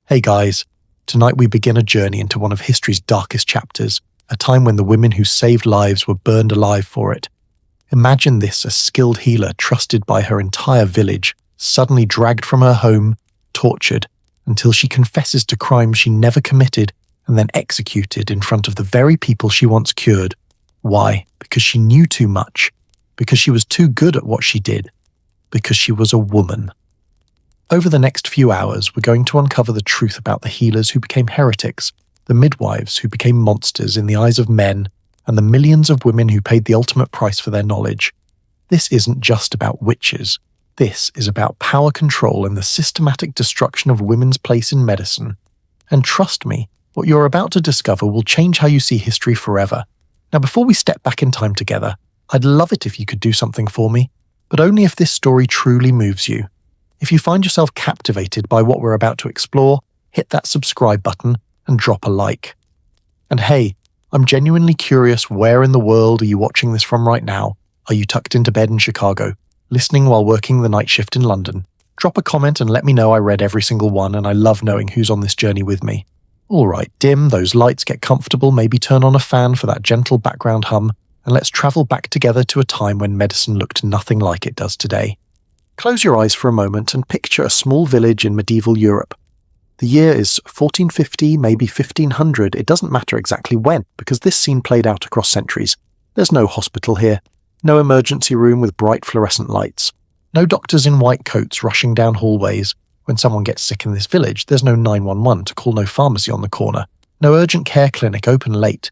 Hey guys, tonight we begin a journey into one of history's darkest chapters, a time when the women who saved lives were burned alive for it. Imagine this: a skilled healer trusted by her entire village, suddenly dragged from her home, tortured, until she confesses to crimes she never committed and then executed in front of the very people she once cured. Why? Because she knew too much. Because she was too good at what she did. Because she was a woman. Over the next few hours, we're going to uncover the truth about the healers who became heretics, the midwives who became monsters in the eyes of men, and the millions of women who paid the ultimate price for their knowledge. This isn't just about witches. This is about power control and the systematic destruction of women's place in medicine. And trust me, what you're about to discover will change how you see history forever. Now, before we step back in time together, I'd love it if you could do something for me, but only if this story truly moves you. If you find yourself captivated by what we're about to explore, hit that subscribe button and drop a like. And hey, I'm genuinely curious, where in the world are you watching this from right now? Are you tucked into bed in Chicago, listening while working the night shift in London? Drop a comment and let me know. I read every single one, and I love knowing who's on this journey with me. Alright, dim those lights, get comfortable, maybe turn on a fan for that gentle background hum, and let's travel back together to a time when medicine looked nothing like it does today. Close your eyes for a moment and picture a small village in medieval Europe. The year is 1450, maybe 1500, it doesn't matter exactly when, because this scene played out across centuries. There's no hospital here, no emergency room with bright fluorescent lights, no doctors in white coats rushing down hallways. When someone gets sick in this village, there's no 911 to call, no pharmacy on the corner, no urgent care clinic open late.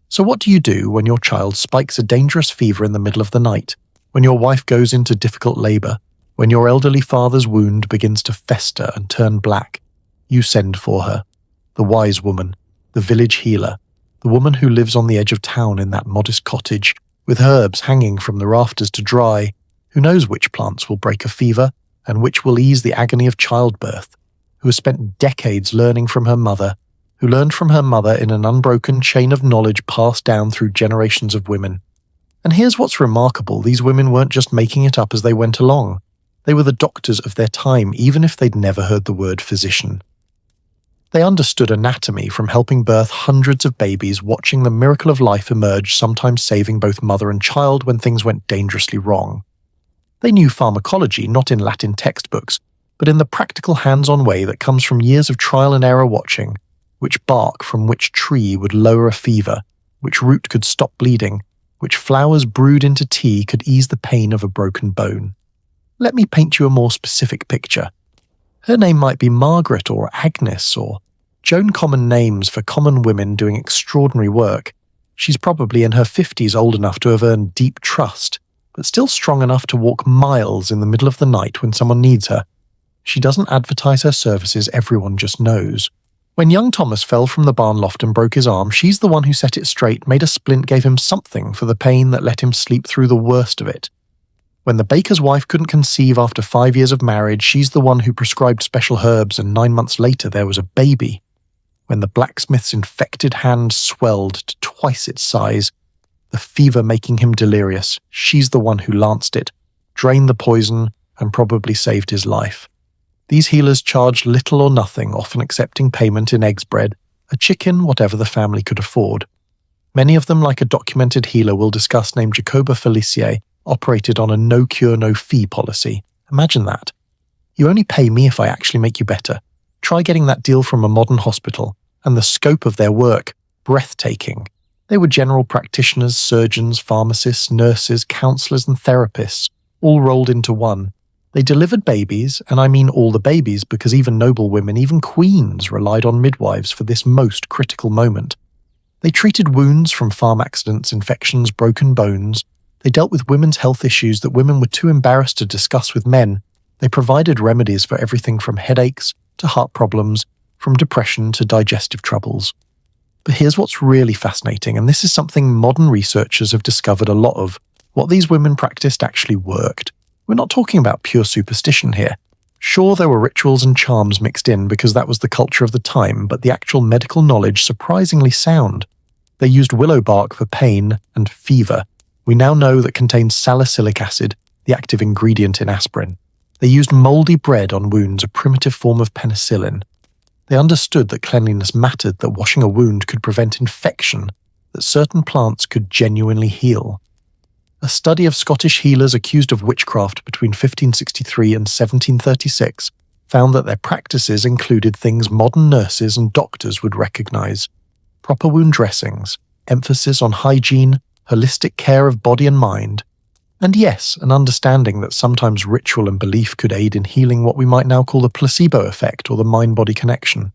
So what do you do when your child spikes a dangerous fever in the middle of the night? When your wife goes into difficult labor? When your elderly father's wound begins to fester and turn black? You send for her. The wise woman, the village healer, the woman who lives on the edge of town in that modest cottage, with herbs hanging from the rafters to dry, who knows which plants will break a fever and which will ease the agony of childbirth, who has spent decades learning from her mother, who learned from her mother in an unbroken chain of knowledge passed down through generations of women. And here's what's remarkable: these women weren't just making it up as they went along. They were the doctors of their time, even if they'd never heard the word physician. They understood anatomy from helping birth hundreds of babies, watching the miracle of life emerge, sometimes saving both mother and child when things went dangerously wrong. They knew pharmacology, not in Latin textbooks, but in the practical hands-on way that comes from years of trial and error watching: which bark from which tree would lower a fever, which root could stop bleeding, which flowers brewed into tea could ease the pain of a broken bone. Let me paint you a more specific picture. Her name might be Margaret or Agnes or Joan, common names for common women doing extraordinary work. She's probably in her 50s, old enough to have earned deep trust, but still strong enough to walk miles in the middle of the night when someone needs her. She doesn't advertise her services, everyone just knows. When young Thomas fell from the barn loft and broke his arm, she's the one who set it straight, made a splint, gave him something for the pain that let him sleep through the worst of it. When the baker's wife couldn't conceive after 5 years of marriage, she's the one who prescribed special herbs, and 9 months later there was a baby. When the blacksmith's infected hand swelled to twice its size, the fever making him delirious, she's the one who lanced it, drained the poison, and probably saved his life. These healers charged little or nothing, often accepting payment in eggs, bread, a chicken, whatever the family could afford. Many of them, like a documented healer we'll discuss named Jacoba Felicier, operated on a no-cure, no-fee policy. Imagine that. You only pay me if I actually make you better. Try getting that deal from a modern hospital. And the scope of their work, breathtaking. They were general practitioners, surgeons, pharmacists, nurses, counselors, and therapists, all rolled into one. They delivered babies, and I mean all the babies, because even noble women, even queens, relied on midwives for this most critical moment. They treated wounds from farm accidents, infections, broken bones. They dealt with women's health issues that women were too embarrassed to discuss with men. They provided remedies for everything from headaches to heart problems, from depression to digestive troubles. But here's what's really fascinating, and this is something modern researchers have discovered a lot of. What these women practiced actually worked. We're not talking about pure superstition here. Sure, there were rituals and charms mixed in because that was the culture of the time, but the actual medical knowledge surprisingly sound. They used willow bark for pain and fever. We now know that contains salicylic acid, the active ingredient in aspirin. They used moldy bread on wounds, a primitive form of penicillin. They understood that cleanliness mattered, that washing a wound could prevent infection, that certain plants could genuinely heal. A study of Scottish healers accused of witchcraft between 1563 and 1736 found that their practices included things modern nurses and doctors would recognize: proper wound dressings, emphasis on hygiene, holistic care of body and mind, and yes, an understanding that sometimes ritual and belief could aid in healing what we might now call the placebo effect or the mind-body connection.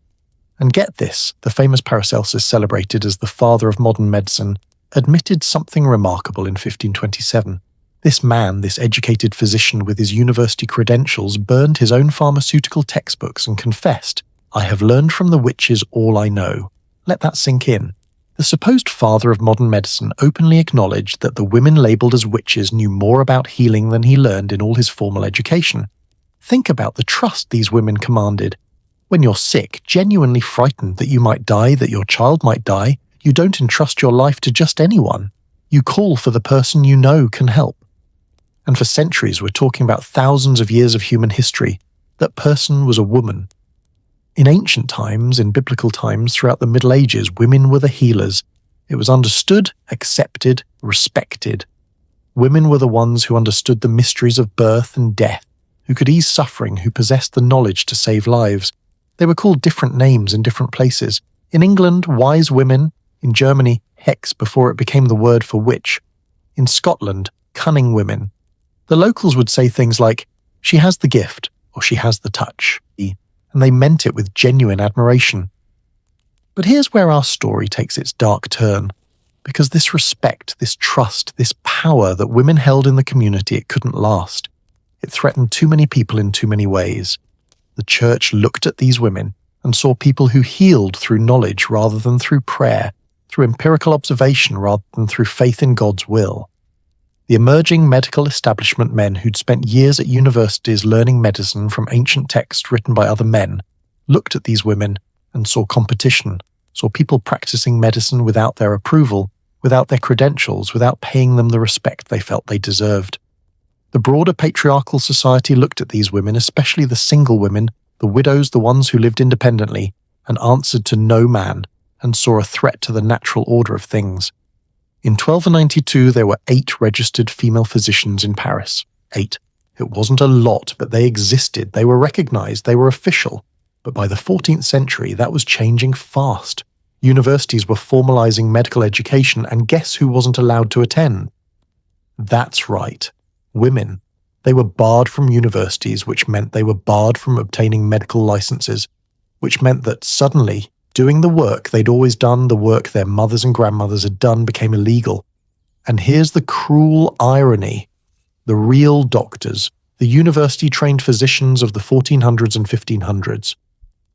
And get this, the famous Paracelsus, celebrated as the father of modern medicine, admitted something remarkable in 1527. This man, this educated physician with his university credentials, burned his own pharmaceutical textbooks and confessed, "I have learned from the witches all I know." Let that sink in. The supposed father of modern medicine openly acknowledged that the women labelled as witches knew more about healing than he learned in all his formal education. Think about the trust these women commanded. When you're sick, genuinely frightened that you might die, that your child might die, you don't entrust your life to just anyone. You call for the person you know can help. And for centuries, we're talking about thousands of years of human history, that person was a woman. In ancient times, in biblical times, throughout the Middle Ages, women were the healers. It was understood, accepted, respected. Women were the ones who understood the mysteries of birth and death, who could ease suffering, who possessed the knowledge to save lives. They were called different names in different places. In England, wise women. In Germany, hex before it became the word for witch. In Scotland, cunning women. The locals would say things like, "She has the gift," or "She has the touch," and they meant it with genuine admiration. But here's where our story takes its dark turn, because this respect, this trust, this power that women held in the community, it couldn't last. It threatened too many people in too many ways. The church looked at these women and saw people who healed through knowledge rather than through prayer, through empirical observation rather than through faith in God's will. The emerging medical establishment men who'd spent years at universities learning medicine from ancient texts written by other men looked at these women and saw competition, saw people practicing medicine without their approval, without their credentials, without paying them the respect they felt they deserved. The broader patriarchal society looked at these women, especially the single women, the widows, the ones who lived independently, and answered to no man, and saw a threat to the natural order of things. In 1292, there were 8 registered female physicians in Paris. 8. It wasn't a lot, but they existed, they were recognized, they were official. But by the 14th century, that was changing fast. Universities were formalizing medical education, and guess who wasn't allowed to attend? That's right, women. They were barred from universities, which meant they were barred from obtaining medical licenses, which meant that suddenly, doing the work they'd always done, the work their mothers and grandmothers had done, became illegal. And here's the cruel irony. The real doctors, the university-trained physicians of the 1400s and 1500s,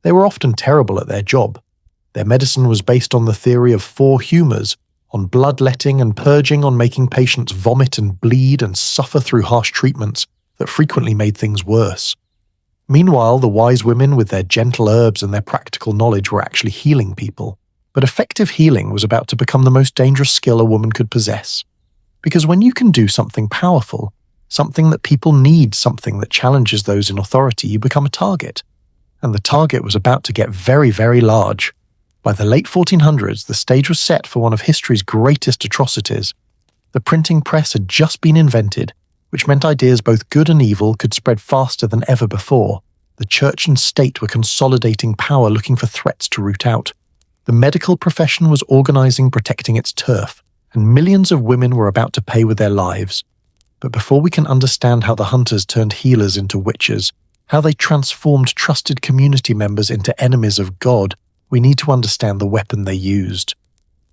they were often terrible at their job. Their medicine was based on the theory of 4 humours, on bloodletting and purging, on making patients vomit and bleed and suffer through harsh treatments that frequently made things worse. Meanwhile, the wise women with their gentle herbs and their practical knowledge were actually healing people. But effective healing was about to become the most dangerous skill a woman could possess. Because when you can do something powerful, something that people need, something that challenges those in authority, you become a target. And the target was about to get very, very large. By the late 1400s, the stage was set for one of history's greatest atrocities. The printing press had just been invented, which meant ideas both good and evil could spread faster than ever before. The church and state were consolidating power, looking for threats to root out. The medical profession was organizing, protecting its turf, and millions of women were about to pay with their lives. But before we can understand how the hunters turned healers into witches, how they transformed trusted community members into enemies of God, we need to understand the weapon they used.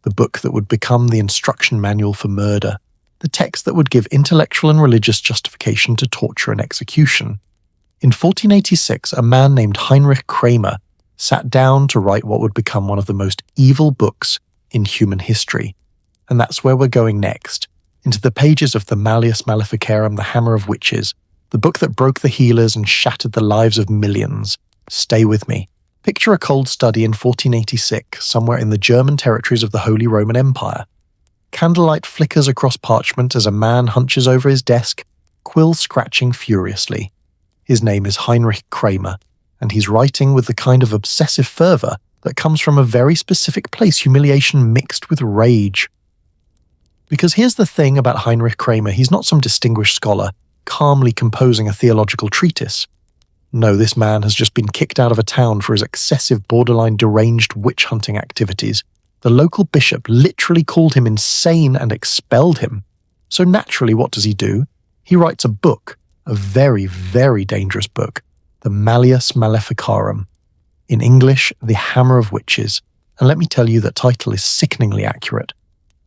The book that would become the instruction manual for murder. The text that would give intellectual and religious justification to torture and execution. In 1486, a man named Heinrich Kramer sat down to write what would become one of the most evil books in human history. And that's where we're going next, into the pages of the Malleus Maleficarum, the Hammer of Witches, the book that broke the healers and shattered the lives of millions. Stay with me. Picture a cold study in 1486, somewhere in the German territories of the Holy Roman Empire. Candlelight flickers across parchment as a man hunches over his desk, quill scratching furiously. His name is Heinrich Kramer, and he's writing with the kind of obsessive fervour that comes from a very specific place, humiliation mixed with rage. Because here's the thing about Heinrich Kramer, he's not some distinguished scholar calmly composing a theological treatise. No, this man has just been kicked out of a town for his excessive, borderline deranged witch-hunting activities. The local bishop literally called him insane and expelled him. So naturally, what does he do? He writes a book, a very, very dangerous book, the Malleus Maleficarum. In English, The Hammer of Witches. And let me tell you, that title is sickeningly accurate,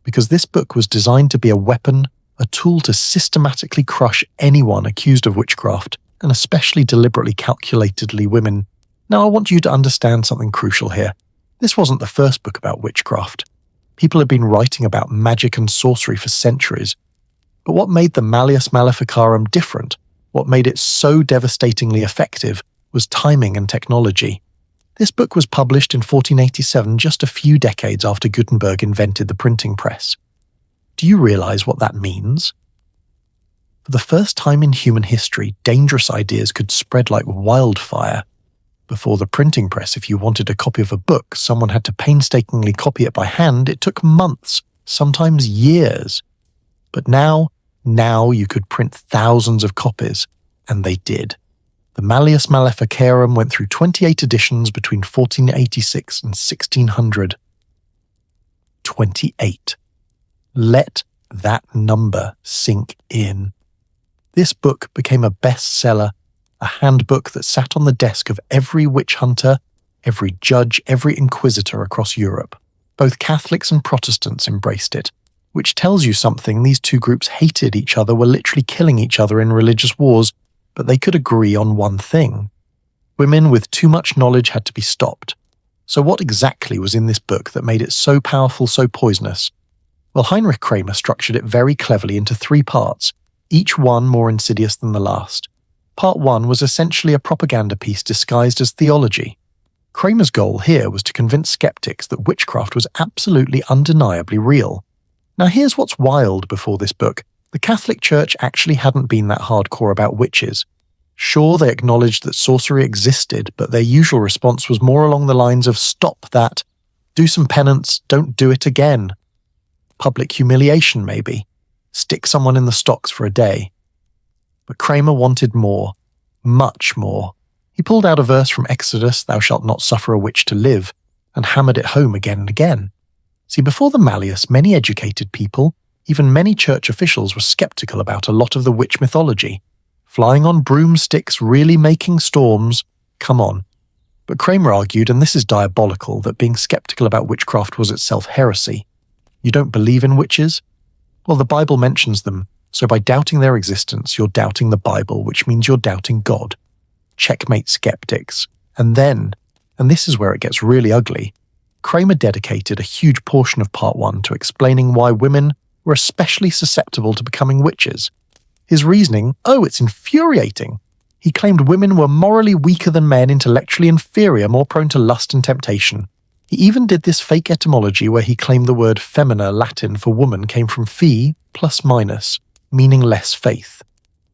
because this book was designed to be a weapon, a tool to systematically crush anyone accused of witchcraft, and especially deliberately calculatedly women. Now I want you to understand something crucial here. This wasn't the first book about witchcraft. People had been writing about magic and sorcery for centuries. But what made the Malleus Maleficarum different, what made it so devastatingly effective, was timing and technology. This book was published in 1487, just a few decades after Gutenberg invented the printing press. Do you realize what that means? For the first time in human history, dangerous ideas could spread like wildfire. Before the printing press, if you wanted a copy of a book, someone had to painstakingly copy it by hand. It took months, sometimes years. But now you could print thousands of copies, and they did. The Malleus Maleficarum went through 28 editions between 1486 and 1600. 28. Let that number sink in. This book became a bestseller, a handbook that sat on the desk of every witch hunter, every judge, every inquisitor across Europe. Both Catholics and Protestants embraced it, which tells you something. These two groups hated each other, were literally killing each other in religious wars, but they could agree on one thing. Women with too much knowledge had to be stopped. So what exactly was in this book that made it so powerful, so poisonous? Well, Heinrich Kramer structured it very cleverly into 3 parts, each one more insidious than the last. Part 1 was essentially a propaganda piece disguised as theology. Kramer's goal here was to convince skeptics that witchcraft was absolutely undeniably real. Now here's what's wild before this book. The Catholic Church actually hadn't been that hardcore about witches. Sure, they acknowledged that sorcery existed, but their usual response was more along the lines of stop that, do some penance, don't do it again. Public humiliation maybe, stick someone in the stocks for a day. But Kramer wanted more, much more. He pulled out a verse from Exodus, thou shalt not suffer a witch to live, and hammered it home again and again. See, before the Malleus, many educated people, even many church officials, were skeptical about a lot of the witch mythology. Flying on broomsticks, really making storms, come on. But Kramer argued, and this is diabolical, that being skeptical about witchcraft was itself heresy. You don't believe in witches? Well, the Bible mentions them, so by doubting their existence, you're doubting the Bible, which means you're doubting God. Checkmate skeptics. And then, and this is where it gets really ugly, Kramer dedicated a huge portion of Part 1 to explaining why women were especially susceptible to becoming witches. His reasoning, it's infuriating. He claimed women were morally weaker than men, intellectually inferior, more prone to lust and temptation. He even did this fake etymology where he claimed the word femina, Latin for woman, came from fe plus minus, meaning less faith,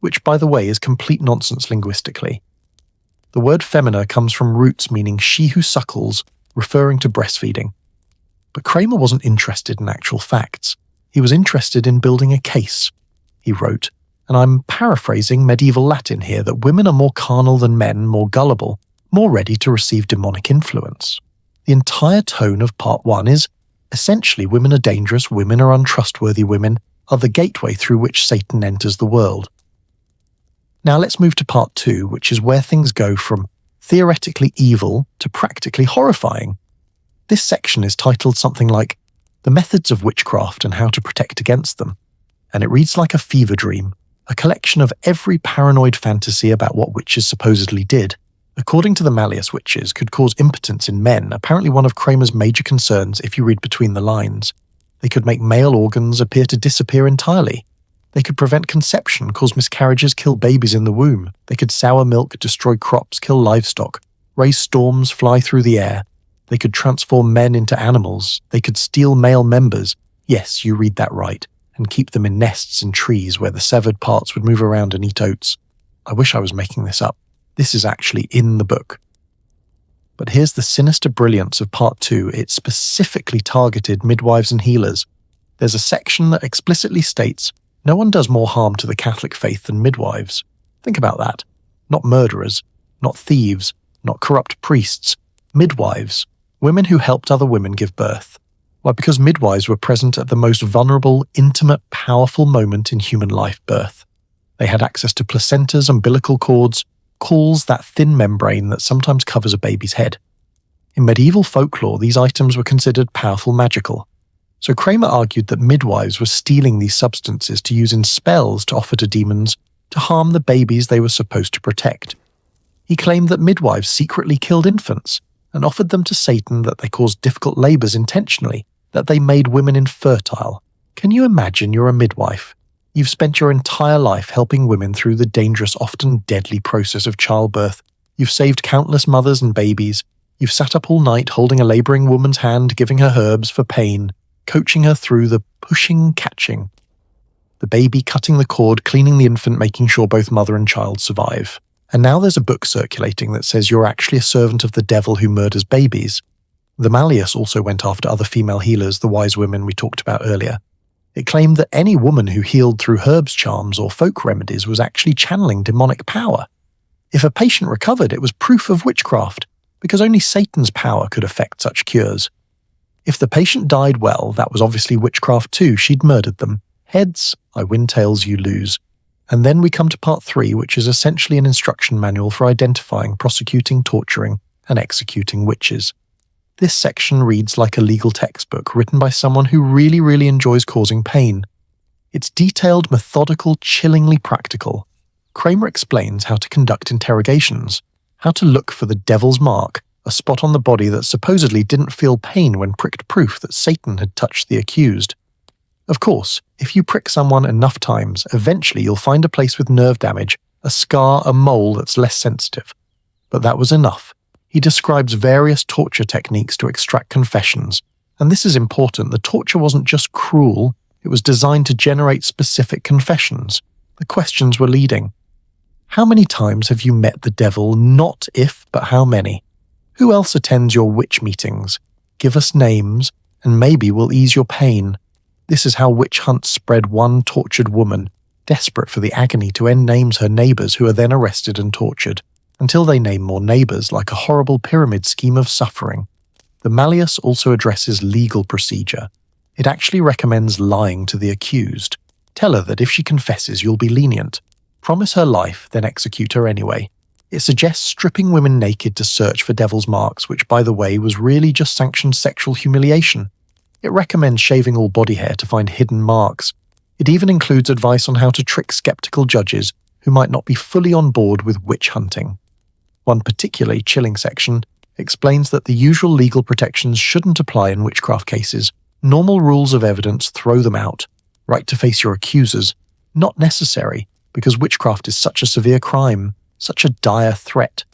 which, by the way, is complete nonsense linguistically. The word femina comes from roots meaning she who suckles, referring to breastfeeding. But Kramer wasn't interested in actual facts. He was interested in building a case. He wrote, and I'm paraphrasing medieval Latin here, that women are more carnal than men, more gullible, more ready to receive demonic influence. The entire tone of Part 1 is, essentially, women are dangerous, women are untrustworthy, women are the gateway through which Satan enters the world. Now let's move to Part 2, which is where things go from theoretically evil to practically horrifying. This section is titled something like, The Methods of Witchcraft and How to Protect Against Them, and it reads like a fever dream, a collection of every paranoid fantasy about what witches supposedly did. According to the Malleus, witches could cause impotence in men, apparently one of Kramer's major concerns if you read between the lines. They could make male organs appear to disappear entirely. They could prevent conception, cause miscarriages, kill babies in the womb. They could sour milk, destroy crops, kill livestock, raise storms, fly through the air. They could transform men into animals. They could steal male members. Yes, you read that right. And keep them in nests in trees where the severed parts would move around and eat oats. I wish I was making this up. This is actually in the book. But here's the sinister brilliance of Part 2. It specifically targeted midwives and healers. There's a section that explicitly states, no one does more harm to the Catholic faith than midwives. Think about that. Not murderers, not thieves, not corrupt priests. Midwives. Women who helped other women give birth. Why? Because midwives were present at the most vulnerable, intimate, powerful moment in human life, birth. They had access to placentas, umbilical cords, cauls, that thin membrane that sometimes covers a baby's head. In medieval folklore, these items were considered powerful magical. So Kramer argued that midwives were stealing these substances to use in spells to offer to demons to harm the babies they were supposed to protect. He claimed that midwives secretly killed infants and offered them to Satan, that they caused difficult labours intentionally, that they made women infertile. Can you imagine you're a midwife? You've spent your entire life helping women through the dangerous, often deadly process of childbirth. You've saved countless mothers and babies. You've sat up all night holding a labouring woman's hand, giving her herbs for pain, coaching her through the pushing, catching. The baby, cutting the cord, cleaning the infant, making sure both mother and child survive. And now there's a book circulating that says you're actually a servant of the devil who murders babies. The Malleus also went after other female healers, the wise women we talked about earlier. It claimed that any woman who healed through herbs charms or folk remedies was actually channeling demonic power. If a patient recovered, it was proof of witchcraft, because only Satan's power could effect such cures. If the patient died well, that was obviously witchcraft too. She'd murdered them. Heads, I win, tails, you lose. And then we come to Part 3, which is essentially an instruction manual for identifying, prosecuting, torturing, and executing witches. This section reads like a legal textbook written by someone who really enjoys causing pain. It's detailed, methodical, chillingly practical. Kramer explains how to conduct interrogations, how to look for the devil's mark, a spot on the body that supposedly didn't feel pain when pricked, proof that Satan had touched the accused. Of course, if you prick someone enough times, eventually you'll find a place with nerve damage, a scar, a mole that's less sensitive. But that was enough. He describes various torture techniques to extract confessions. And this is important. The torture wasn't just cruel, it was designed to generate specific confessions. The questions were leading. How many times have you met the devil? Not if, but how many? Who else attends your witch meetings? Give us names, and maybe we'll ease your pain. This is how witch hunts spread. One tortured woman, desperate for the agony to end, names her neighbours, who are then arrested and tortured, until they name more neighbours, like a horrible pyramid scheme of suffering. The Malleus also addresses legal procedure. It actually recommends lying to the accused. Tell her that if she confesses, you'll be lenient. Promise her life, then execute her anyway. It suggests stripping women naked to search for devil's marks, which, by the way, was really just sanctioned sexual humiliation. It recommends shaving all body hair to find hidden marks. It even includes advice on how to trick skeptical judges who might not be fully on board with witch hunting. One particularly chilling section explains that the usual legal protections shouldn't apply in witchcraft cases. Normal rules of evidence, throw them out. Right to face your accusers, not necessary, because witchcraft is such a severe crime, such a dire threat.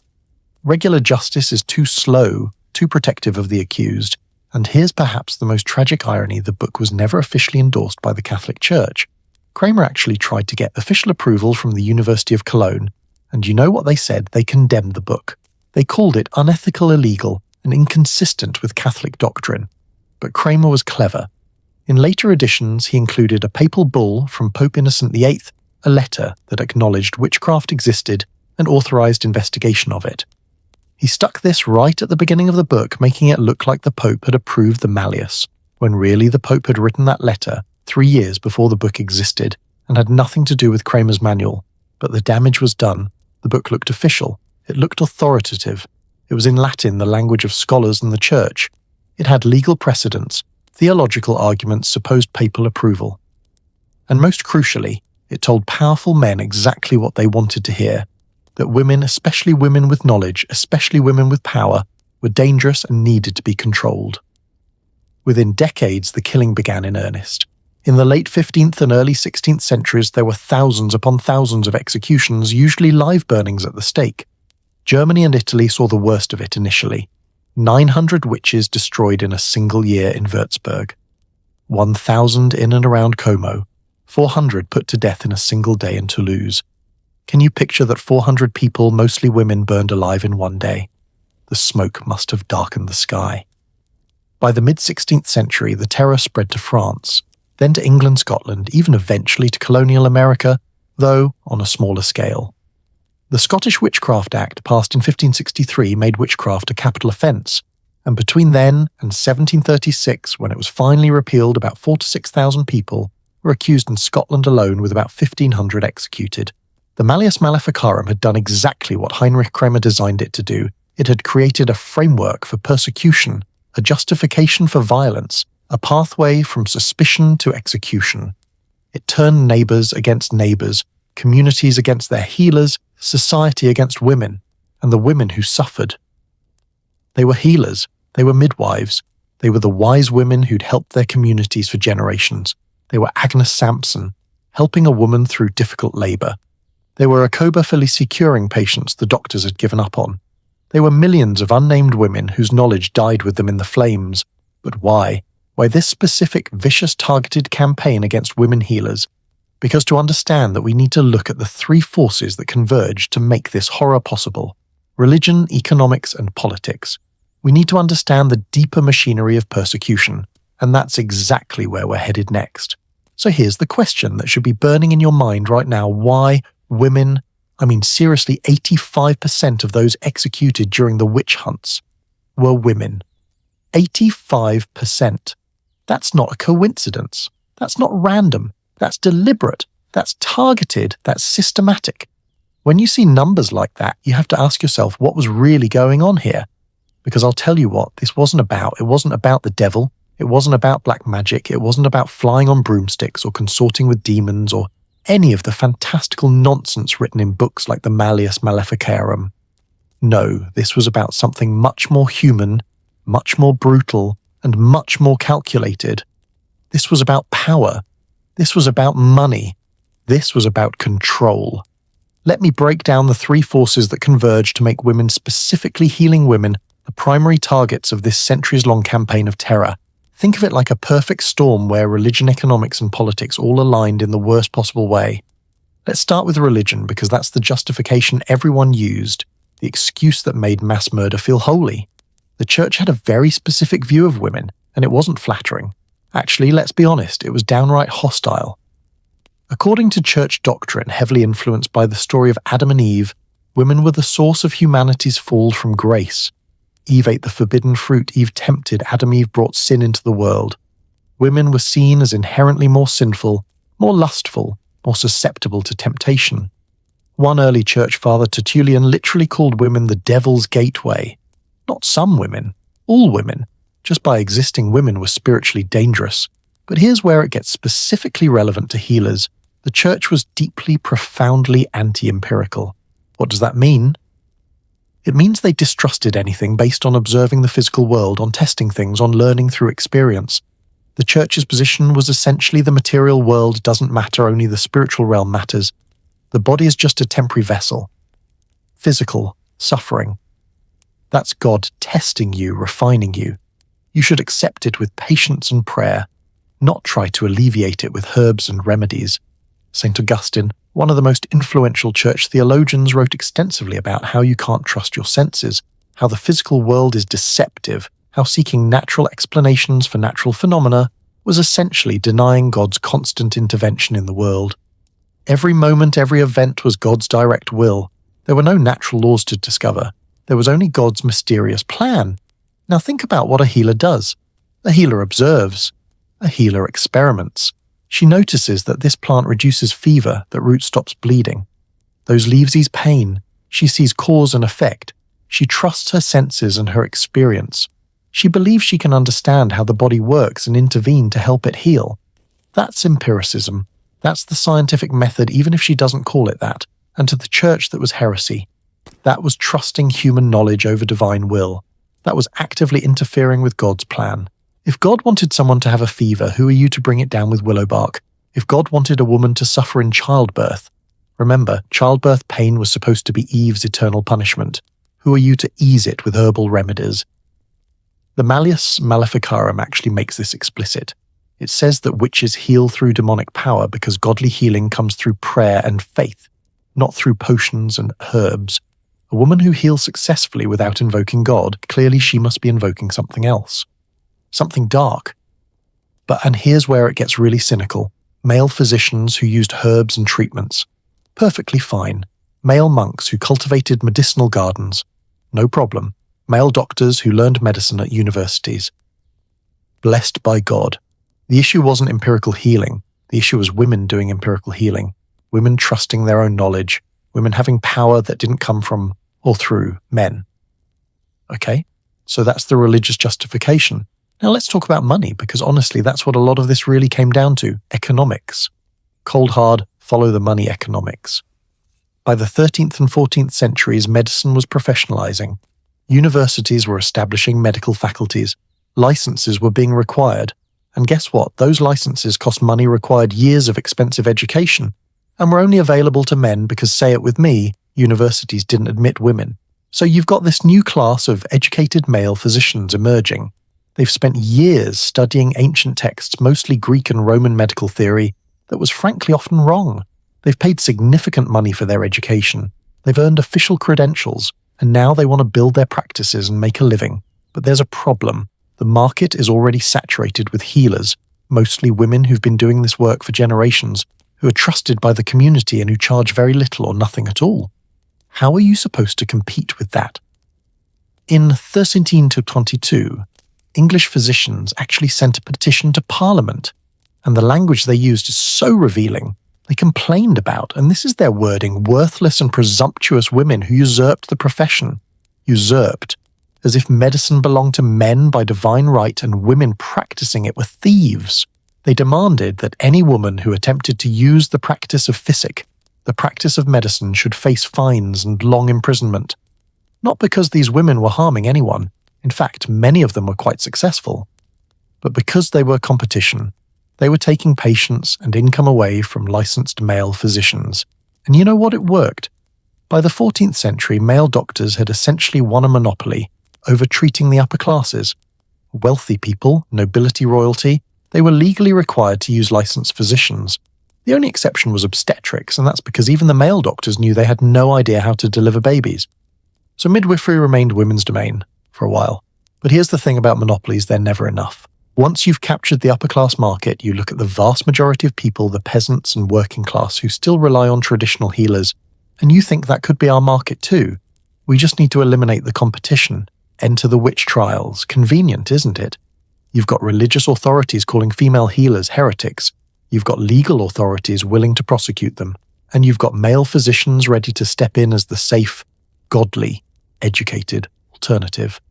Regular justice is too slow, too protective of the accused. And here's perhaps the most tragic irony: the book was never officially endorsed by the Catholic Church. Kramer actually tried to get official approval from the University of Cologne, and you know what they said? They condemned the book. They called it unethical, illegal, and inconsistent with Catholic doctrine. But Kramer was clever. In later editions, he included a papal bull from Pope Innocent VIII, a letter that acknowledged witchcraft existed and authorized investigation of it. He stuck this right at the beginning of the book, making it look like the Pope had approved the Malleus, when really the Pope had written that letter 3 years before the book existed and had nothing to do with Kramer's manual. But the damage was done. The book looked official. It looked authoritative. It was in Latin, the language of scholars and the Church. It had legal precedents, theological arguments, supposed papal approval. And most crucially, it told powerful men exactly what they wanted to hear: that women, especially women with knowledge, especially women with power, were dangerous and needed to be controlled. Within decades, the killing began in earnest. In the late 15th and early 16th centuries, there were thousands upon thousands of executions, usually live burnings at the stake. Germany and Italy saw the worst of it initially. 900 witches destroyed in a single year in Würzburg. 1,000 in and around Como. 400 put to death in a single day in Toulouse. Can you picture that 400 people, mostly women, burned alive in one day? The smoke must have darkened the sky. By the mid-16th century, the terror spread to France, then to England, Scotland, even eventually to colonial America, though on a smaller scale. The Scottish Witchcraft Act, passed in 1563, made witchcraft a capital offence, and between then and 1736, when it was finally repealed, about 4,000 to 6,000 people were accused in Scotland alone, with about 1,500 executed. The Malleus Maleficarum had done exactly what Heinrich Kremer designed it to do. It had created a framework for persecution, a justification for violence, a pathway from suspicion to execution. It turned neighbours against neighbours, communities against their healers, society against women, and the women who suffered. They were healers, they were midwives, they were the wise women who'd helped their communities for generations. They were Agnes Sampson, helping a woman through difficult labour. They were Acoba Felici curing patients the doctors had given up on. They were millions of unnamed women whose knowledge died with them in the flames. But why? Why this specific, vicious, targeted campaign against women healers? Because to understand that, we need to look at the three forces that converge to make this horror possible: religion, economics, and politics. We need to understand the deeper machinery of persecution, and that's exactly where we're headed next. So here's the question that should be burning in your mind right now: why women? I mean, seriously, 85% of those executed during the witch hunts were women. 85%. That's not a coincidence. That's not random. That's deliberate. That's targeted. That's systematic. When you see numbers like that, you have to ask yourself what was really going on here. Because I'll tell you what, this wasn't about. It wasn't about the devil. It wasn't about black magic. It wasn't about flying on broomsticks or consorting with demons or any of the fantastical nonsense written in books like the Malleus Maleficarum. No, this was about something much more human, much more brutal, and much more calculated. This was about power. This was about money. This was about control. Let me break down the three forces that converge to make women, specifically healing women, the primary targets of this centuries-long campaign of terror. Think of it like a perfect storm where religion, economics, and politics all aligned in the worst possible way. Let's start with religion, because that's the justification everyone used, the excuse that made mass murder feel holy. The church had a very specific view of women, and it wasn't flattering. Actually, let's be honest, it was downright hostile. According to church doctrine, heavily influenced by the story of Adam and Eve, women were the source of humanity's fall from grace. Eve ate the forbidden fruit. Eve tempted. Adam and Eve brought sin into the world. Women were seen as inherently more sinful, more lustful, more susceptible to temptation. One early church father, Tertullian, literally called women the devil's gateway. Not some women, all women. Just by existing, women were spiritually dangerous. But here's where it gets specifically relevant to healers. The church was deeply, profoundly anti-empirical. What does that mean? It means they distrusted anything based on observing the physical world, on testing things, on learning through experience. The church's position was essentially the material world doesn't matter, only the spiritual realm matters. The body is just a temporary vessel. Physical, suffering. That's God testing you, refining you. You should accept it with patience and prayer, not try to alleviate it with herbs and remedies. St. Augustine, one of the most influential church theologians, wrote extensively about how you can't trust your senses, how the physical world is deceptive, how seeking natural explanations for natural phenomena was essentially denying God's constant intervention in the world. Every moment, every event was God's direct will. There were no natural laws to discover. There was only God's mysterious plan. Now think about what a healer does. A healer observes. A healer experiments. She notices that this plant reduces fever, that root stops bleeding. Those leaves ease pain. She sees cause and effect. She trusts her senses and her experience. She believes she can understand how the body works and intervene to help it heal. That's empiricism. That's the scientific method, even if she doesn't call it that. And to the church, that was heresy. That was trusting human knowledge over divine will. That was actively interfering with God's plan. If God wanted someone to have a fever, who are you to bring it down with willow bark? If God wanted a woman to suffer in childbirth, remember, childbirth pain was supposed to be Eve's eternal punishment. Who are you to ease it with herbal remedies? The Malleus Maleficarum actually makes this explicit. It says that witches heal through demonic power because godly healing comes through prayer and faith, not through potions and herbs. A A woman who heals successfully without invoking God, clearly she must be invoking something else. Something dark. And here's where it gets really cynical. Male physicians who used herbs and treatments. Perfectly fine. Male monks who cultivated medicinal gardens. No problem. Male doctors who learned medicine at universities. Blessed by God. The issue wasn't empirical healing. The issue was women doing empirical healing. Women trusting their own knowledge. Women having power that didn't come from or through men. Okay? So that's the religious justification. Now let's talk about money, because honestly, that's what a lot of this really came down to. Economics. Cold hard, follow the money economics. By the 13th and 14th centuries, medicine was professionalizing. Universities were establishing medical faculties. Licenses were being required. And guess what? Those licenses cost money, required years of expensive education, and were only available to men because, say it with me, universities didn't admit women. So you've got this new class of educated male physicians emerging. They've spent years studying ancient texts, mostly Greek and Roman medical theory, that was frankly often wrong. They've paid significant money for their education. They've earned official credentials, and now they want to build their practices and make a living. But there's a problem. The market is already saturated with healers, mostly women who've been doing this work for generations, who are trusted by the community and who charge very little or nothing at all. How are you supposed to compete with that? In 1322, English physicians actually sent a petition to Parliament, and the language they used is so revealing. They complained about, and this is their wording, worthless and presumptuous women who usurped the profession. Usurped, as if medicine belonged to men by divine right and women practicing it were thieves. They demanded that any woman who attempted to use the practice of physic, the practice of medicine, should face fines and long imprisonment. Not because these women were harming anyone. In fact, many of them were quite successful. But because they were competition, they were taking patients and income away from licensed male physicians. And you know what? It worked. By the 14th century, male doctors had essentially won a monopoly over treating the upper classes. Wealthy people, nobility, royalty, they were legally required to use licensed physicians. The only exception was obstetrics, and that's because even the male doctors knew they had no idea how to deliver babies. So midwifery remained women's domain for a while. But here's the thing about monopolies, they're never enough. Once you've captured the upper class market, you look at the vast majority of people, the peasants and working class, who still rely on traditional healers, and you think that could be our market too. We just need to eliminate the competition. Enter the witch trials. Convenient, isn't it? You've got religious authorities calling female healers heretics. You've got legal authorities willing to prosecute them. And you've got male physicians ready to step in as the safe, godly, educated alternative.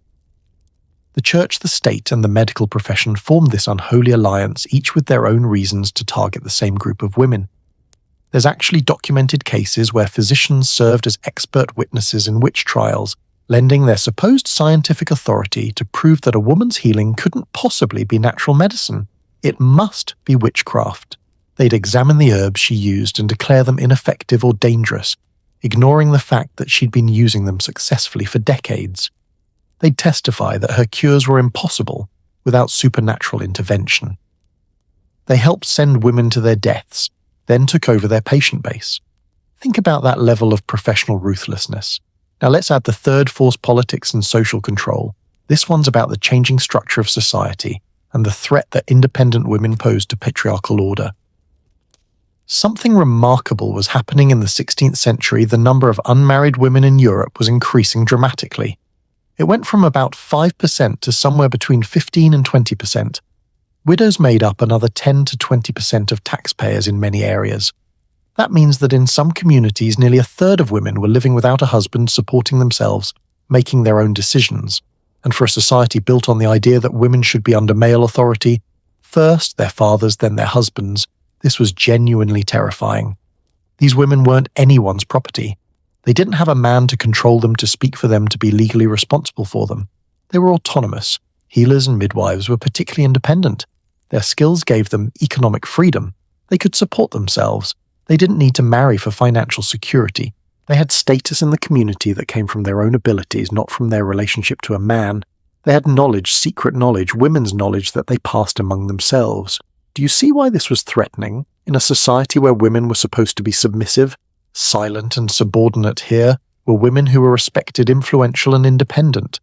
The church, the state, and the medical profession formed this unholy alliance, each with their own reasons to target the same group of women. There's actually documented cases where physicians served as expert witnesses in witch trials, lending their supposed scientific authority to prove that a woman's healing couldn't possibly be natural medicine. It must be witchcraft. They'd examine the herbs she used and declare them ineffective or dangerous, ignoring the fact that she'd been using them successfully for decades. They'd testify that her cures were impossible without supernatural intervention. They helped send women to their deaths, then took over their patient base. Think about that level of professional ruthlessness. Now let's add the third force, politics and social control. This one's about the changing structure of society and the threat that independent women pose to patriarchal order. Something remarkable was happening in the 16th century. The number of unmarried women in Europe was increasing dramatically. It went from about 5% to somewhere between 15 and 20%. Widows made up another 10 to 20% of taxpayers in many areas. That means that in some communities, nearly a third of women were living without a husband, supporting themselves, making their own decisions. And for a society built on the idea that women should be under male authority, first their fathers, then their husbands, this was genuinely terrifying. These women weren't anyone's property. They didn't have a man to control them, to speak for them, to be legally responsible for them. They were autonomous. Healers and midwives were particularly independent. Their skills gave them economic freedom. They could support themselves. They didn't need to marry for financial security. They had status in the community that came from their own abilities, not from their relationship to a man. They had knowledge, secret knowledge, women's knowledge that they passed among themselves. Do you see why this was threatening? In a society where women were supposed to be submissive, silent and subordinate here, were women who were respected, influential, and independent.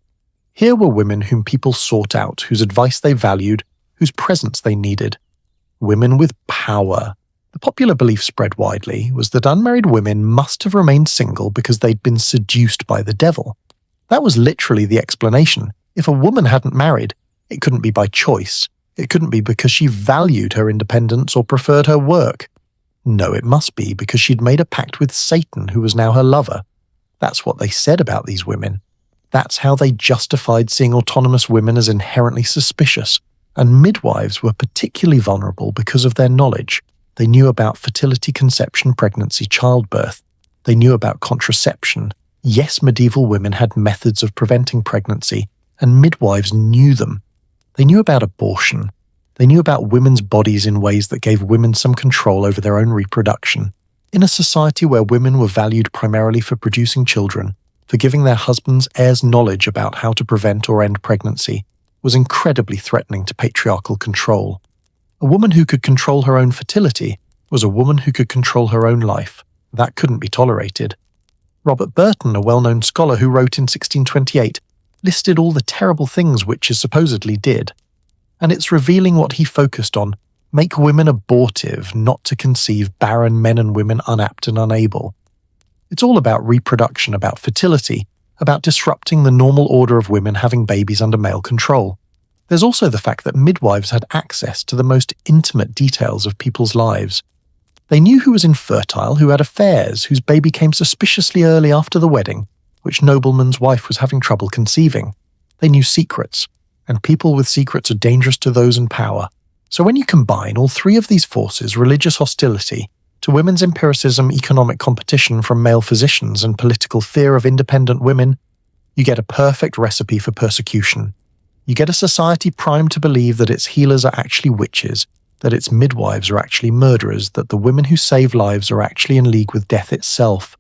Here were women whom people sought out, whose advice they valued, whose presence they needed. Women with power. The popular belief spread widely was that unmarried women must have remained single because they'd been seduced by the devil. That was literally the explanation. If a woman hadn't married, it couldn't be by choice. It couldn't be because she valued her independence or preferred her work. No, it must be because she'd made a pact with Satan, who was now her lover. That's what they said about these women. That's how they justified seeing autonomous women as inherently suspicious. And midwives were particularly vulnerable because of their knowledge. They knew about fertility, conception, pregnancy, childbirth. They knew about contraception. Yes, medieval women had methods of preventing pregnancy, and midwives knew them. They knew about abortion. They knew about women's bodies in ways that gave women some control over their own reproduction. In a society where women were valued primarily for producing children, for giving their husbands heirs knowledge about how to prevent or end pregnancy, was incredibly threatening to patriarchal control. A woman who could control her own fertility was a woman who could control her own life. That couldn't be tolerated. Robert Burton, a well-known scholar who wrote in 1628, listed all the terrible things witches supposedly did. And it's revealing what he focused on: make women abortive, not to conceive, barren men and women unapt and unable. It's all about reproduction, about fertility, about disrupting the normal order of women having babies under male control. There's also the fact that midwives had access to the most intimate details of people's lives. They knew who was infertile, who had affairs, whose baby came suspiciously early after the wedding, which nobleman's wife was having trouble conceiving. They knew secrets, and people with secrets are dangerous to those in power. So when you combine all three of these forces, religious hostility, to women's empiricism, economic competition from male physicians, and political fear of independent women, you get a perfect recipe for persecution. You get a society primed to believe that its healers are actually witches, that its midwives are actually murderers, that the women who save lives are actually in league with death itself.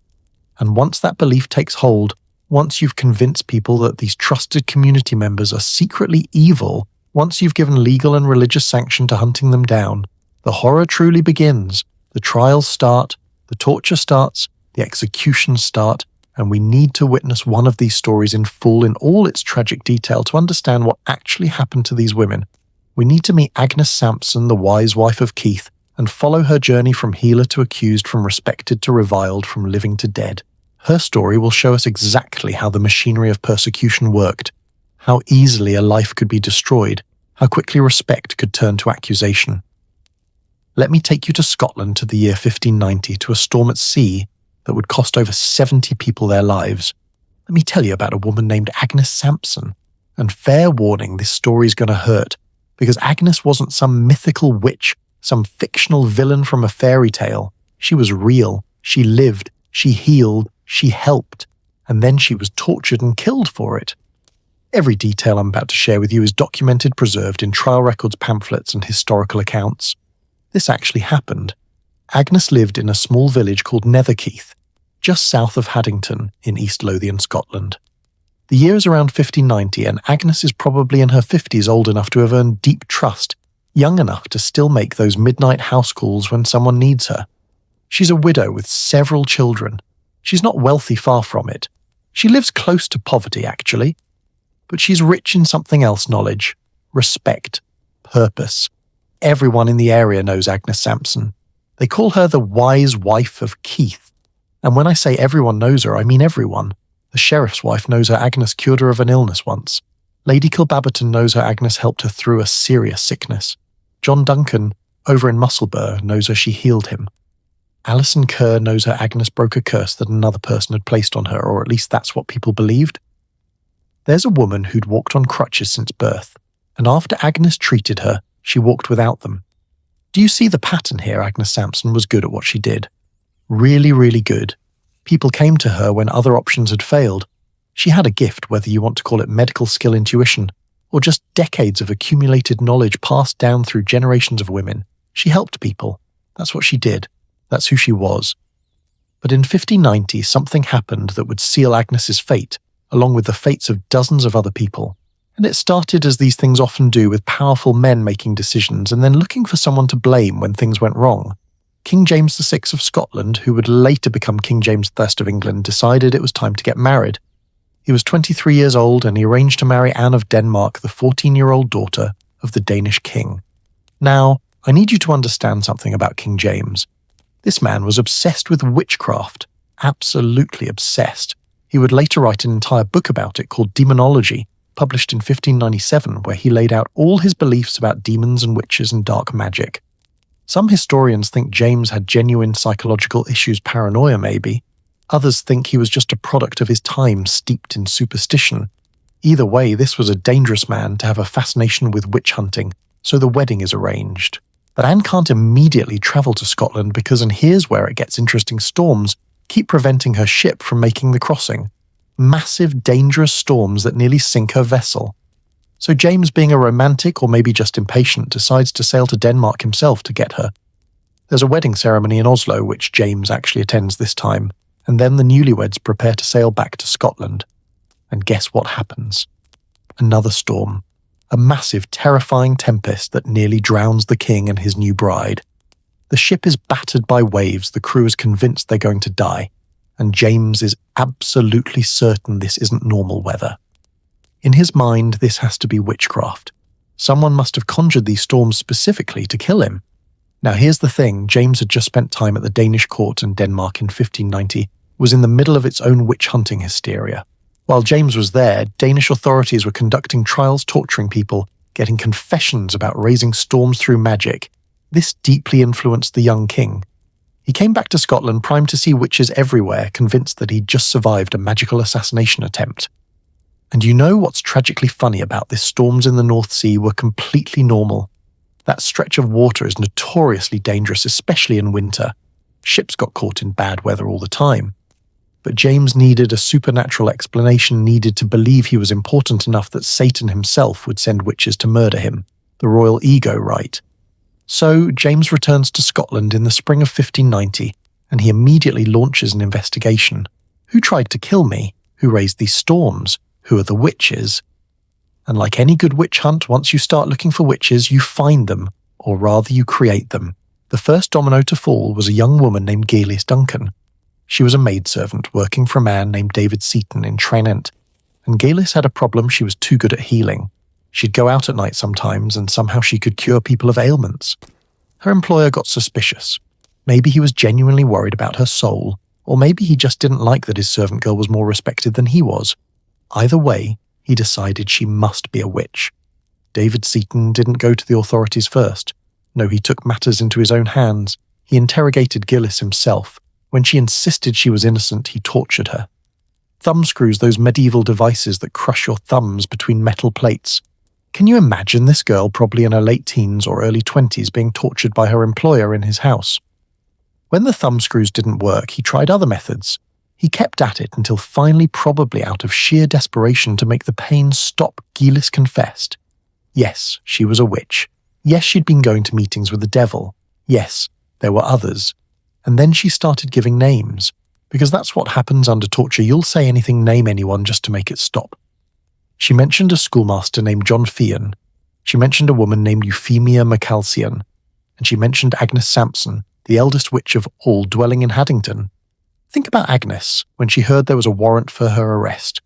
And once that belief takes hold, once you've convinced people that these trusted community members are secretly evil, once you've given legal and religious sanction to hunting them down, the horror truly begins. The trials start, the torture starts, the executions start, and we need to witness one of these stories in full in all its tragic detail to understand what actually happened to these women. We need to meet Agnes Sampson, the wise wife of Keith, and follow her journey from healer to accused, from respected to reviled, from living to dead. Her story will show us exactly how the machinery of persecution worked, how easily a life could be destroyed, how quickly respect could turn to accusation. Let me take you to Scotland to the year 1590, to a storm at sea that would cost over 70 people their lives. Let me tell you about a woman named Agnes Sampson. And fair warning, this story's going to hurt, because Agnes wasn't some mythical witch, some fictional villain from a fairy tale. She was real. She lived. She healed. She helped. And then she was tortured and killed for it. Every detail I'm about to share with you is documented, preserved in trial records, pamphlets, and historical accounts. This actually happened. Agnes lived in a small village called Netherkeith, just south of Haddington in East Lothian, Scotland. The year is around 1590, and Agnes is probably in her 50s, old enough to have earned deep trust, young enough to still make those midnight house calls when someone needs her. She's a widow with several children. She's not wealthy, far from it. She lives close to poverty, actually. But she's rich in something else: knowledge, respect, purpose. Everyone in the area knows Agnes Sampson. They call her the wise wife of Keith. And when I say everyone knows her, I mean everyone. The sheriff's wife knows her Agnes cured her of an illness once. Lady Kilbabberton knows her Agnes helped her through a serious sickness. John Duncan, over in Musselburgh, knows her she healed him. Alison Kerr knows her Agnes broke a curse that another person had placed on her, or at least that's what people believed. There's a woman who'd walked on crutches since birth, and after Agnes treated her, she walked without them. Do you see the pattern here? Agnes Sampson was good at what she did. Really, really good. People came to her when other options had failed. She had a gift, whether you want to call it medical skill, intuition, or just decades of accumulated knowledge passed down through generations of women. She helped people. That's what she did. That's who she was. But in 1590, something happened that would seal Agnes's fate, along with the fates of dozens of other people. And it started as these things often do, with powerful men making decisions and then looking for someone to blame when things went wrong. King James VI of Scotland, who would later become King James I of England, decided it was time to get married. He was 23 years old and he arranged to marry Anne of Denmark, the 14-year-old daughter of the Danish king. Now, I need you to understand something about King James. This man was obsessed with witchcraft, absolutely obsessed. He would later write an entire book about it called Demonology, published in 1597, where he laid out all his beliefs about demons and witches and dark magic. Some historians think James had genuine psychological issues, paranoia maybe. Others think he was just a product of his time steeped in superstition. Either way, this was a dangerous man to have a fascination with witch hunting, so the wedding is arranged. But Anne can't immediately travel to Scotland because, and here's where it gets interesting, storms keep preventing her ship from making the crossing. Massive, dangerous storms that nearly sink her vessel. So James, being a romantic or maybe just impatient, decides to sail to Denmark himself to get her. There's a wedding ceremony in Oslo, which James actually attends this time, and then the newlyweds prepare to sail back to Scotland. And guess what happens? Another storm. A massive, terrifying tempest that nearly drowns the king and his new bride. The ship is battered by waves, the crew is convinced they're going to die, and James is absolutely certain this isn't normal weather. In his mind, this has to be witchcraft. Someone must have conjured these storms specifically to kill him. Now here's the thing, James had just spent time at the Danish court in Denmark in 1590, was in the middle of its own witch-hunting hysteria. While James was there, Danish authorities were conducting trials, torturing people, getting confessions about raising storms through magic. This deeply influenced the young king. He came back to Scotland primed to see witches everywhere, convinced that he'd just survived a magical assassination attempt. And you know what's tragically funny about this? Storms in the North Sea were completely normal. That stretch of water is notoriously dangerous, especially in winter. Ships got caught in bad weather all the time. But James needed a supernatural explanation, needed to believe he was important enough that Satan himself would send witches to murder him. The royal ego, right? So James returns to Scotland in the spring of 1590, and he immediately launches an investigation. Who tried to kill me? Who raised these storms? Who are the witches? And like any good witch hunt, once you start looking for witches, you find them, or rather you create them. The first domino to fall was a young woman named Gillis Duncan. She was a maidservant working for a man named David Seaton in Tranent, and Gillis had a problem: she was too good at healing. She'd go out at night sometimes, and somehow she could cure people of ailments. Her employer got suspicious. Maybe he was genuinely worried about her soul, or maybe he just didn't like that his servant girl was more respected than he was. Either way, he decided she must be a witch. David Seaton didn't go to the authorities first. No, he took matters into his own hands. He interrogated Gillis himself. When she insisted she was innocent, he tortured her. Thumbscrews, those medieval devices that crush your thumbs between metal plates. Can you imagine this girl, probably in her late teens or early 20s, being tortured by her employer in his house? When the thumbscrews didn't work, he tried other methods. He kept at it until finally, probably out of sheer desperation to make the pain stop, Gillis confessed. Yes, she was a witch. Yes, she'd been going to meetings with the devil. Yes, there were others. And then she started giving names, because that's what happens under torture. You'll say anything, name anyone just to make it stop. She mentioned a schoolmaster named John Fian. She mentioned a woman named Euphemia Macalcian. And she mentioned Agnes Sampson, the eldest witch of all, dwelling in Haddington. Think about Agnes when she heard there was a warrant for her arrest.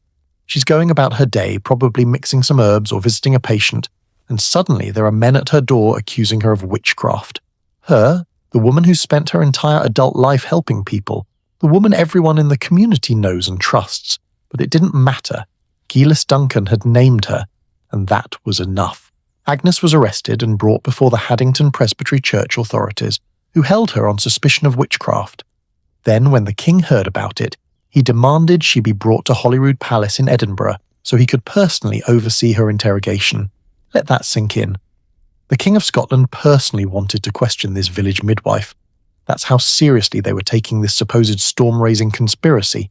She's going about her day, probably mixing some herbs or visiting a patient, and suddenly there are men at her door accusing her of witchcraft. Her, the woman who spent her entire adult life helping people, the woman everyone in the community knows and trusts. But it didn't matter. Gillis Duncan had named her, and that was enough. Agnes was arrested and brought before the Haddington Presbytery Church authorities, who held her on suspicion of witchcraft. Then, when the king heard about it, he demanded she be brought to Holyrood Palace in Edinburgh so he could personally oversee her interrogation. Let that sink in. The King of Scotland personally wanted to question this village midwife. That's how seriously they were taking this supposed storm-raising conspiracy.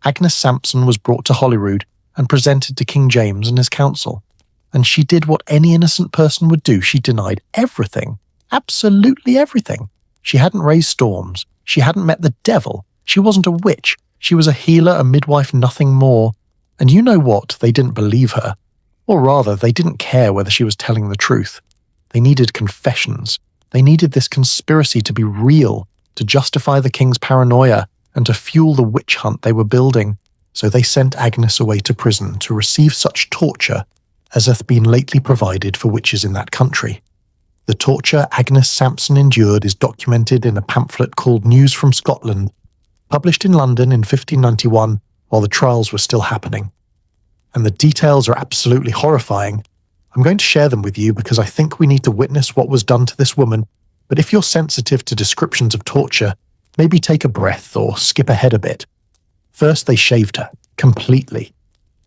Agnes Sampson was brought to Holyrood and presented to King James and his council. And she did what any innocent person would do. She denied everything. Absolutely everything. She hadn't raised storms. She hadn't met the devil. She wasn't a witch. She was a healer, a midwife, nothing more. And you know what? They didn't believe her. Or rather, they didn't care whether she was telling the truth. They needed confessions. They needed this conspiracy to be real, to justify the king's paranoia, and to fuel the witch hunt they were building. So they sent Agnes away to prison to receive such torture as hath been lately provided for witches in that country. The torture Agnes Sampson endured is documented in a pamphlet called News from Scotland, published in London in 1591 while the trials were still happening. And the details are absolutely horrifying. I'm going to share them with you because I think we need to witness what was done to this woman, but if you're sensitive to descriptions of torture, maybe take a breath or skip ahead a bit. First, they shaved her, completely.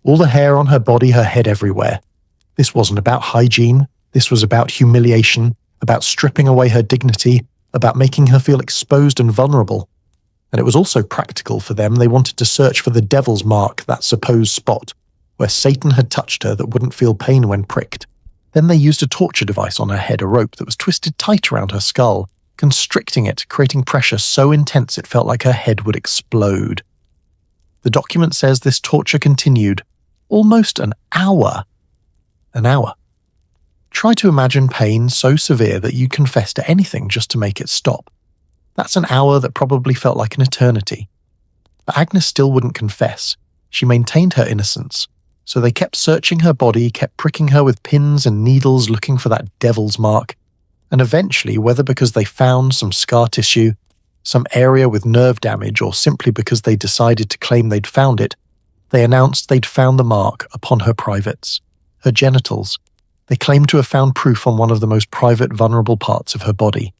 All the hair on her body, her head everywhere. This wasn't about hygiene, this was about humiliation, about stripping away her dignity, about making her feel exposed and vulnerable. And it was also practical for them. They wanted to search for the devil's mark, that supposed spot, where Satan had touched her that wouldn't feel pain when pricked. Then they used a torture device on her head, a rope that was twisted tight around her skull, constricting it, creating pressure so intense it felt like her head would explode. The document says this torture continued almost an hour. An hour. Try to imagine pain so severe that you confess to anything just to make it stop. That's an hour that probably felt like an eternity. But Agnes still wouldn't confess. She maintained her innocence. So they kept searching her body, kept pricking her with pins and needles looking for that devil's mark. And eventually, whether because they found some scar tissue, some area with nerve damage, or simply because they decided to claim they'd found it, they announced they'd found the mark upon her privates, her genitals. They claimed to have found proof on one of the most private, vulnerable parts of her body.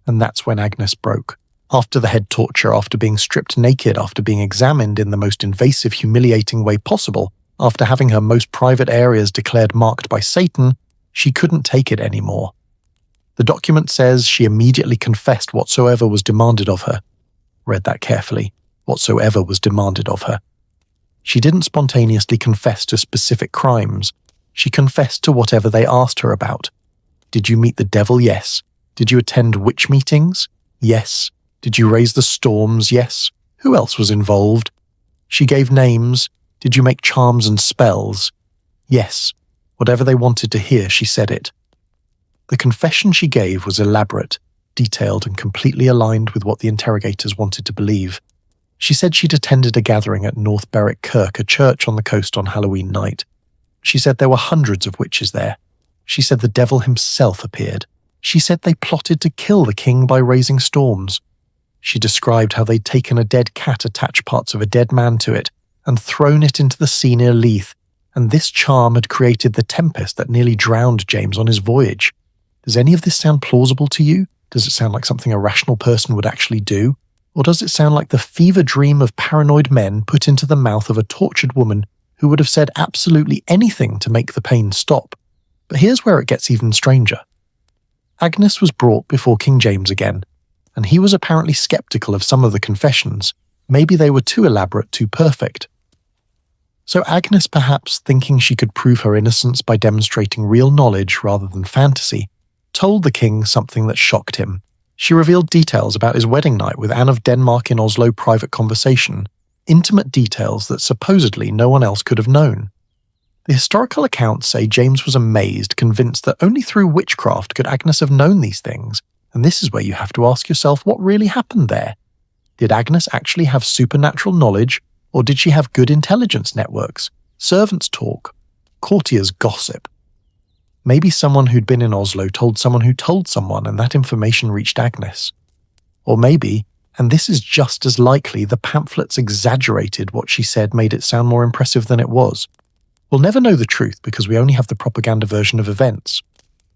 And that's when Agnes broke. After the head torture, after being stripped naked, after being examined in the most invasive, humiliating way possible, after having her most private areas declared marked by Satan, she couldn't take it anymore. The document says she immediately confessed whatsoever was demanded of her. Read that carefully. Whatsoever was demanded of her. She didn't spontaneously confess to specific crimes. She confessed to whatever they asked her about. Did you meet the devil? Yes. Did you attend witch meetings? Yes. Did you raise the storms? Yes. Who else was involved? She gave names. Did you make charms and spells? Yes. Whatever they wanted to hear, she said it. The confession she gave was elaborate, detailed, and completely aligned with what the interrogators wanted to believe. She said she'd attended a gathering at North Berwick Kirk, a church on the coast on Halloween night. She said there were hundreds of witches there. She said the devil himself appeared. She said they plotted to kill the king by raising storms. She described how they'd taken a dead cat, attached parts of a dead man to it, and thrown it into the sea near Leith, and this charm had created the tempest that nearly drowned James on his voyage. Does any of this sound plausible to you? Does it sound like something a rational person would actually do? Or does it sound like the fever dream of paranoid men put into the mouth of a tortured woman who would have said absolutely anything to make the pain stop? But here's where it gets even stranger. Agnes was brought before King James again, and he was apparently skeptical of some of the confessions. Maybe they were too elaborate, too perfect. So Agnes, perhaps thinking she could prove her innocence by demonstrating real knowledge rather than fantasy, told the king something that shocked him. She revealed details about his wedding night with Anne of Denmark in Oslo, private conversation, intimate details that supposedly no one else could have known. The historical accounts say James was amazed, convinced that only through witchcraft could Agnes have known these things, and this is where you have to ask yourself what really happened there. Did Agnes actually have supernatural knowledge, or did she have good intelligence networks, servants' talk, courtiers' gossip? Maybe someone who'd been in Oslo told someone who told someone, and that information reached Agnes. Or maybe, and this is just as likely, the pamphlets exaggerated what she said, made it sound more impressive than it was. We'll never know the truth because we only have the propaganda version of events.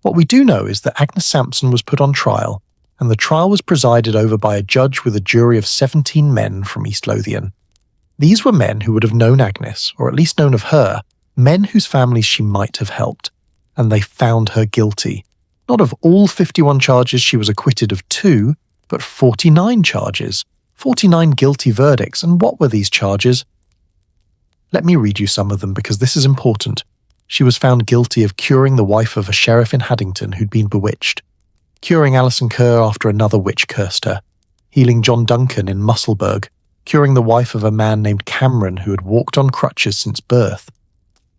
What we do know is that Agnes Sampson was put on trial, and the trial was presided over by a judge with a jury of 17 men from East Lothian. These were men who would have known Agnes, or at least known of her, men whose families she might have helped, and they found her guilty. Not of all 51 charges, she was acquitted of 2, but 49 charges, 49 guilty verdicts. And what were these charges? Let me read you some of them because this is important. She was found guilty of curing the wife of a sheriff in Haddington who'd been bewitched, curing Alison Kerr after another witch cursed her, healing John Duncan in Musselburgh, curing the wife of a man named Cameron who had walked on crutches since birth,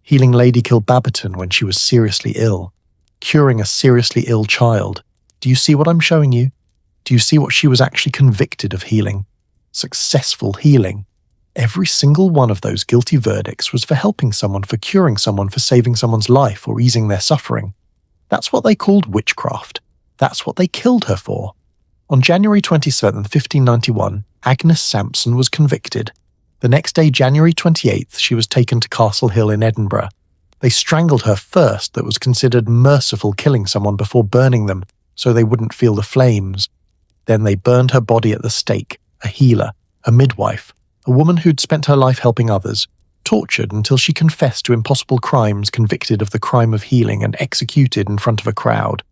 healing Lady Kilbaberton when she was seriously ill, curing a seriously ill child, Do you see what I'm showing you? Do you see what she was actually convicted of healing? Successful healing. Every single one of those guilty verdicts was for helping someone, for curing someone, for saving someone's life or easing their suffering. That's what they called witchcraft. That's what they killed her for. On January 27, 1591, Agnes Sampson was convicted. The next day, January 28th, she was taken to Castle Hill in Edinburgh. They strangled her first. That was considered merciful, killing someone before burning them, so they wouldn't feel the flames. Then they burned her body at the stake, a healer, a midwife, a woman who'd spent her life helping others, tortured until she confessed to impossible crimes, convicted of the crime of healing, and executed in front of a crowd.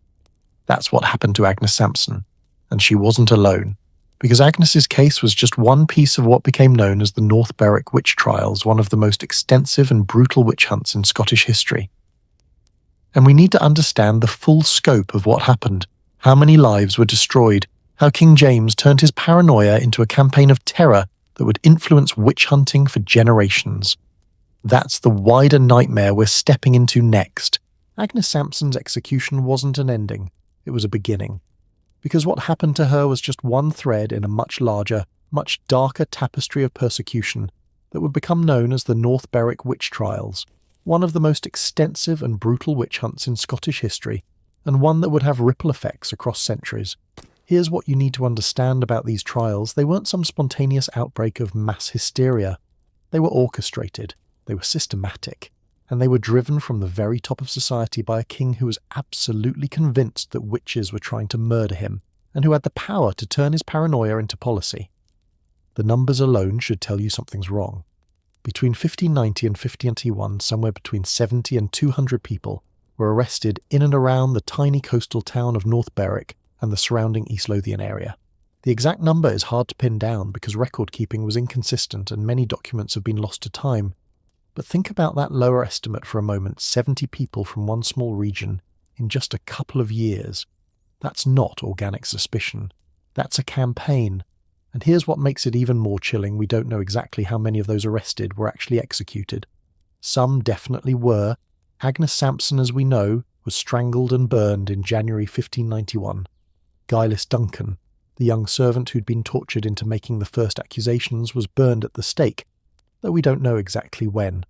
That's what happened to Agnes Sampson. And she wasn't alone, because Agnes's case was just one piece of what became known as the North Berwick witch trials, one of the most extensive and brutal witch hunts in Scottish history. And we need to understand the full scope of what happened, how many lives were destroyed, how King James turned his paranoia into a campaign of terror that would influence witch hunting for generations. That's the wider nightmare we're stepping into next. Agnes Sampson's execution wasn't an ending, it was a beginning. Because what happened to her was just one thread in a much larger, much darker tapestry of persecution that would become known as the North Berwick witch trials, one of the most extensive and brutal witch hunts in Scottish history, and one that would have ripple effects across centuries. Here's what you need to understand about these trials. They weren't some spontaneous outbreak of mass hysteria. They were orchestrated, they were systematic, and they were driven from the very top of society by a king who was absolutely convinced that witches were trying to murder him, and who had the power to turn his paranoia into policy. The numbers alone should tell you something's wrong. Between 1590 and 1591, somewhere between 70 and 200 people were arrested in and around the tiny coastal town of North Berwick and the surrounding East Lothian area. The exact number is hard to pin down because record-keeping was inconsistent and many documents have been lost to time. But think about that lower estimate for a moment, 70 people from one small region in just a couple of years. That's not organic suspicion. That's a campaign. And here's what makes it even more chilling. We don't know exactly how many of those arrested were actually executed. Some definitely were. Agnes Sampson, as we know, was strangled and burned in January 1591. Guileless Duncan, the young servant who'd been tortured into making the first accusations, was burned at the stake, though we don't know exactly when.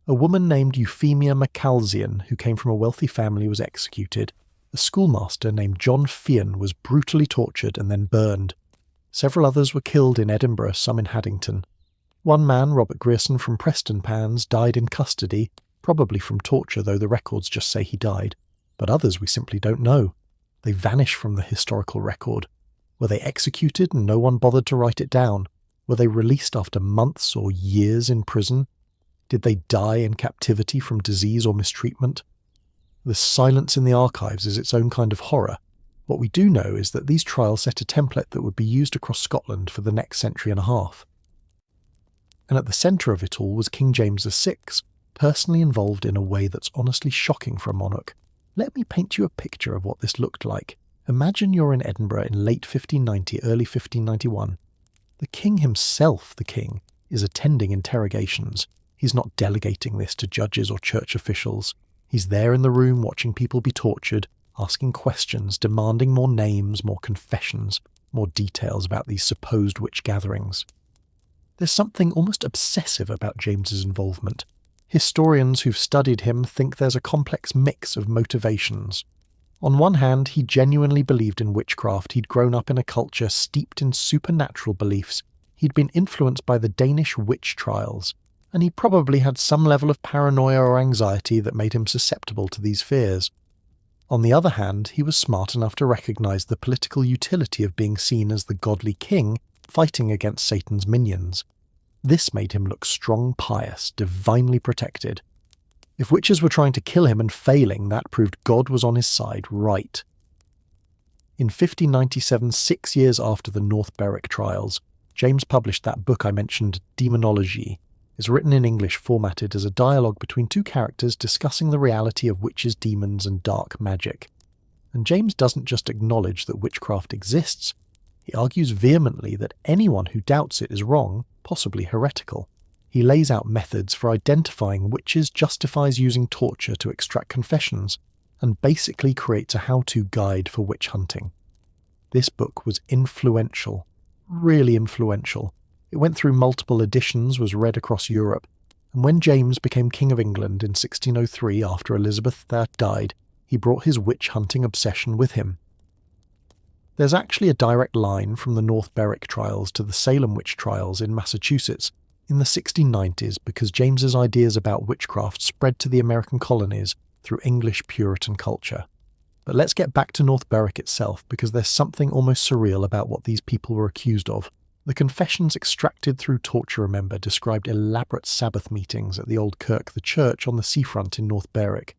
A woman named Euphemia MacCalzian, who came from a wealthy family, was executed. A schoolmaster named John Fian was brutally tortured and then burned. Several others were killed in Edinburgh, some in Haddington. One man, Robert Grierson from Prestonpans, died in custody, probably from torture, though the records just say he died. But others we simply don't know. They vanish from the historical record. Were they executed and no one bothered to write it down? Were they released after months or years in prison? Did they die in captivity from disease or mistreatment? The silence in the archives is its own kind of horror. What we do know is that these trials set a template that would be used across Scotland for the next century and a half. And at the centre of it all was King James VI, personally involved in a way that's honestly shocking for a monarch. Let me paint you a picture of what this looked like. Imagine you're in Edinburgh in late 1590, early 1591. The king himself, is attending interrogations. He's not delegating this to judges or church officials. He's there in the room watching people be tortured, asking questions, demanding more names, more confessions, more details about these supposed witch gatherings. There's something almost obsessive about James's involvement. Historians who've studied him think there's a complex mix of motivations. On one hand, he genuinely believed in witchcraft. He'd grown up in a culture steeped in supernatural beliefs. He'd been influenced by the Danish witch trials, and he probably had some level of paranoia or anxiety that made him susceptible to these fears. On the other hand, he was smart enough to recognize the political utility of being seen as the godly king fighting against Satan's minions. This made him look strong, pious, divinely protected. If witches were trying to kill him and failing, that proved God was on his side, right. In 1597, 6 years after the North Berwick trials, James published that book I mentioned, Demonology. It's written in English, formatted as a dialogue between two characters discussing the reality of witches, demons, and dark magic. And James doesn't just acknowledge that witchcraft exists, he argues vehemently that anyone who doubts it is wrong, possibly heretical. He lays out methods for identifying witches, justifies using torture to extract confessions, and basically creates a how-to guide for witch hunting. This book was influential, really influential. It went through multiple editions, was read across Europe, and when James became King of England in 1603 after Elizabeth died, he brought his witch-hunting obsession with him. There's actually a direct line from the North Berwick trials to the Salem witch trials in Massachusetts in the 1690s because James's ideas about witchcraft spread to the American colonies through English Puritan culture. But let's get back to North Berwick itself because there's something almost surreal about what these people were accused of. The confessions extracted through torture, remember, described elaborate Sabbath meetings at the old Kirk, the church on the seafront in North Berwick.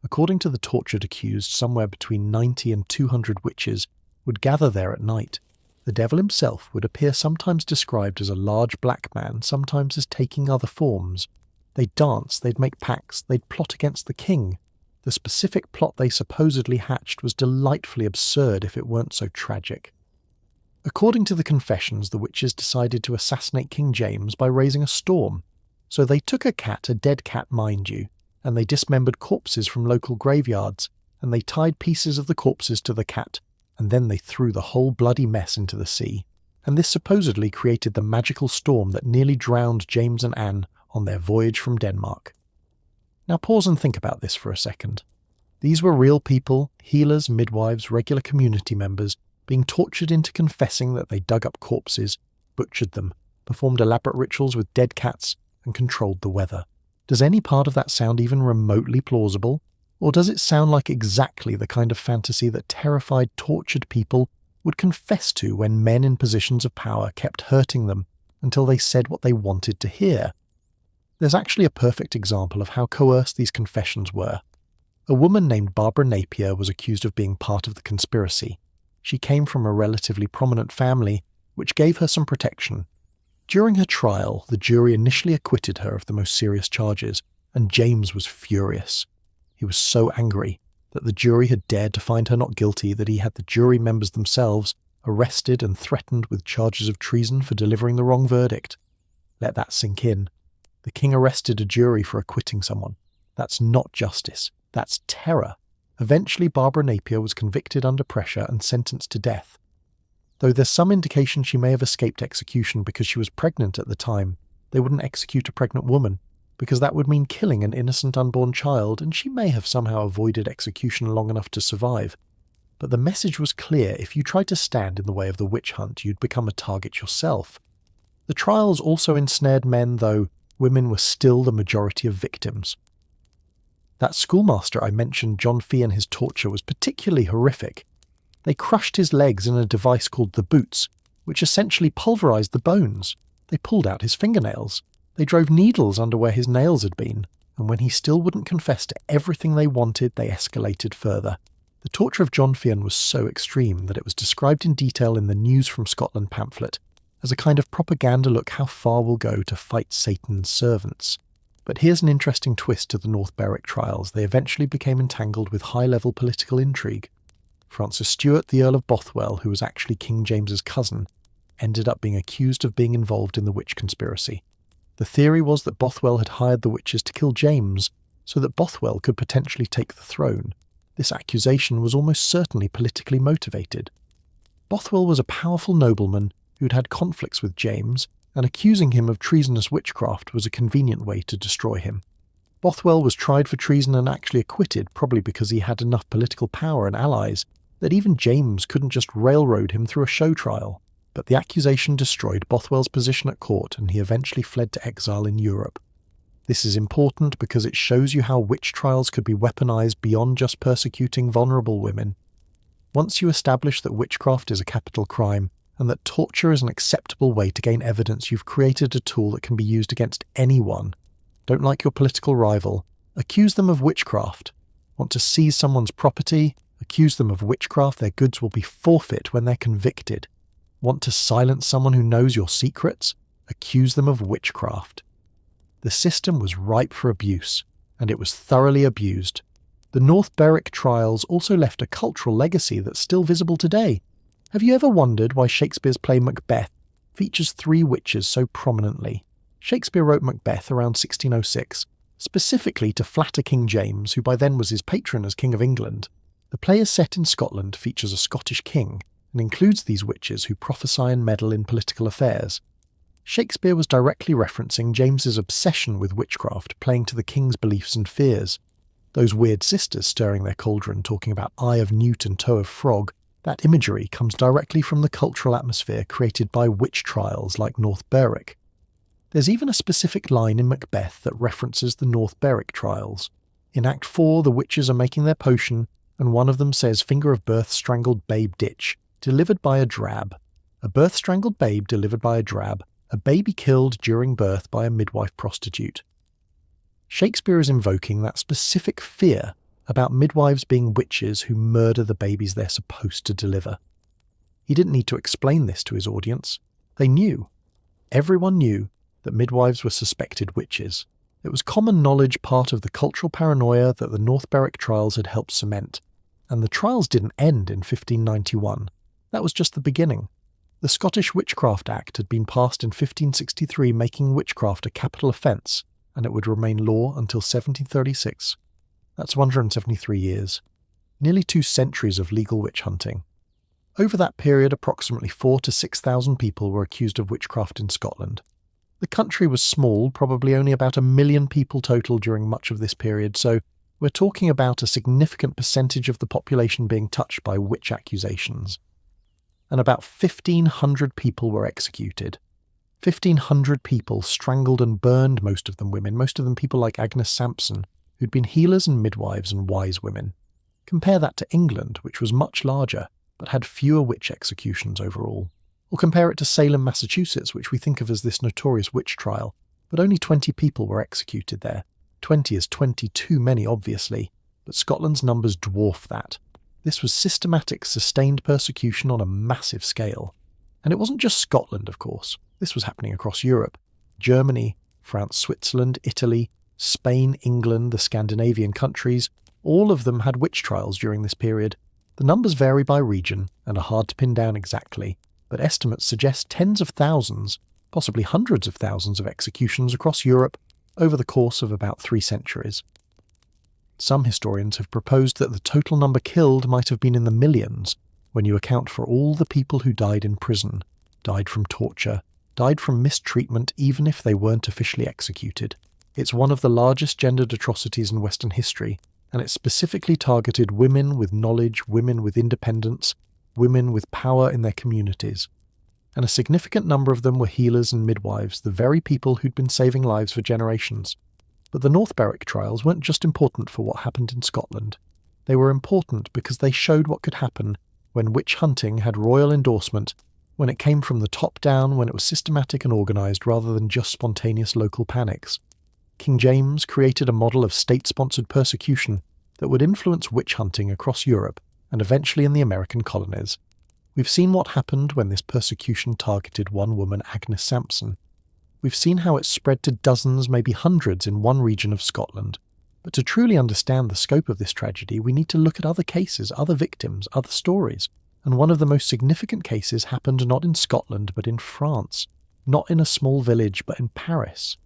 According to the tortured accused, somewhere between 90 and 200 witches would gather there at night. The devil himself would appear sometimes described as a large black man, sometimes as taking other forms. They'd dance, they'd make pacts, they'd plot against the king. The specific plot they supposedly hatched was delightfully absurd if it weren't so tragic. According to the confessions, the witches decided to assassinate King James by raising a storm. So they took a cat, a dead cat mind you, and they dismembered corpses from local graveyards, and they tied pieces of the corpses to the cat, and then they threw the whole bloody mess into the sea. And this supposedly created the magical storm that nearly drowned James and Anne on their voyage from Denmark. Now pause and think about this for a second. These were real people, healers, midwives, regular community members, being tortured into confessing that they dug up corpses, butchered them, performed elaborate rituals with dead cats, and controlled the weather. Does any part of that sound even remotely plausible? Or does it sound like exactly the kind of fantasy that terrified, tortured people would confess to when men in positions of power kept hurting them until they said what they wanted to hear? There's actually a perfect example of how coerced these confessions were. A woman named Barbara Napier was accused of being part of the conspiracy. She came from a relatively prominent family, which gave her some protection. During her trial, the jury initially acquitted her of the most serious charges, and James was furious. He was so angry that the jury had dared to find her not guilty that he had the jury members themselves arrested and threatened with charges of treason for delivering the wrong verdict. Let that sink in. The king arrested a jury for acquitting someone. That's not justice. That's terror. Eventually, Barbara Napier was convicted under pressure and sentenced to death. Though there's some indication she may have escaped execution because she was pregnant at the time, they wouldn't execute a pregnant woman, because that would mean killing an innocent unborn child, and she may have somehow avoided execution long enough to survive. But the message was clear: if you tried to stand in the way of the witch hunt, you'd become a target yourself. The trials also ensnared men, though women were still the majority of victims. That schoolmaster I mentioned, John Fee, and his torture was particularly horrific. They crushed his legs in a device called the boots, which essentially pulverized the bones. They pulled out his fingernails. They drove needles under where his nails had been, and when he still wouldn't confess to everything they wanted, they escalated further. The torture of John Fee was so extreme that it was described in detail in the News from Scotland pamphlet as a kind of propaganda look how far we'll go to fight Satan's servants. But here's an interesting twist to the North Berwick trials. They eventually became entangled with high-level political intrigue. Francis Stuart, the Earl of Bothwell, who was actually King James's cousin, ended up being accused of being involved in the witch conspiracy. The theory was that Bothwell had hired the witches to kill James so that Bothwell could potentially take the throne. This accusation was almost certainly politically motivated. Bothwell was a powerful nobleman who'd had conflicts with James, and accusing him of treasonous witchcraft was a convenient way to destroy him. Bothwell was tried for treason and actually acquitted, probably because he had enough political power and allies that even James couldn't just railroad him through a show trial. But the accusation destroyed Bothwell's position at court, and he eventually fled to exile in Europe. This is important because it shows you how witch trials could be weaponized beyond just persecuting vulnerable women. Once you establish that witchcraft is a capital crime, and that torture is an acceptable way to gain evidence, you've created a tool that can be used against anyone. Don't like your political rival? Accuse them of witchcraft. Want to seize someone's property? Accuse them of witchcraft. Their goods will be forfeit when they're convicted. Want to silence someone who knows your secrets? Accuse them of witchcraft. The system was ripe for abuse, and it was thoroughly abused. The North Berwick trials also left a cultural legacy that's still visible today. Have you ever wondered why Shakespeare's play Macbeth features 3 witches so prominently? Shakespeare wrote Macbeth around 1606, Specifically to flatter King James, who by then was his patron as King of England, the play is set in Scotland, features a Scottish king, and includes these witches who prophesy and meddle in political affairs. Shakespeare was directly referencing James's obsession with witchcraft, playing to the king's beliefs and fears. Those weird sisters stirring their cauldron, talking about eye of newt and toe of frog, that imagery comes directly from the cultural atmosphere created by witch trials like North Berwick. There's even a specific line in Macbeth that references the North Berwick trials. In Act 4, the witches are making their potion, and one of them says, "Finger of birth strangled babe ditch, delivered by a drab." A birth-strangled babe delivered by a drab, a baby killed during birth by a midwife prostitute. Shakespeare is invoking that specific fear about midwives being witches who murder the babies they're supposed to deliver. He didn't need to explain this to his audience. They knew. Everyone knew that midwives were suspected witches. It was common knowledge, part of the cultural paranoia that the North Berwick trials had helped cement. And the trials didn't end in 1591. That was just the beginning. The Scottish Witchcraft Act had been passed in 1563, making witchcraft a capital offence, and it would remain law until 1736. That's 173 years. Nearly 2 centuries of legal witch hunting. Over that period, approximately 4,000 to 6,000 people were accused of witchcraft in Scotland. The country was small, probably only about 1 million people total during much of this period, so we're talking about a significant percentage of the population being touched by witch accusations. And about 1,500 people were executed. 1,500 people strangled and burned, most of them women, most of them people like Agnes Sampson, who'd been healers and midwives and wise women. Compare that to England, which was much larger, but had fewer witch executions overall. Or compare it to Salem, Massachusetts, which we think of as this notorious witch trial, but only 20 people were executed there. 20 is 20 too many, obviously, but Scotland's numbers dwarf that. This was systematic, sustained persecution on a massive scale. And it wasn't just Scotland, of course. This was happening across Europe. Germany, France, Switzerland, Italy, Spain, England, the Scandinavian countries, all of them had witch trials during this period. The numbers vary by region and are hard to pin down exactly, but estimates suggest tens of thousands, possibly hundreds of thousands of executions across Europe over the course of about 3 centuries. Some historians have proposed that the total number killed might have been in the millions when you account for all the people who died in prison, died from torture, died from mistreatment even if they weren't officially executed. It's one of the largest gendered atrocities in Western history, and it specifically targeted women with knowledge, women with independence, women with power in their communities. And a significant number of them were healers and midwives, the very people who'd been saving lives for generations. But the North Berwick trials weren't just important for what happened in Scotland. They were important because they showed what could happen when witch hunting had royal endorsement, when it came from the top down, when it was systematic and organised rather than just spontaneous local panics. King James created a model of state-sponsored persecution that would influence witch hunting across Europe and eventually in the American colonies. We've seen what happened when this persecution targeted one woman, Agnes Sampson. We've seen how it spread to dozens, maybe hundreds in one region of Scotland. But to truly understand the scope of this tragedy, we need to look at other cases, other victims, other stories. And one of the most significant cases happened not in Scotland, but in France. Not in a small village, but in Paris.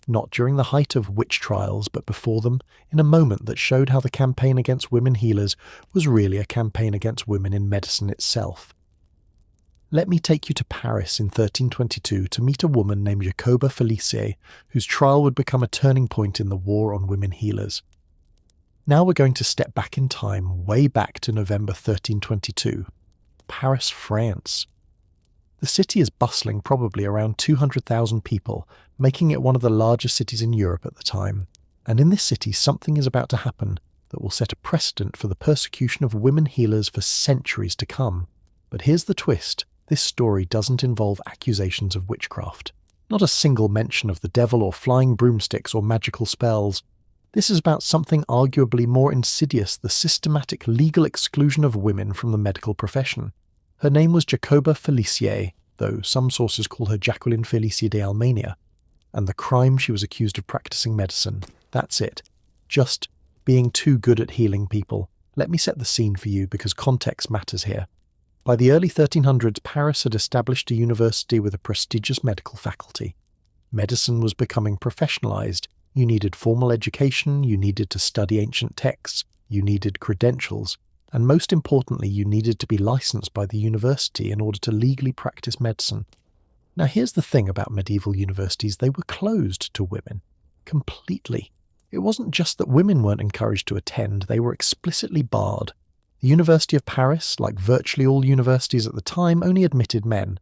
Not during the height of witch trials, but before them, in a moment that showed how the campaign against women healers was really a campaign against women in medicine itself. Let me take you to Paris in 1322 to meet a woman named Jacoba Felicie, whose trial would become a turning point in the war on women healers. Now we're going to step back in time, way back to November 1322. Paris, France. The city is bustling, probably around 200,000 people, making it one of the largest cities in Europe at the time. And in this city, something is about to happen that will set a precedent for the persecution of women healers for centuries to come. But here's the twist. This story doesn't involve accusations of witchcraft. Not a single mention of the devil or flying broomsticks or magical spells. This is about something arguably more insidious, the systematic legal exclusion of women from the medical profession. Her name was Jacoba Felicie, though some sources call her Jacqueline Felicie de Almenia. And the crime, she was accused of practicing medicine. That's it. Just being too good at healing people. Let me set the scene for you because context matters here. By the early 1300s, Paris had established a university with a prestigious medical faculty. Medicine was becoming professionalized. You needed formal education, you needed to study ancient texts, you needed credentials, and most importantly, you needed to be licensed by the university in order to legally practice medicine. Now here's the thing about medieval universities, they were closed to women. Completely. It wasn't just that women weren't encouraged to attend, they were explicitly barred. The University of Paris, like virtually all universities at the time, only admitted men.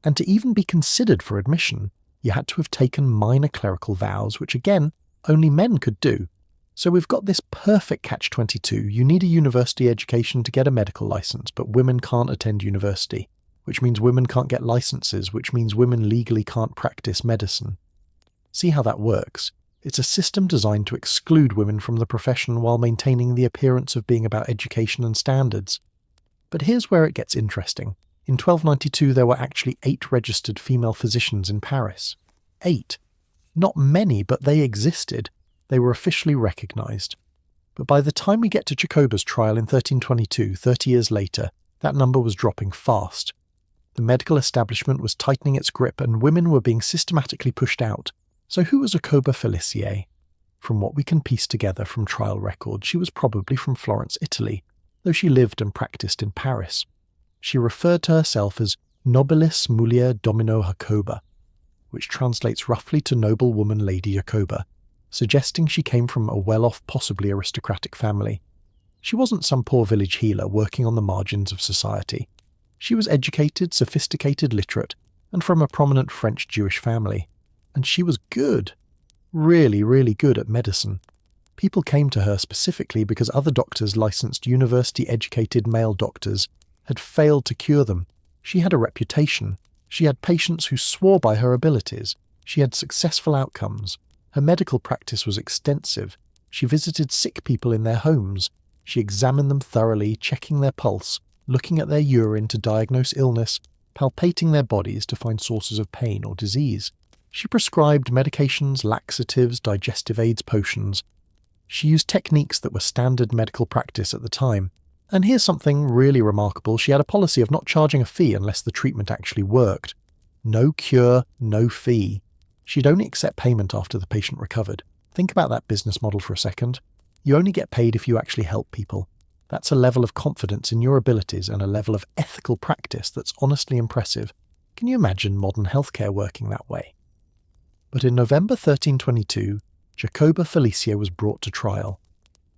And to even be considered for admission, you had to have taken minor clerical vows, which again, only men could do. So we've got this perfect catch-22. You need a university education to get a medical license, but women can't attend university, which means women can't get licenses, which means women legally can't practice medicine. See how that works? It's a system designed to exclude women from the profession while maintaining the appearance of being about education and standards. But here's where it gets interesting. In 1292 there were actually 8 registered female physicians in Paris. 8. Not many, but they existed. They were officially recognised. But by the time we get to Jacoba's trial in 1322, 30 years later, that number was dropping fast. The medical establishment was tightening its grip and women were being systematically pushed out. So who was Jacoba Felicie? From what we can piece together from trial records, she was probably from Florence, Italy, though she lived and practiced in Paris. She referred to herself as Nobilis Mulier Domino Jacoba, which translates roughly to noble woman Lady Jacoba, suggesting she came from a well-off, possibly aristocratic family. She wasn't some poor village healer working on the margins of society. She was educated, sophisticated, literate, and from a prominent French Jewish family. And she was good. Really, really good at medicine. People came to her specifically because other doctors, licensed university-educated male doctors, had failed to cure them. She had a reputation. She had patients who swore by her abilities. She had successful outcomes. Her medical practice was extensive. She visited sick people in their homes. She examined them thoroughly, checking their pulse, looking at their urine to diagnose illness, palpating their bodies to find sources of pain or disease. She prescribed medications, laxatives, digestive aids, potions. She used techniques that were standard medical practice at the time. And here's something really remarkable. She had a policy of not charging a fee unless the treatment actually worked. No cure, no fee. She'd only accept payment after the patient recovered. Think about that business model for a second. You only get paid if you actually help people. That's a level of confidence in your abilities and a level of ethical practice that's honestly impressive. Can you imagine modern healthcare working that way? But in November 1322, Jacoba Felicie was brought to trial.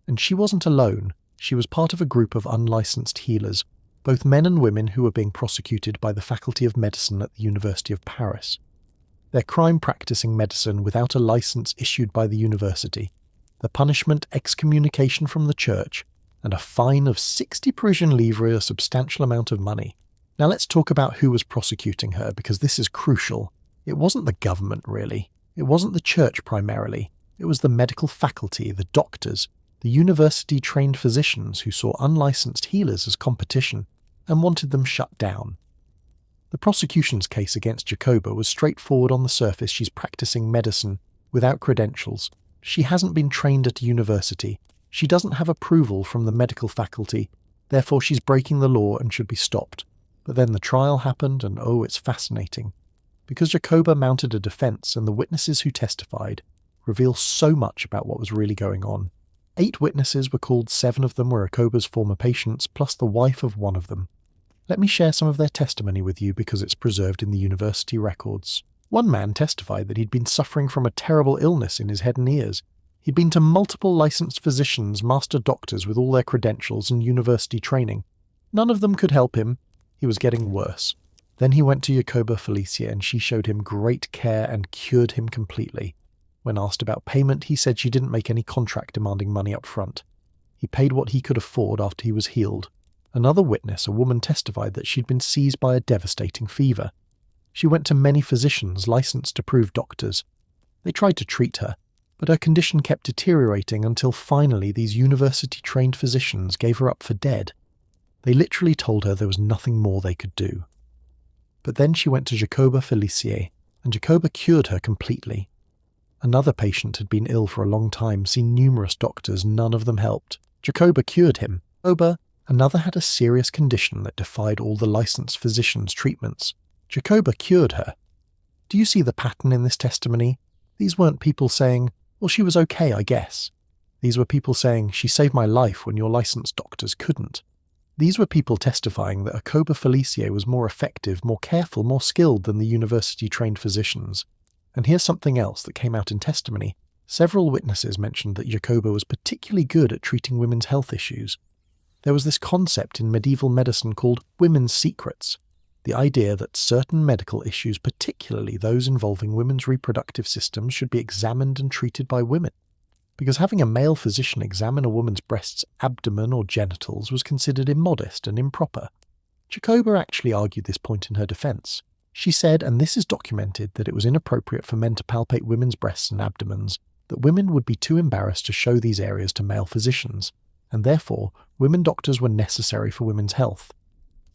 And she wasn't alone. She was part of a group of unlicensed healers, both men and women who were being prosecuted by the Faculty of Medicine at the University of Paris. Their crime practicing medicine without a license issued by the university, the punishment excommunication from the church, and a fine of 60 Parisian livres, a substantial amount of money. Now let's talk about who was prosecuting her, because this is crucial. It wasn't the government, really. It wasn't the church primarily. It was the medical faculty, the doctors, the university-trained physicians who saw unlicensed healers as competition and wanted them shut down. The prosecution's case against Jacoba was straightforward on the surface. She's practicing medicine without credentials. She hasn't been trained at a university. She doesn't have approval from the medical faculty. Therefore, she's breaking the law and should be stopped. But then the trial happened, and it's fascinating. Because Jacoba mounted a defense and the witnesses who testified reveal so much about what was really going on. 8 witnesses were called, 7 of them were Jacoba's former patients, plus the wife of one of them. Let me share some of their testimony with you because it's preserved in the university records. One man testified that he'd been suffering from a terrible illness in his head and ears. He'd been to multiple licensed physicians, master doctors with all their credentials and university training. None of them could help him. He was getting worse. Then he went to Jacoba Felicie and she showed him great care and cured him completely. When asked about payment, he said she didn't make any contract demanding money up front. He paid what he could afford after he was healed. Another witness, a woman, testified that she'd been seized by a devastating fever. She went to many physicians, licensed approved doctors. They tried to treat her, but her condition kept deteriorating until finally these university-trained physicians gave her up for dead. They literally told her there was nothing more they could do. But then she went to Jacoba Felicie, and Jacoba cured her completely. Another patient had been ill for a long time, seen numerous doctors, none of them helped. Jacoba cured him. Another had a serious condition that defied all the licensed physicians' treatments. Jacoba cured her. Do you see the pattern in this testimony? These weren't people saying, Well, she was okay, I guess. These were people saying, she saved my life when your licensed doctors couldn't. These were people testifying that Jacoba Felicia was more effective, more careful, more skilled than the university-trained physicians. And here's something else that came out in testimony. Several witnesses mentioned that Jacoba was particularly good at treating women's health issues. There was this concept in medieval medicine called women's secrets, the idea that certain medical issues, particularly those involving women's reproductive systems, should be examined and treated by women. Because having a male physician examine a woman's breasts, abdomen or genitals was considered immodest and improper. Jacoba actually argued this point in her defence. She said, and this is documented, that it was inappropriate for men to palpate women's breasts and abdomens, that women would be too embarrassed to show these areas to male physicians, and therefore women doctors were necessary for women's health.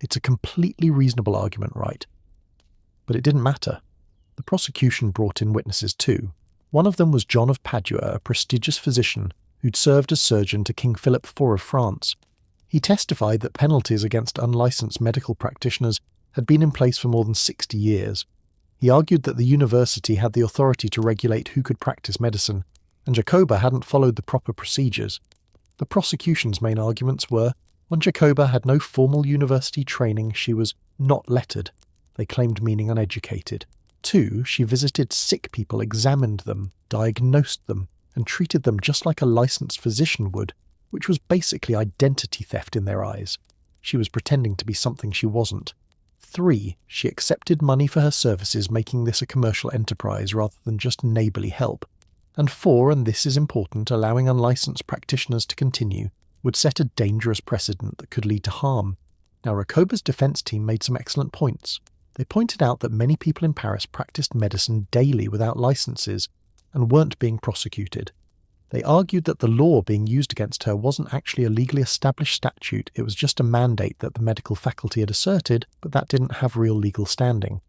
It's a completely reasonable argument, right? But it didn't matter. The prosecution brought in witnesses too. One of them was John of Padua, a prestigious physician who'd served as surgeon to King Philip IV of France. He testified that penalties against unlicensed medical practitioners had been in place for more than 60 years. He argued that the university had the authority to regulate who could practice medicine, and Jacoba hadn't followed the proper procedures. The prosecution's main arguments were, 1. Jacoba had no formal university training, she was not lettered, they claimed meaning uneducated. 2. She visited sick people, examined them, diagnosed them, and treated them just like a licensed physician would, which was basically identity theft in their eyes. She was pretending to be something she wasn't. 3. She accepted money for her services, making this a commercial enterprise rather than just neighbourly help. And 4, and this is important, allowing unlicensed practitioners to continue would set a dangerous precedent that could lead to harm. Now, Jacoba's defence team made some excellent points. They pointed out that many people in Paris practiced medicine daily without licenses and weren't being prosecuted. They argued that the law being used against her wasn't actually a legally established statute, it was just a mandate that the medical faculty had asserted, but that didn't have real legal standing.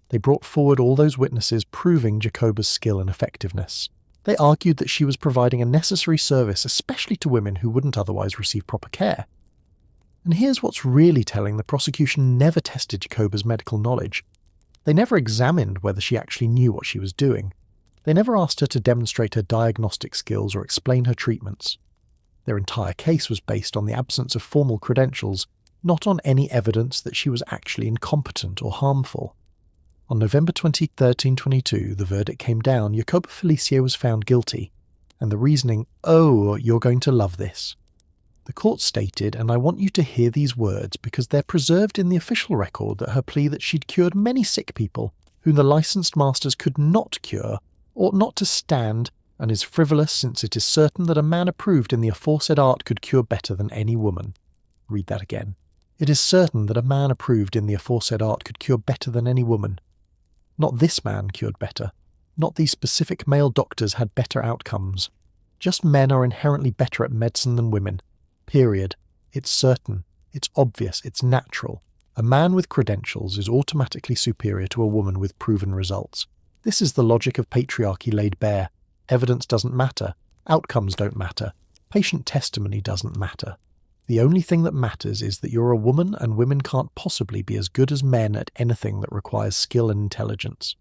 They brought forward all those witnesses proving Jacoba's skill and effectiveness. They argued that she was providing a necessary service, especially to women who wouldn't otherwise receive proper care. And here's what's really telling: the prosecution never tested Jacoba's medical knowledge. They never examined whether she actually knew what she was doing. They never asked her to demonstrate her diagnostic skills or explain her treatments. Their entire case was based on the absence of formal credentials, not on any evidence that she was actually incompetent or harmful. On November 20, 1322, the verdict came down. Jacoba Felicia was found guilty, and the reasoning, oh, you're going to love this. The court stated, and I want you to hear these words because they're preserved in the official record, that her plea that she'd cured many sick people whom the licensed masters could not cure ought not to stand, and is frivolous, since it is certain that a man approved in the aforesaid art could cure better than any woman. Read that again. It is certain that a man approved in the aforesaid art could cure better than any woman. Not this man cured better. Not these specific male doctors had better outcomes. Just men are inherently better at medicine than women. Period. It's certain. It's obvious. It's natural. A man with credentials is automatically superior to a woman with proven results. This is the logic of patriarchy laid bare. Evidence doesn't matter. Outcomes don't matter. Patient testimony doesn't matter. The only thing that matters is that you're a woman, and women can't possibly be as good as men at anything that requires skill and intelligence.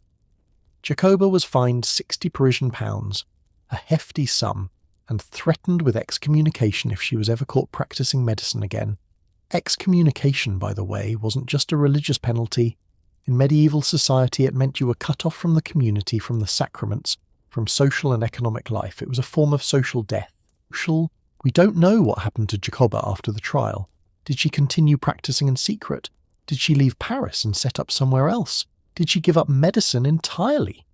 Jacoba was fined 60 Parisian pounds, a hefty sum, and threatened with excommunication if she was ever caught practicing medicine again. Excommunication, by the way, wasn't just a religious penalty. In medieval society, it meant you were cut off from the community, from the sacraments, from social and economic life. It was a form of social death. We don't know what happened to Jacoba after the trial. Did she continue practicing in secret? Did she leave Paris and set up somewhere else? Did she give up medicine entirely?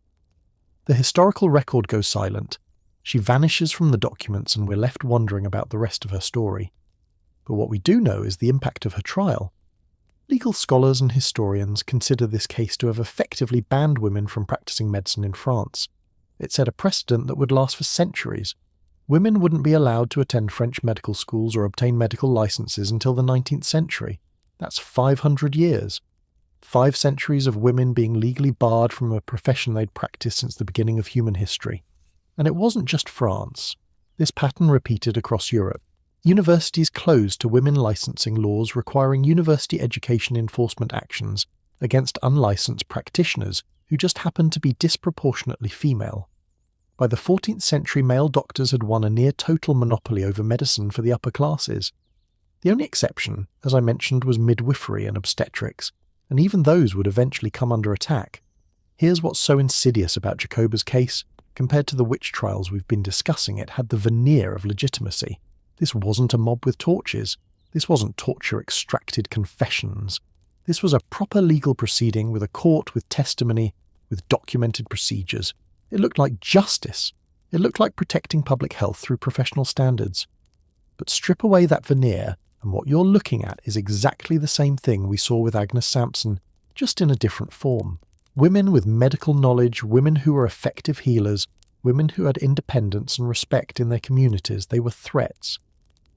The historical record goes silent. She vanishes from the documents, and we're left wondering about the rest of her story. But what we do know is the impact of her trial. Legal scholars and historians consider this case to have effectively banned women from practicing medicine in France. It set a precedent that would last for centuries. Women wouldn't be allowed to attend French medical schools or obtain medical licenses until the 19th century. That's 500 years. 5 centuries of women being legally barred from a profession they'd practiced since the beginning of human history. And it wasn't just France. This pattern repeated across Europe. Universities closed to women licensing laws requiring university education enforcement actions against unlicensed practitioners who just happened to be disproportionately female. By the 14th century, male doctors had won a near-total monopoly over medicine for the upper classes. The only exception, as I mentioned, was midwifery and obstetrics, and even those would eventually come under attack. Here's what's so insidious about Jacoba's case. Compared to the witch trials we've been discussing, it had the veneer of legitimacy. This wasn't a mob with torches. This wasn't torture-extracted confessions. This was a proper legal proceeding with a court, with testimony, with documented procedures. It looked like justice. It looked like protecting public health through professional standards. But strip away that veneer, and what you're looking at is exactly the same thing we saw with Agnes Sampson, just in a different form. Women with medical knowledge, women who were effective healers, women who had independence and respect in their communities, they were threats.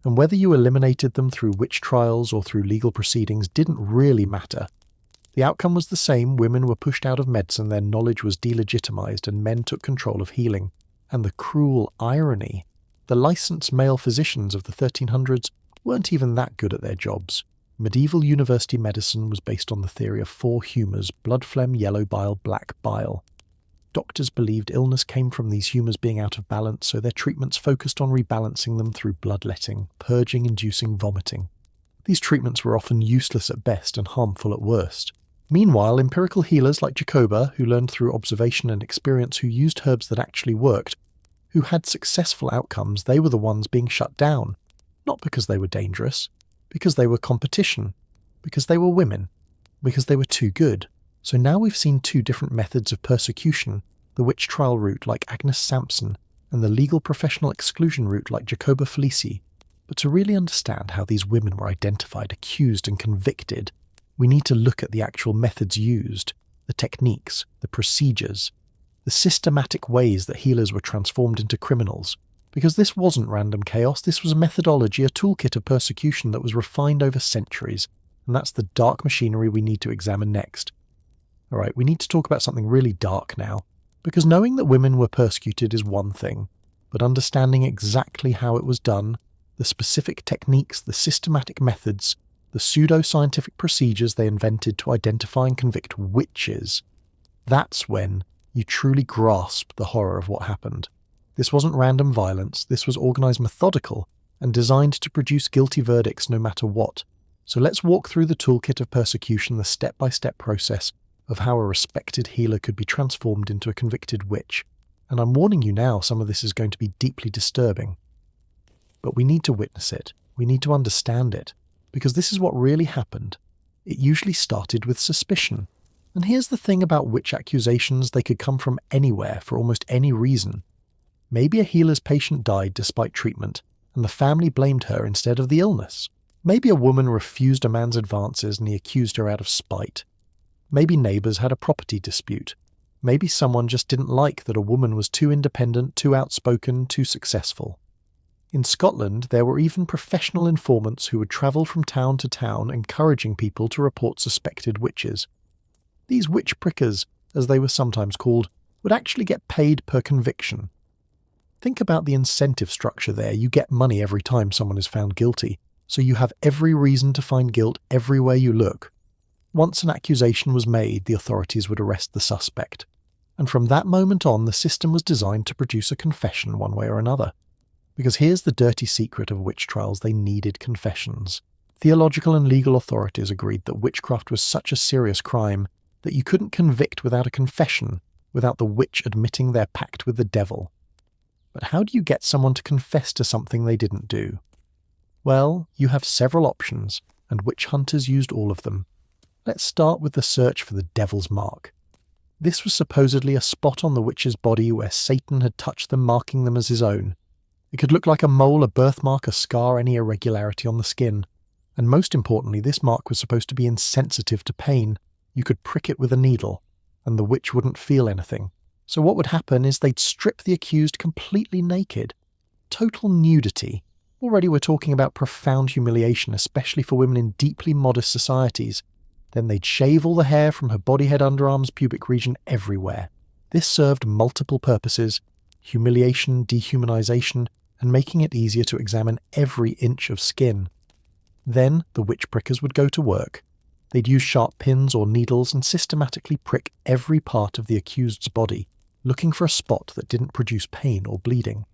And whether you eliminated them through witch trials or through legal proceedings didn't really matter. The outcome was the same: women were pushed out of medicine, their knowledge was delegitimized, and men took control of healing. And the cruel irony: the licensed male physicians of the 1300s weren't even that good at their jobs. Medieval university medicine was based on the theory of four humours: blood phlegm, yellow bile, black bile. Doctors believed illness came from these humours being out of balance, so their treatments focused on rebalancing them through bloodletting, purging, inducing vomiting. These treatments were often useless at best and harmful at worst. Meanwhile, empirical healers like Jacoba, who learned through observation and experience, who used herbs that actually worked, who had successful outcomes, they were the ones being shut down. Not because they were dangerous, because they were competition, because they were women, because they were too good. So now we've seen two different methods of persecution, the witch trial route like Agnes Sampson, and the legal professional exclusion route like Jacoba Felici. But to really understand how these women were identified, accused, and convicted, we need to look at the actual methods used, the techniques, the procedures, the systematic ways that healers were transformed into criminals. Because this wasn't random chaos, this was a methodology, a toolkit of persecution that was refined over centuries, and that's the dark machinery we need to examine next. Alright, we need to talk about something really dark now, because knowing that women were persecuted is one thing, but understanding exactly how it was done, the specific techniques, the systematic methods, the pseudo-scientific procedures they invented to identify and convict witches, that's when you truly grasp the horror of what happened. This wasn't random violence, this was organised, methodical, and designed to produce guilty verdicts no matter what. So let's walk through the toolkit of persecution, the step-by-step process of how a respected healer could be transformed into a convicted witch. And I'm warning you now, some of this is going to be deeply disturbing. But we need to witness it. We need to understand it. Because this is what really happened. It usually started with suspicion. And here's the thing about witch accusations: they could come from anywhere for almost any reason. Maybe a healer's patient died despite treatment, and the family blamed her instead of the illness. Maybe a woman refused a man's advances and he accused her out of spite. Maybe neighbours had a property dispute. Maybe someone just didn't like that a woman was too independent, too outspoken, too successful. In Scotland, there were even professional informants who would travel from town to town encouraging people to report suspected witches. These witch prickers, as they were sometimes called, would actually get paid per conviction. Think about the incentive structure there. You get money every time someone is found guilty, so you have every reason to find guilt everywhere you look. Once an accusation was made, the authorities would arrest the suspect. And from that moment on, the system was designed to produce a confession one way or another. Because here's the dirty secret of witch trials: they needed confessions. Theological and legal authorities agreed that witchcraft was such a serious crime that you couldn't convict without a confession, without the witch admitting their pact with the devil. But how do you get someone to confess to something they didn't do? Well, you have several options, and witch hunters used all of them. Let's start with the search for the devil's mark. This was supposedly a spot on the witch's body where Satan had touched them, marking them as his own. It could look like a mole, a birthmark, a scar, any irregularity on the skin. And most importantly, this mark was supposed to be insensitive to pain. You could prick it with a needle, and the witch wouldn't feel anything. So what would happen is they'd strip the accused completely naked. Total nudity. Already we're talking about profound humiliation, especially for women in deeply modest societies. Then they'd shave all the hair from her body, head, underarms, pubic region, everywhere. This served multiple purposes: humiliation, dehumanization, and making it easier to examine every inch of skin. Then the witch prickers would go to work. They'd use sharp pins or needles and systematically prick every part of the accused's body. looking for a spot that didn't produce pain or bleeding.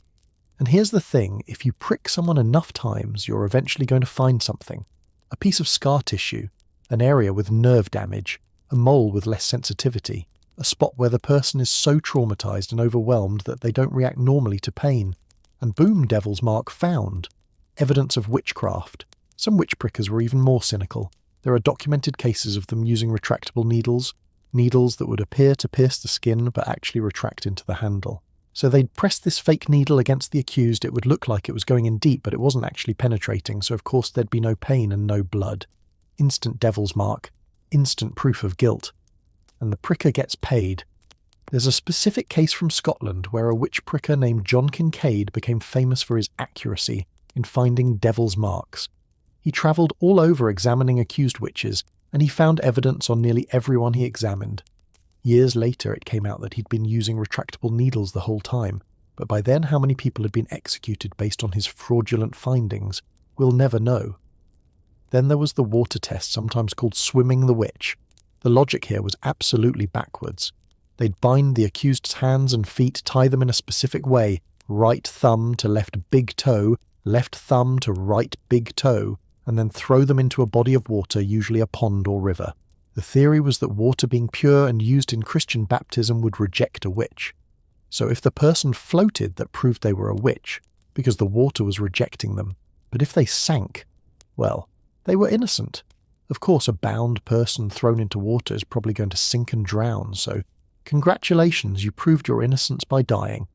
And here's the thing, if you prick someone enough times, you're eventually going to find something. A piece of scar tissue, an area with nerve damage, a mole with less sensitivity, a spot where the person is so traumatized and overwhelmed that they don't react normally to pain. And boom, devil's mark found. Evidence of witchcraft. Some witch prickers were even more cynical. There are documented cases of them using retractable needles that would appear to pierce the skin but actually retract into the handle. So they'd press this fake needle against the accused. It would look like it was going in deep, but it wasn't actually penetrating, so of course there'd be no pain and no blood. Instant devil's mark. Instant proof of guilt. And the pricker gets paid. There's a specific case from Scotland where a witch pricker named John Kincaid became famous for his accuracy in finding devil's marks. He travelled all over examining accused witches, and he found evidence on nearly everyone he examined. Years later it came out that he'd been using retractable needles the whole time, but by then how many people had been executed based on his fraudulent findings, we'll never know. Then there was the water test, sometimes called swimming the witch. The logic here was absolutely backwards. They'd bind the accused's hands and feet, tie them in a specific way, right thumb to left big toe, left thumb to right big toe, and then throw them into a body of water, usually a pond or river. The theory was that water being pure and used in Christian baptism would reject a witch. So if the person floated, that proved they were a witch, because the water was rejecting them. But if they sank, well, they were innocent. Of course, a bound person thrown into water is probably going to sink and drown, so congratulations, you proved your innocence by dying.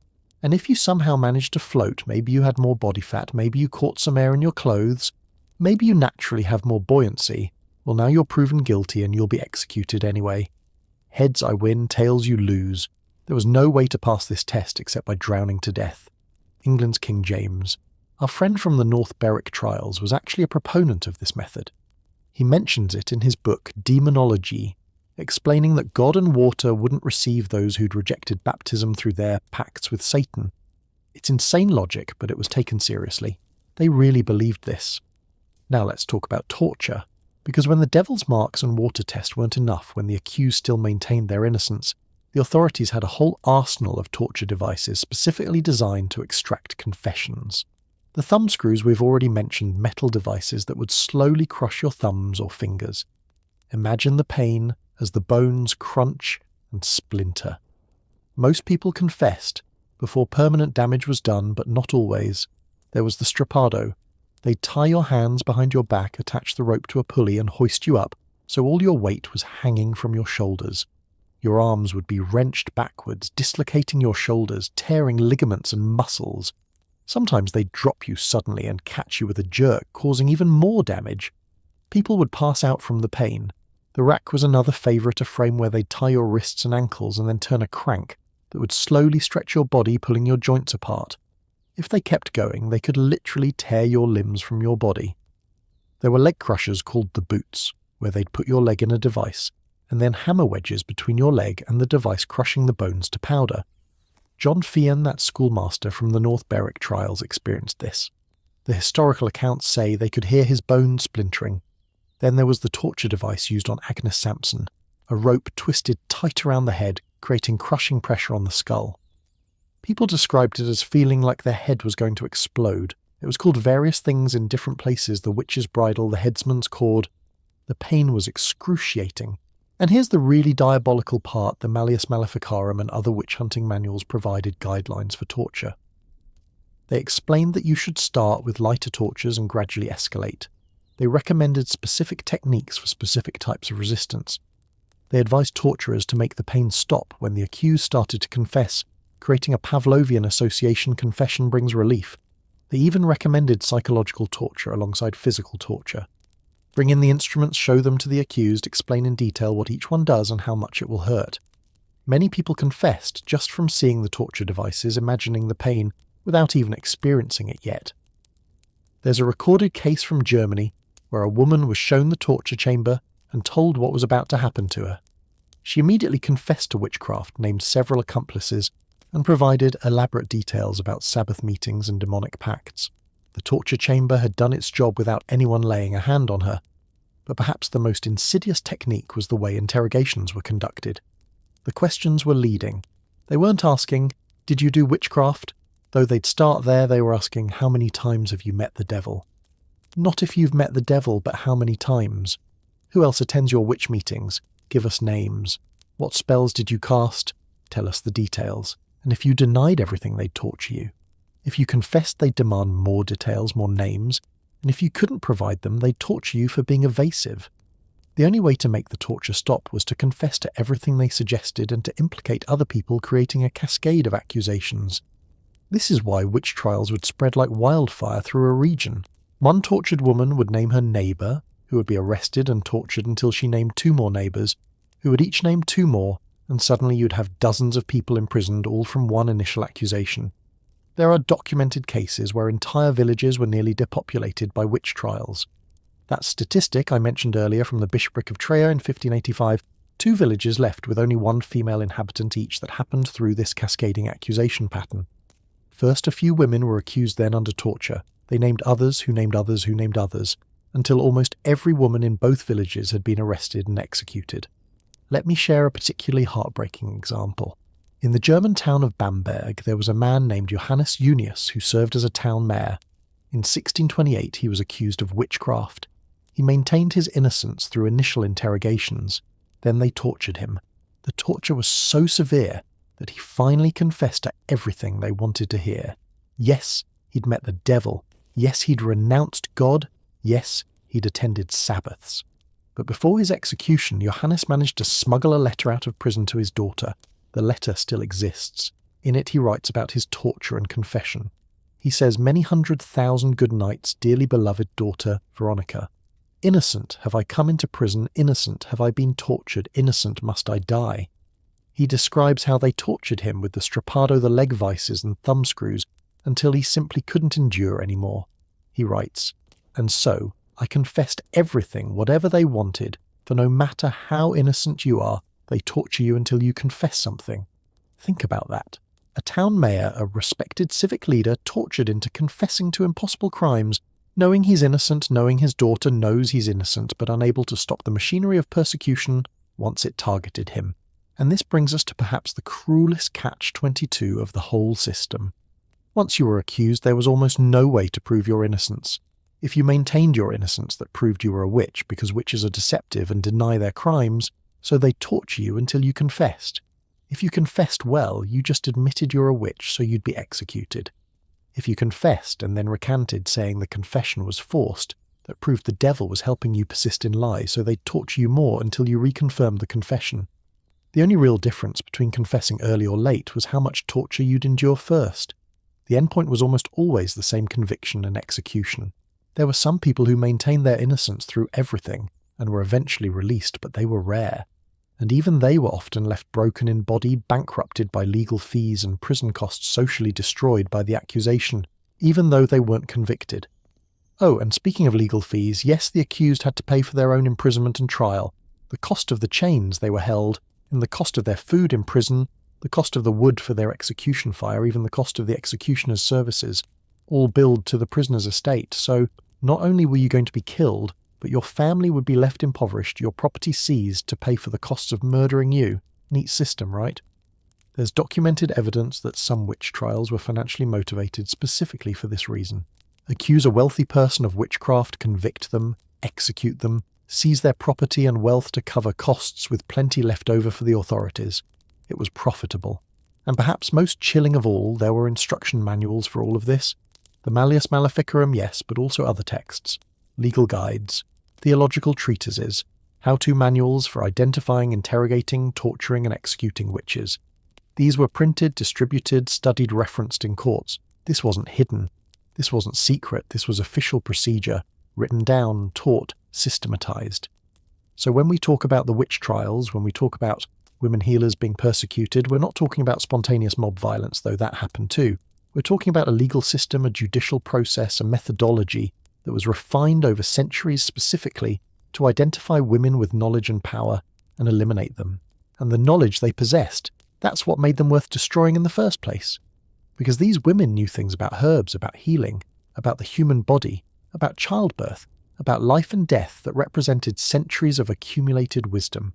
And if you somehow managed to float, maybe you had more body fat, maybe you caught some air in your clothes, maybe you naturally have more buoyancy, well now you're proven guilty and you'll be executed anyway. Heads I win, tails you lose. There was no way to pass this test except by drowning to death. England's King James. Our friend from the North Berwick trials was actually a proponent of this method. He mentions it in his book Demonology, explaining that God and water wouldn't receive those who'd rejected baptism through their pacts with Satan. It's insane logic, but it was taken seriously. They really believed this. Now let's talk about torture, because when the devil's marks and water test weren't enough when the accused still maintained their innocence, the authorities had a whole arsenal of torture devices specifically designed to extract confessions. The thumbscrews we've already mentioned, metal devices that would slowly crush your thumbs or fingers. Imagine the pain as the bones crunch and splinter. Most people confessed before permanent damage was done, but not always. There was the strappado. They'd tie your hands behind your back, attach the rope to a pulley and hoist you up, so all your weight was hanging from your shoulders. Your arms would be wrenched backwards, dislocating your shoulders, tearing ligaments and muscles. Sometimes they'd drop you suddenly and catch you with a jerk, causing even more damage. People would pass out from the pain. The rack was another favourite, a frame where they'd tie your wrists and ankles and then turn a crank that would slowly stretch your body, pulling your joints apart. If they kept going, they could literally tear your limbs from your body. There were leg crushers called the boots, where they'd put your leg in a device, and then hammer wedges between your leg and the device, crushing the bones to powder. John Fian, that schoolmaster from the North Berwick trials, experienced this. The historical accounts say they could hear his bones splintering. Then there was the torture device used on Agnes Sampson, a rope twisted tight around the head, creating crushing pressure on the skull. People described it as feeling like their head was going to explode. It was called various things in different places: the witch's bridle, the headsman's cord. The pain was excruciating. And here's the really diabolical part: the Malleus Maleficarum and other witch-hunting manuals provided guidelines for torture. They explained that you should start with lighter tortures and gradually escalate. They recommended specific techniques for specific types of resistance. They advised torturers to make the pain stop when the accused started to confess, creating a Pavlovian association: confession brings relief. They even recommended psychological torture alongside physical torture. Bring in the instruments, show them to the accused, explain in detail what each one does and how much it will hurt. Many people confessed just from seeing the torture devices, imagining the pain, without even experiencing it yet. There's a recorded case from Germany where a woman was shown the torture chamber and told what was about to happen to her. She immediately confessed to witchcraft, named several accomplices, and provided elaborate details about Sabbath meetings and demonic pacts. The torture chamber had done its job without anyone laying a hand on her. But perhaps the most insidious technique was the way interrogations were conducted. The questions were leading. They weren't asking, "Did you do witchcraft?" Though they'd start there, they were asking, "How many times have you met the devil?" Not if you've met the devil, but how many times? Who else attends your witch meetings? Give us names. What spells did you cast? Tell us the details. And if you denied everything, they'd torture you. If you confessed, they'd demand more details, more names. And if you couldn't provide them, they'd torture you for being evasive. The only way to make the torture stop was to confess to everything they suggested and to implicate other people, creating a cascade of accusations. This is why witch trials would spread like wildfire through a region. One tortured woman would name her neighbour, who would be arrested and tortured until she named 2 more neighbours, who would each name 2 more, and suddenly you'd have dozens of people imprisoned, all from one initial accusation. There are documented cases where entire villages were nearly depopulated by witch trials. That statistic I mentioned earlier from the bishopric of Trier in 1585, 2 villages left with only 1 female inhabitant each that happened through this cascading accusation pattern. First, a few women were accused, then under torture. They named others who named others who named others, until almost every woman in both villages had been arrested and executed. Let me share a particularly heartbreaking example. In the German town of Bamberg, there was a man named Johannes Junius who served as a town mayor. In 1628, he was accused of witchcraft. He maintained his innocence through initial interrogations. Then they tortured him. The torture was so severe that he finally confessed to everything they wanted to hear. Yes, he'd met the devil. Yes, he'd renounced God. Yes, he'd attended Sabbaths. But before his execution, Johannes managed to smuggle a letter out of prison to his daughter. The letter still exists. In it he writes about his torture and confession. He says, "Many 100,000 good nights, dearly beloved daughter, Veronica. Innocent have I come into prison, innocent have I been tortured, innocent must I die." He describes how they tortured him with the strappado, the leg vices and thumbscrews, until he simply couldn't endure any more. He writes, "And so I confessed everything, whatever they wanted, for no matter how innocent you are, they torture you until you confess something." Think about that. A town mayor, a respected civic leader, tortured into confessing to impossible crimes, knowing he's innocent, knowing his daughter knows he's innocent, but unable to stop the machinery of persecution once it targeted him. And this brings us to perhaps the cruelest catch-22 of the whole system. Once you were accused, there was almost no way to prove your innocence. If you maintained your innocence, that proved you were a witch, because witches are deceptive and deny their crimes, so they torture you until you confessed. If you confessed well, you just admitted you're a witch, so you'd be executed. If you confessed and then recanted, saying the confession was forced, that proved the devil was helping you persist in lies, so they'd torture you more until you reconfirmed the confession. The only real difference between confessing early or late was how much torture you'd endure first. The endpoint was almost always the same conviction and execution. There were some people who maintained their innocence through everything and were eventually released, but they were rare. And even they were often left broken in body, bankrupted by legal fees and prison costs, socially destroyed by the accusation, even though they weren't convicted. Oh, and speaking of legal fees, yes, the accused had to pay for their own imprisonment and trial, the cost of the chains they were held, and the cost of their food in prison, the cost of the wood for their execution fire, even the cost of the executioner's services, all billed to the prisoner's estate. So not only were you going to be killed, but your family would be left impoverished, your property seized to pay for the costs of murdering you. Neat system, right? There's documented evidence that some witch trials were financially motivated specifically for this reason. Accuse a wealthy person of witchcraft, convict them, execute them, seize their property and wealth to cover costs with plenty left over for the authorities. It was profitable. And perhaps most chilling of all, there were instruction manuals for all of this. The Malleus Maleficarum, yes, but also other texts. Legal guides, theological treatises, how-to manuals for identifying, interrogating, torturing and executing witches. These were printed, distributed, studied, referenced in courts. This wasn't hidden. This wasn't secret. This was official procedure, written down, taught, systematized. So when we talk about the witch trials, when we talk about women healers being persecuted, we're not talking about spontaneous mob violence, though that happened too. We're talking about a legal system, a judicial process, a methodology that was refined over centuries specifically to identify women with knowledge and power and eliminate them. And the knowledge they possessed, that's what made them worth destroying in the first place. Because these women knew things about herbs, about healing, about the human body, about childbirth, about life and death that represented centuries of accumulated wisdom.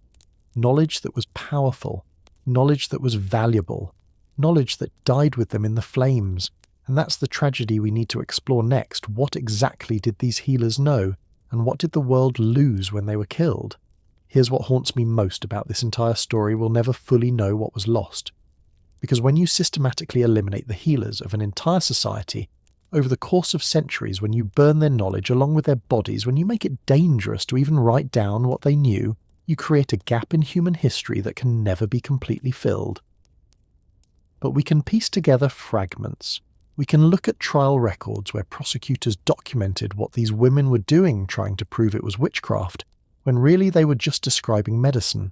Knowledge that was powerful, knowledge that was valuable, knowledge that died with them in the flames. And that's the tragedy we need to explore next. What exactly did these healers know, and what did the world lose when they were killed? Here's what haunts me most about this entire story: we'll never fully know what was lost. Because when you systematically eliminate the healers of an entire society, over the course of centuries, when you burn their knowledge along with their bodies, when you make it dangerous to even write down what they knew, you create a gap in human history that can never be completely filled. But we can piece together fragments. We can look at trial records where prosecutors documented what these women were doing trying to prove it was witchcraft, when really they were just describing medicine.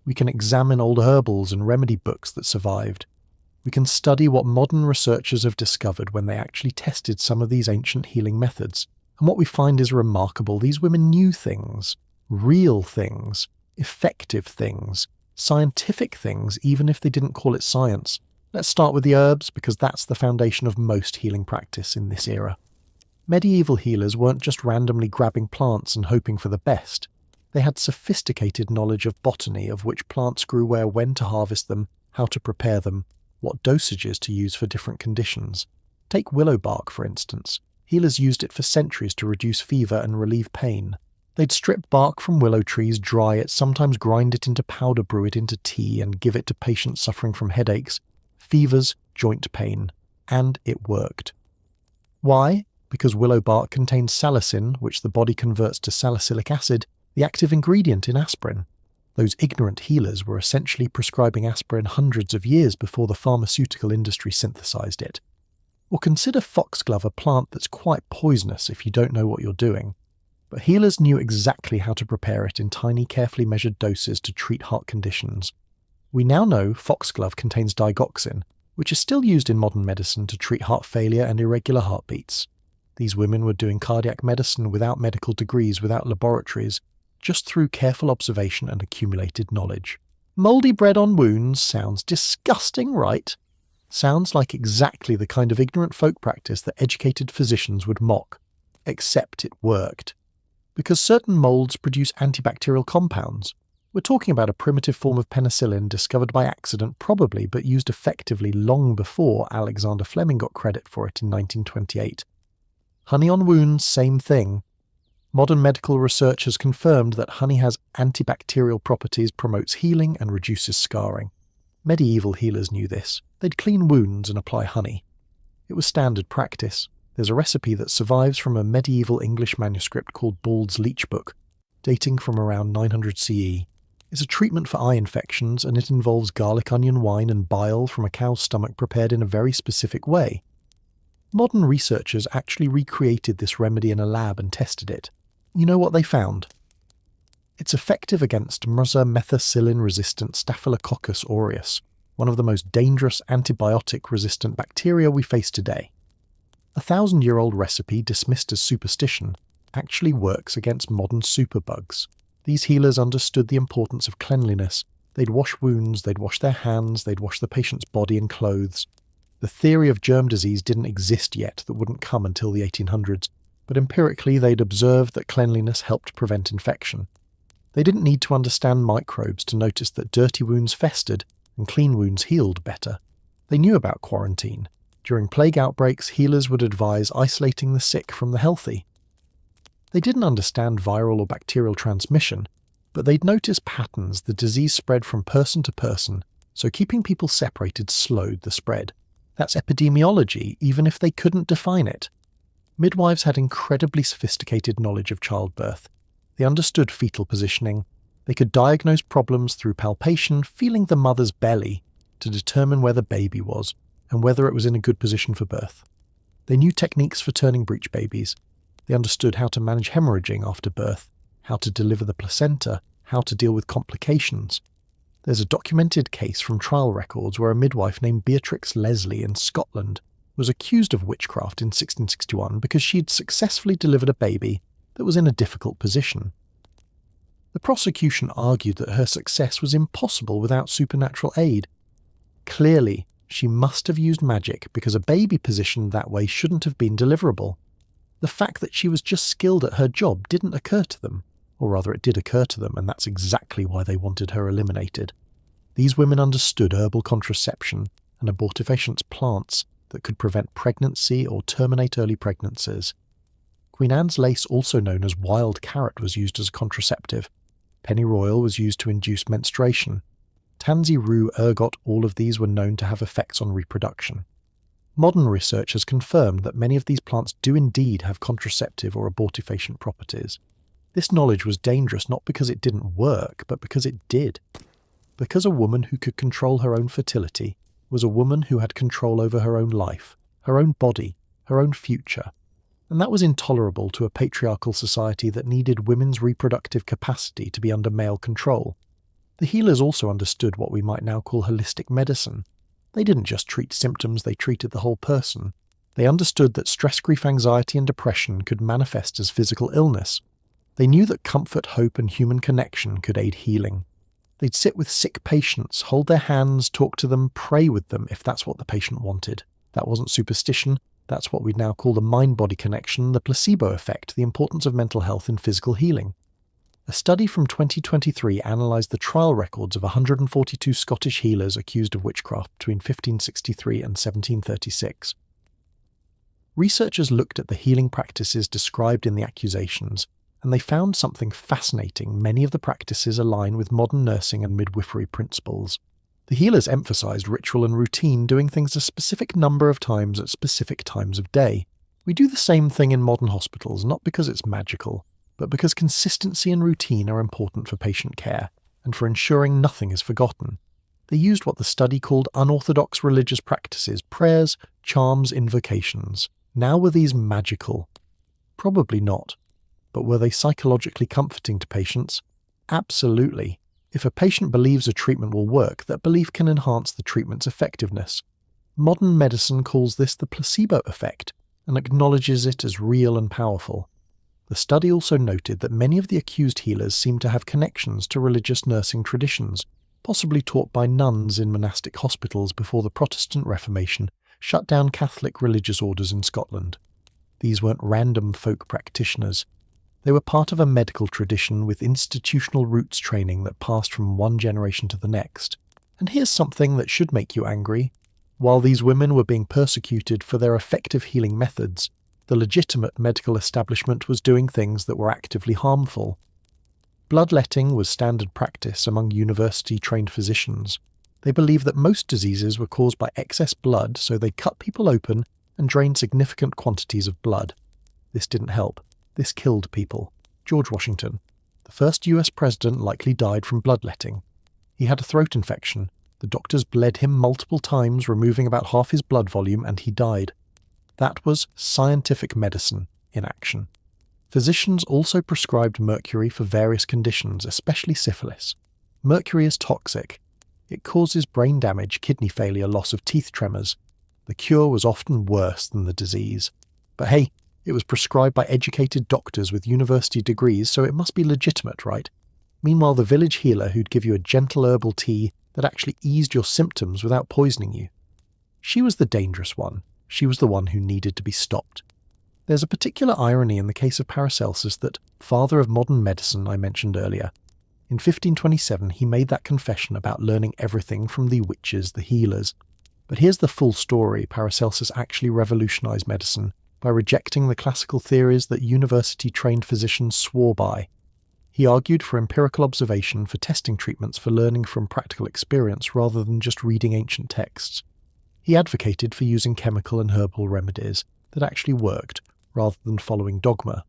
We can examine old herbals and remedy books that survived. We can study what modern researchers have discovered when they actually tested some of these ancient healing methods. And what we find is remarkable. These women knew things, real things, effective things, scientific things, even if they didn't call it science. Let's start with the herbs, because that's the foundation of most healing practice in this era. Medieval healers weren't just randomly grabbing plants and hoping for the best. They had sophisticated knowledge of botany, of which plants grew where, when to harvest them, how to prepare them, what dosages to use for different conditions. Take willow bark, for instance. Healers used it for centuries to reduce fever and relieve pain. They'd strip bark from willow trees, dry it, sometimes grind it into powder, brew it into tea, and give it to patients suffering from headaches, fevers, joint pain. And it worked. Why? Because willow bark contains salicin, which the body converts to salicylic acid, the active ingredient in aspirin. Those ignorant healers were essentially prescribing aspirin hundreds of years before the pharmaceutical industry synthesized it. Or consider foxglove, a plant that's quite poisonous if you don't know what you're doing. But healers knew exactly how to prepare it in tiny, carefully measured doses to treat heart conditions. We now know foxglove contains digoxin, which is still used in modern medicine to treat heart failure and irregular heartbeats. These women were doing cardiac medicine without medical degrees, without laboratories, just through careful observation and accumulated knowledge. Mouldy bread on wounds sounds disgusting, right? Sounds like exactly the kind of ignorant folk practice that educated physicians would mock. Except it worked. Because certain moulds produce antibacterial compounds. We're talking about a primitive form of penicillin discovered by accident probably, but used effectively long before Alexander Fleming got credit for it in 1928. Honey on wounds, same thing. Modern medical research has confirmed that honey has antibacterial properties, promotes healing, and reduces scarring. Medieval healers knew this. They'd clean wounds and apply honey. It was standard practice. There's a recipe that survives from a medieval English manuscript called Bald's Leech Book, dating from around 900 CE. It's a treatment for eye infections, and it involves garlic, onion, wine, and bile from a cow's stomach prepared in a very specific way. Modern researchers actually recreated this remedy in a lab and tested it. You know what they found? It's effective against MRSA methicillin-resistant Staphylococcus aureus, one of the most dangerous antibiotic-resistant bacteria we face today. A 1,000-year-old recipe dismissed as superstition actually works against modern superbugs. These healers understood the importance of cleanliness. They'd wash wounds, they'd wash their hands, they'd wash the patient's body and clothes. The theory of germ disease didn't exist yet, that wouldn't come until the 1800s, but empirically they'd observed that cleanliness helped prevent infection. They didn't need to understand microbes to notice that dirty wounds festered and clean wounds healed better. They knew about quarantine. During plague outbreaks, healers would advise isolating the sick from the healthy. They didn't understand viral or bacterial transmission, but they'd notice patterns. The disease spread from person to person, so keeping people separated slowed the spread. That's epidemiology, even if they couldn't define it. Midwives had incredibly sophisticated knowledge of childbirth. They understood fetal positioning. They could diagnose problems through palpation, feeling the mother's belly, to determine where the baby was and whether it was in a good position for birth. They knew techniques for turning breech babies. They understood how to manage hemorrhaging after birth, how to deliver the placenta, how to deal with complications. There's a documented case from trial records where a midwife named Beatrix Leslie in Scotland was accused of witchcraft in 1661 because she'd successfully delivered a baby that was in a difficult position. The prosecution argued that her success was impossible without supernatural aid. Clearly, she must have used magic because a baby positioned that way shouldn't have been deliverable. The fact that she was just skilled at her job didn't occur to them, or rather it did occur to them, and that's exactly why they wanted her eliminated. These women understood herbal contraception and abortifacients plants that could prevent pregnancy or terminate early pregnancies. Queen Anne's lace, also known as wild carrot, was used as a contraceptive. Pennyroyal was used to induce menstruation. Tansy, rue, ergot, all of these were known to have effects on reproduction. Modern research has confirmed that many of these plants do indeed have contraceptive or abortifacient properties. This knowledge was dangerous not because it didn't work, but because it did. Because a woman who could control her own fertility was a woman who had control over her own life, her own body, her own future. And that was intolerable to a patriarchal society that needed women's reproductive capacity to be under male control. The healers also understood what we might now call holistic medicine. They didn't just treat symptoms, they treated the whole person. They understood that stress, grief, anxiety, and depression could manifest as physical illness. They knew that comfort, hope, and human connection could aid healing. They'd sit with sick patients, hold their hands, talk to them, pray with them if that's what the patient wanted. That wasn't superstition, that's what we'd now call the mind-body connection, the placebo effect, the importance of mental health in physical healing. A study from 2023 analysed the trial records of 142 Scottish healers accused of witchcraft between 1563 and 1736. Researchers looked at the healing practices described in the accusations, and they found something fascinating. Many of the practices align with modern nursing and midwifery principles. The healers emphasised ritual and routine, doing things a specific number of times at specific times of day. We do the same thing in modern hospitals, not because it's magical, but because consistency and routine are important for patient care, and for ensuring nothing is forgotten. They used what the study called unorthodox religious practices, prayers, charms, invocations. Now were these magical? Probably not. But were they psychologically comforting to patients? Absolutely. If a patient believes a treatment will work, that belief can enhance the treatment's effectiveness. Modern medicine calls this the placebo effect, and acknowledges it as real and powerful. The study also noted that many of the accused healers seemed to have connections to religious nursing traditions, possibly taught by nuns in monastic hospitals before the Protestant Reformation shut down Catholic religious orders in Scotland. These weren't random folk practitioners. They were part of a medical tradition with institutional roots training that passed from one generation to the next. And here's something that should make you angry. While these women were being persecuted for their effective healing methods, the legitimate medical establishment was doing things that were actively harmful. Bloodletting was standard practice among university-trained physicians. They believed that most diseases were caused by excess blood, so they cut people open and drained significant quantities of blood. This didn't help. This killed people. George Washington, the first US president, likely died from bloodletting. He had a throat infection. The doctors bled him multiple times, removing about half his blood volume, and he died. That was scientific medicine in action. Physicians also prescribed mercury for various conditions, especially syphilis. Mercury is toxic. It causes brain damage, kidney failure, loss of teeth, tremors. The cure was often worse than the disease. But hey, it was prescribed by educated doctors with university degrees, so it must be legitimate, right? Meanwhile, the village healer who'd give you a gentle herbal tea that actually eased your symptoms without poisoning you. She was the dangerous one. She was the one who needed to be stopped. There's a particular irony in the case of Paracelsus, that father of modern medicine I mentioned earlier. In 1527 he made that confession about learning everything from the witches, the healers. But here's the full story. Paracelsus actually revolutionized medicine by rejecting the classical theories that university-trained physicians swore by. He argued for empirical observation, for testing treatments, for learning from practical experience rather than just reading ancient texts. He advocated for using chemical and herbal remedies that actually worked, rather than following dogma.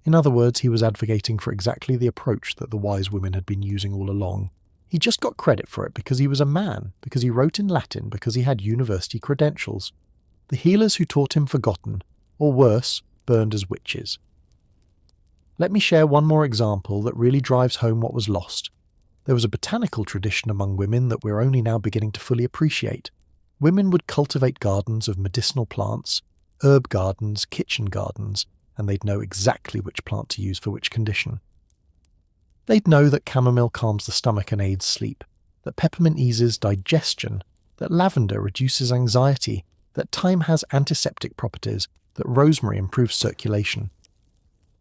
In other words, he was advocating for exactly the approach that the wise women had been using all along. He just got credit for it because he was a man, because he wrote in Latin, because he had university credentials. The healers who taught him forgotten, or worse, burned as witches. Let me share one more example that really drives home what was lost. There was a botanical tradition among women that we're only now beginning to fully appreciate. Women would cultivate gardens of medicinal plants, herb gardens, kitchen gardens, and they'd know exactly which plant to use for which condition. They'd know that chamomile calms the stomach and aids sleep, that peppermint eases digestion, that lavender reduces anxiety, that thyme has antiseptic properties, that rosemary improves circulation.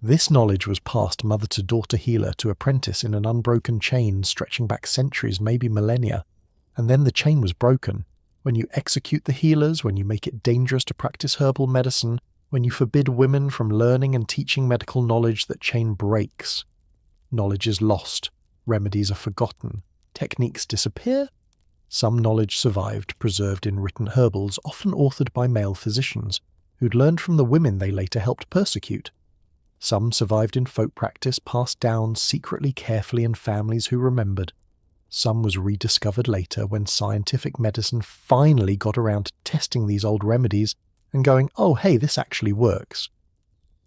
This knowledge was passed mother to daughter, healer to apprentice in an unbroken chain stretching back centuries, maybe millennia, and then the chain was broken. When you execute the healers, when you make it dangerous to practice herbal medicine, when you forbid women from learning and teaching medical knowledge, that chain breaks. Knowledge is lost, remedies are forgotten, techniques disappear. Some knowledge survived, preserved in written herbals, often authored by male physicians, who'd learned from the women they later helped persecute. Some survived in folk practice, passed down secretly, carefully in families who remembered. Some was rediscovered later when scientific medicine finally got around to testing these old remedies and going, oh hey, this actually works.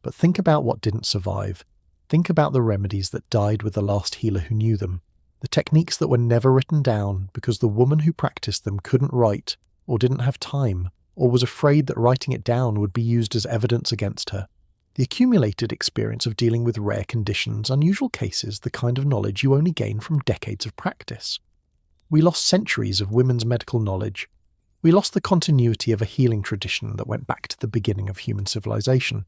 But think about what didn't survive. Think about the remedies that died with the last healer who knew them. The techniques that were never written down because the woman who practiced them couldn't write, or didn't have time, or was afraid that writing it down would be used as evidence against her. The accumulated experience of dealing with rare conditions, unusual cases, the kind of knowledge you only gain from decades of practice. We lost centuries of women's medical knowledge. We lost the continuity of a healing tradition that went back to the beginning of human civilization.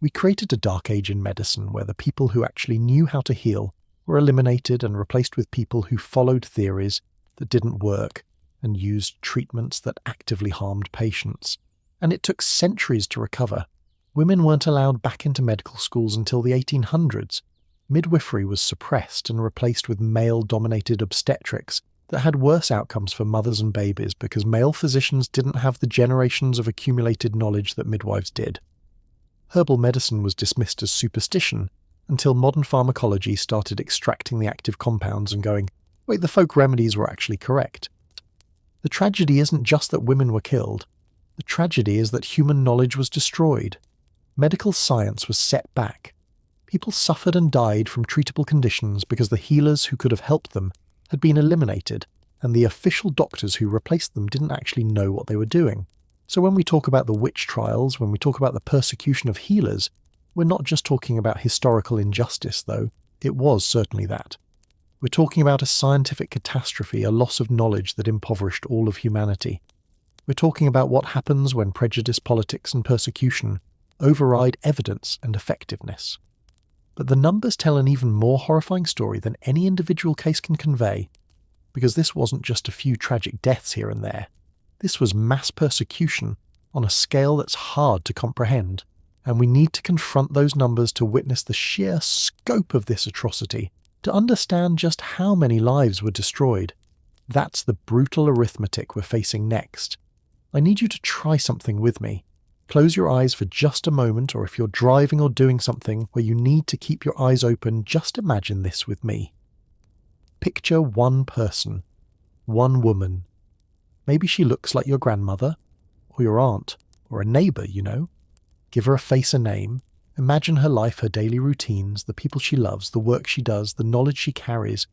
We created a dark age in medicine where the people who actually knew how to heal were eliminated and replaced with people who followed theories that didn't work and used treatments that actively harmed patients. And it took centuries to recover. Women weren't allowed back into medical schools until the 1800s. Midwifery was suppressed and replaced with male-dominated obstetrics that had worse outcomes for mothers and babies because male physicians didn't have the generations of accumulated knowledge that midwives did. Herbal medicine was dismissed as superstition until modern pharmacology started extracting the active compounds and going, wait, the folk remedies were actually correct. The tragedy isn't just that women were killed. The tragedy is that human knowledge was destroyed. Medical science was set back. People suffered and died from treatable conditions because the healers who could have helped them had been eliminated, and the official doctors who replaced them didn't actually know what they were doing. So when we talk about the witch trials, when we talk about the persecution of healers, we're not just talking about historical injustice, though. It was certainly that. We're talking about a scientific catastrophe, a loss of knowledge that impoverished all of humanity. We're talking about what happens when prejudice, politics, and persecution override evidence and effectiveness. But the numbers tell an even more horrifying story than any individual case can convey, because this wasn't just a few tragic deaths here and there. This was mass persecution on a scale that's hard to comprehend, and we need to confront those numbers to witness the sheer scope of this atrocity, to understand just how many lives were destroyed. That's the brutal arithmetic we're facing next. I need you to try something with me. Close your eyes for just a moment, or if you're driving or doing something where you need to keep your eyes open, just imagine this with me. Picture one person, one woman. Maybe she looks like your grandmother, or your aunt, or a neighbour, you know. Give her a face, a name. Imagine her life, her daily routines, the people she loves, the work she does, the knowledge she carries.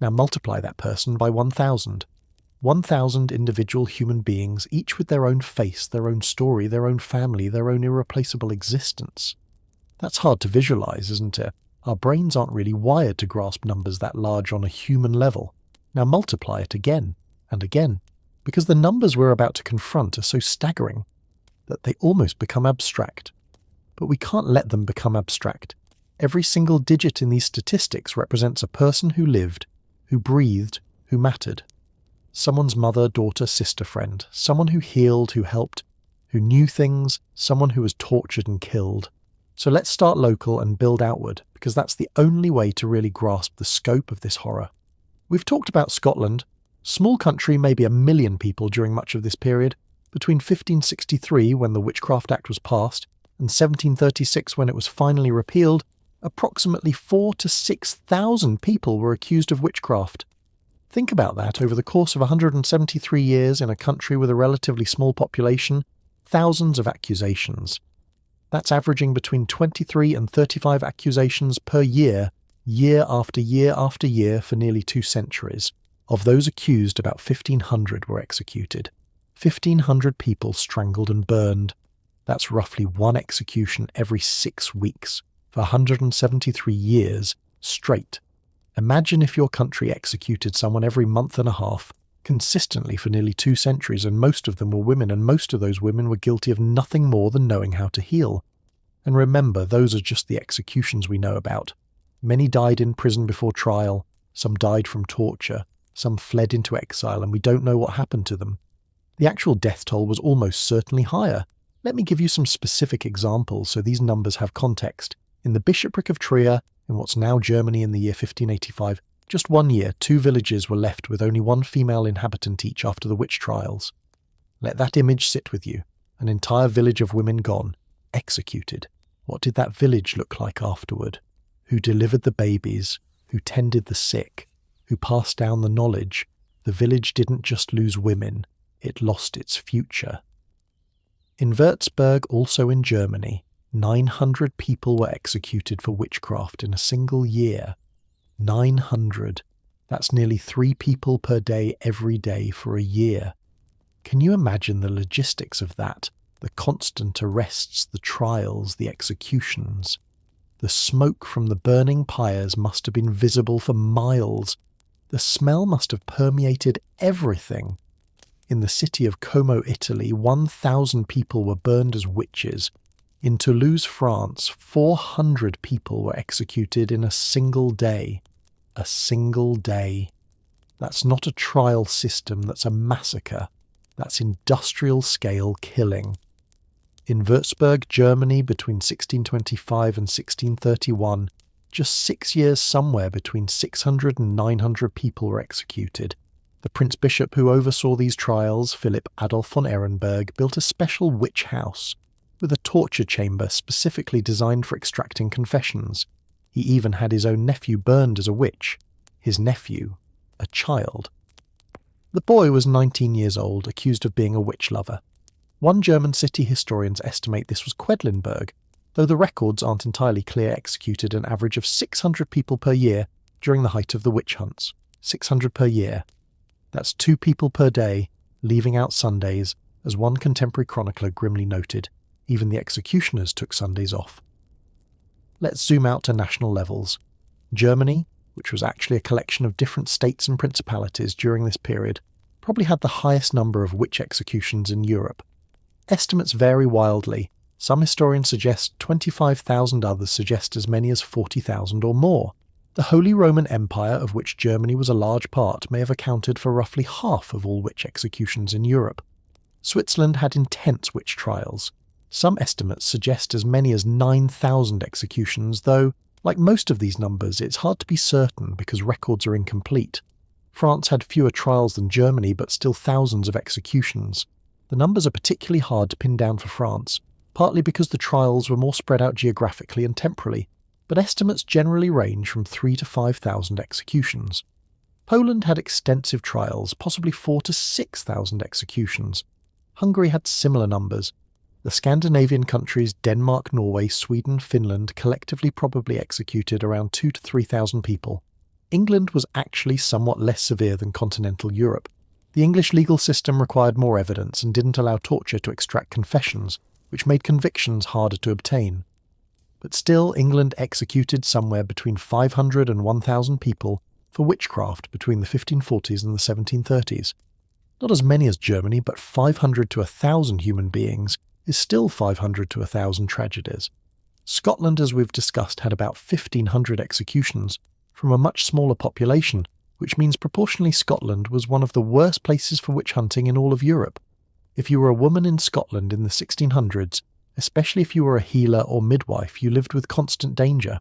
Now multiply that person by 1,000. 1,000 individual human beings, each with their own face, their own story, their own family, their own irreplaceable existence. That's hard to visualize, isn't it? Our brains aren't really wired to grasp numbers that large on a human level. Now multiply it again and again, because the numbers we're about to confront are so staggering that they almost become abstract. But we can't let them become abstract. Every single digit in these statistics represents a person who lived, who breathed, who mattered. Someone's mother, daughter, sister, friend. Someone who healed, who helped, who knew things. Someone who was tortured and killed. So let's start local and build outward, because that's the only way to really grasp the scope of this horror. We've talked about Scotland. Small country, maybe 1 million people during much of this period. Between 1563, when the Witchcraft Act was passed, and 1736, when it was finally repealed, approximately 4,000 to 6,000 people were accused of witchcraft. Think about that. Over the course of 173 years in a country with a relatively small population, thousands of accusations. That's averaging between 23 and 35 accusations per year, year after year after year for nearly 2 centuries. Of those accused, about 1,500 were executed. 1,500 people strangled and burned. That's roughly 1 execution every 6 weeks for 173 years straight. Imagine if your country executed someone every month and a half, consistently for nearly 2 centuries, and most of them were women, and most of those women were guilty of nothing more than knowing how to heal. And remember, those are just the executions we know about. Many died in prison before trial, some died from torture, some fled into exile, and we don't know what happened to them. The actual death toll was almost certainly higher. Let me give you some specific examples so these numbers have context. In the bishopric of Trier, in what's now Germany in the year 1585, just 1 year, 2 villages were left with only 1 female inhabitant each after the witch trials. Let that image sit with you. An entire village of women gone, executed. What did that village look like afterward? Who delivered the babies? Who tended the sick? Who passed down the knowledge? The village didn't just lose women, it lost its future. In Würzburg, also in Germany, 900 people were executed for witchcraft in a single year. 900. That's nearly 3 people per day every day for a year. Can you imagine the logistics of that? The constant arrests, the trials, the executions. The smoke from the burning pyres must have been visible for miles. The smell must have permeated everything. In the city of Como, Italy, 1,000 people were burned as witches. In Toulouse, France, 400 people were executed in a single day. A single day. That's not a trial system, that's a massacre. That's industrial-scale killing. In Würzburg, Germany, between 1625 and 1631, just 6 years somewhere between 600 and 900 people were executed. The Prince Bishop who oversaw these trials, Philip Adolf von Ehrenberg, built a special witch house with a torture chamber specifically designed for extracting confessions. He even had his own nephew burned as a witch. His nephew, a child. The boy was 19 years old, accused of being a witch lover. One German city historians estimate this was Quedlinburg, though the records aren't entirely clear. Executed an average of 600 people per year during the height of the witch hunts. 600 per year. That's 2 people per day, leaving out Sundays, as one contemporary chronicler grimly noted. Even the executioners took Sundays off. Let's zoom out to national levels. Germany, which was actually a collection of different states and principalities during this period, probably had the highest number of witch executions in Europe. Estimates vary wildly. Some historians suggest 25,000, others suggest as many as 40,000 or more. The Holy Roman Empire, of which Germany was a large part, may have accounted for roughly half of all witch executions in Europe. Switzerland had intense witch trials. Some estimates suggest as many as 9,000 executions, though, like most of these numbers, it's hard to be certain because records are incomplete. France had fewer trials than Germany, but still thousands of executions. The numbers are particularly hard to pin down for France, partly because the trials were more spread out geographically and temporally, but estimates generally range from 3,000 to 5,000 executions. Poland had extensive trials, possibly 4,000 to 6,000 executions. Hungary had similar numbers. The Scandinavian countries Denmark, Norway, Sweden, Finland collectively probably executed around 2,000 to 3,000 people. England was actually somewhat less severe than continental Europe. The English legal system required more evidence and didn't allow torture to extract confessions, which made convictions harder to obtain. But still, England executed somewhere between 500 and 1,000 people for witchcraft between the 1540s and the 1730s. Not as many as Germany, but 500 to 1,000 human beings is still 500 to 1,000 tragedies. Scotland, as we've discussed, had about 1,500 executions from a much smaller population, which means proportionally Scotland was one of the worst places for witch hunting in all of Europe. If you were a woman in Scotland in the 1600s, especially if you were a healer or midwife, you lived with constant danger.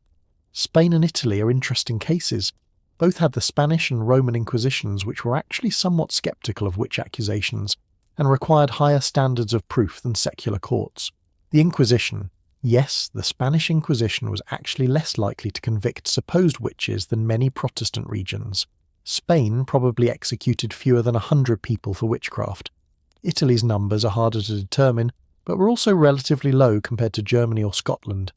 Spain and Italy are interesting cases. Both had the Spanish and Roman Inquisitions, which were actually somewhat sceptical of witch accusations and required higher standards of proof than secular courts. The Inquisition, yes, the Spanish Inquisition was actually less likely to convict supposed witches than many Protestant regions. Spain probably executed fewer than 100 people for witchcraft. Italy's numbers are harder to determine, but were also relatively low compared to Germany or Scotland.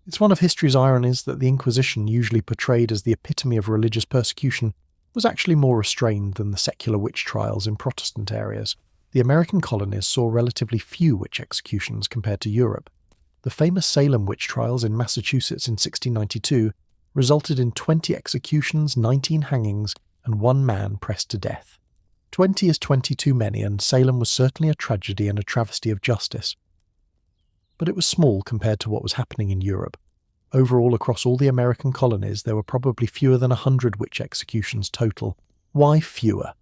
It's one of history's ironies that the Inquisition, usually portrayed as the epitome of religious persecution, was actually more restrained than the secular witch trials in Protestant areas. The American colonies saw relatively few witch executions compared to Europe. The famous Salem witch trials in Massachusetts in 1692 resulted in 20 executions, 19 hangings, and 1 man pressed to death. 20 is 20 too many, and Salem was certainly a tragedy and a travesty of justice. But it was small compared to what was happening in Europe. Overall, across all the American colonies, there were probably fewer than 100 witch executions total. Why fewer?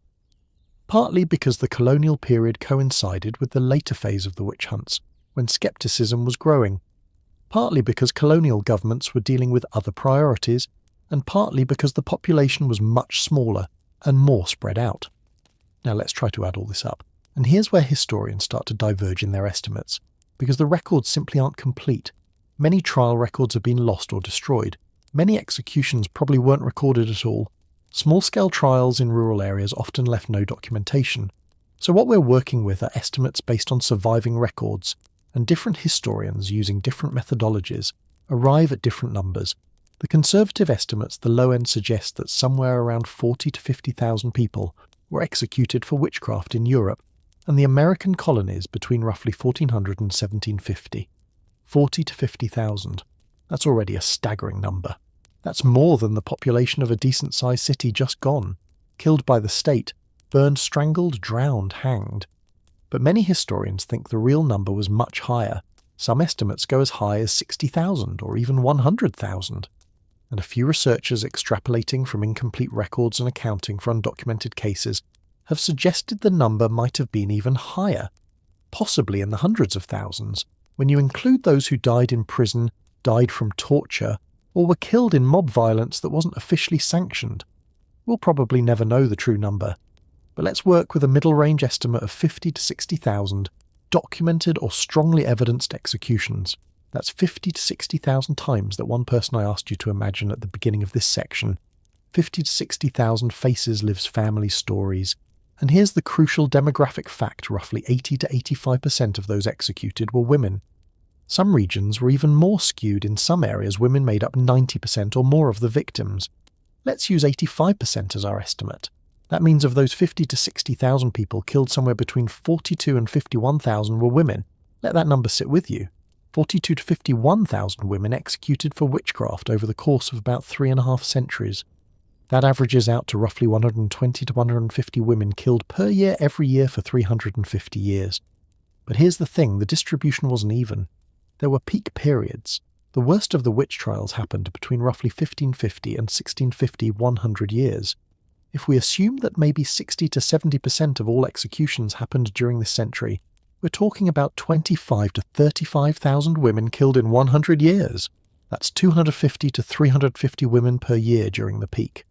partly because the colonial period coincided with the later phase of the witch hunts, when skepticism was growing, partly because colonial governments were dealing with other priorities, and partly because the population was much smaller and more spread out. Now let's try to add all this up. And here's where historians start to diverge in their estimates, because the records simply aren't complete. Many trial records have been lost or destroyed. Many executions probably weren't recorded at all. Small-scale trials in rural areas often left no documentation. So what we're working with are estimates based on surviving records, and different historians using different methodologies arrive at different numbers. The conservative estimates, the low end, suggest that somewhere around 40 to 50,000 people were executed for witchcraft in Europe and the American colonies between roughly 1400 and 1750. 40 to 50,000. That's already a staggering number. That's more than the population of a decent-sized city just gone, killed by the state, burned, strangled, drowned, hanged. But many historians think the real number was much higher. Some estimates go as high as 60,000 or even 100,000. And a few researchers extrapolating from incomplete records and accounting for undocumented cases have suggested the number might have been even higher, possibly in the hundreds of thousands, when you include those who died in prison, died from torture, or were killed in mob violence that wasn't officially sanctioned. We'll probably never know the true number, but let's work with a middle-range estimate of 50 to 60,000 documented or strongly evidenced executions. That's 50 to 60,000 times that one person I asked you to imagine at the beginning of this section. 50 to 60,000 faces, lives, family stories. And here's the crucial demographic fact: roughly 80 to 85% of those executed were women. Some regions were even more skewed. In some areas, women made up 90% or more of the victims. Let's use 85% as our estimate. That means of those 50 to 60,000 people killed, somewhere between 42 and 51,000 were women. Let that number sit with you. 42 to 51,000 women executed for witchcraft over the course of about 3.5 centuries. That averages out to roughly 120 to 150 women killed per year every year for 350 years. But here's the thing, the distribution wasn't even. There were peak periods. The worst of the witch trials happened between roughly 1550 and 1650, 100 years. If we assume that maybe 60 to 70% of all executions happened during this century, we're talking about 25 to 35,000 women killed in 100 years. That's 250 to 350 women per year during the peak.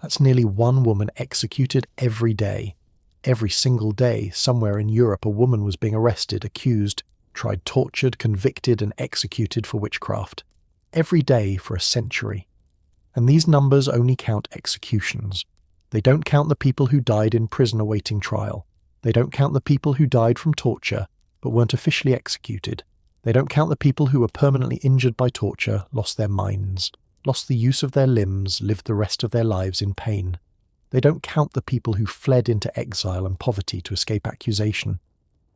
That's nearly one woman executed every day. Every single day, somewhere in Europe, a woman was being arrested, accused, tried, tortured, convicted, and executed for witchcraft. Every day for a century. And these numbers only count executions. They don't count the people who died in prison awaiting trial. They don't count the people who died from torture, but weren't officially executed. They don't count the people who were permanently injured by torture, lost their minds, lost the use of their limbs, lived the rest of their lives in pain. They don't count the people who fled into exile and poverty to escape accusation.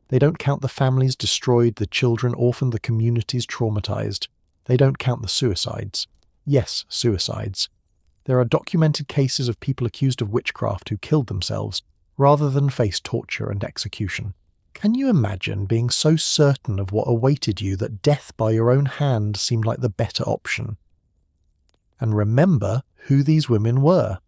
They don't count the families destroyed, the children orphaned, the communities traumatized. They don't count the suicides. Yes, suicides. There are documented cases of people accused of witchcraft who killed themselves rather than face torture and execution. Can you imagine being so certain of what awaited you that death by your own hand seemed like the better option? And remember who these women were.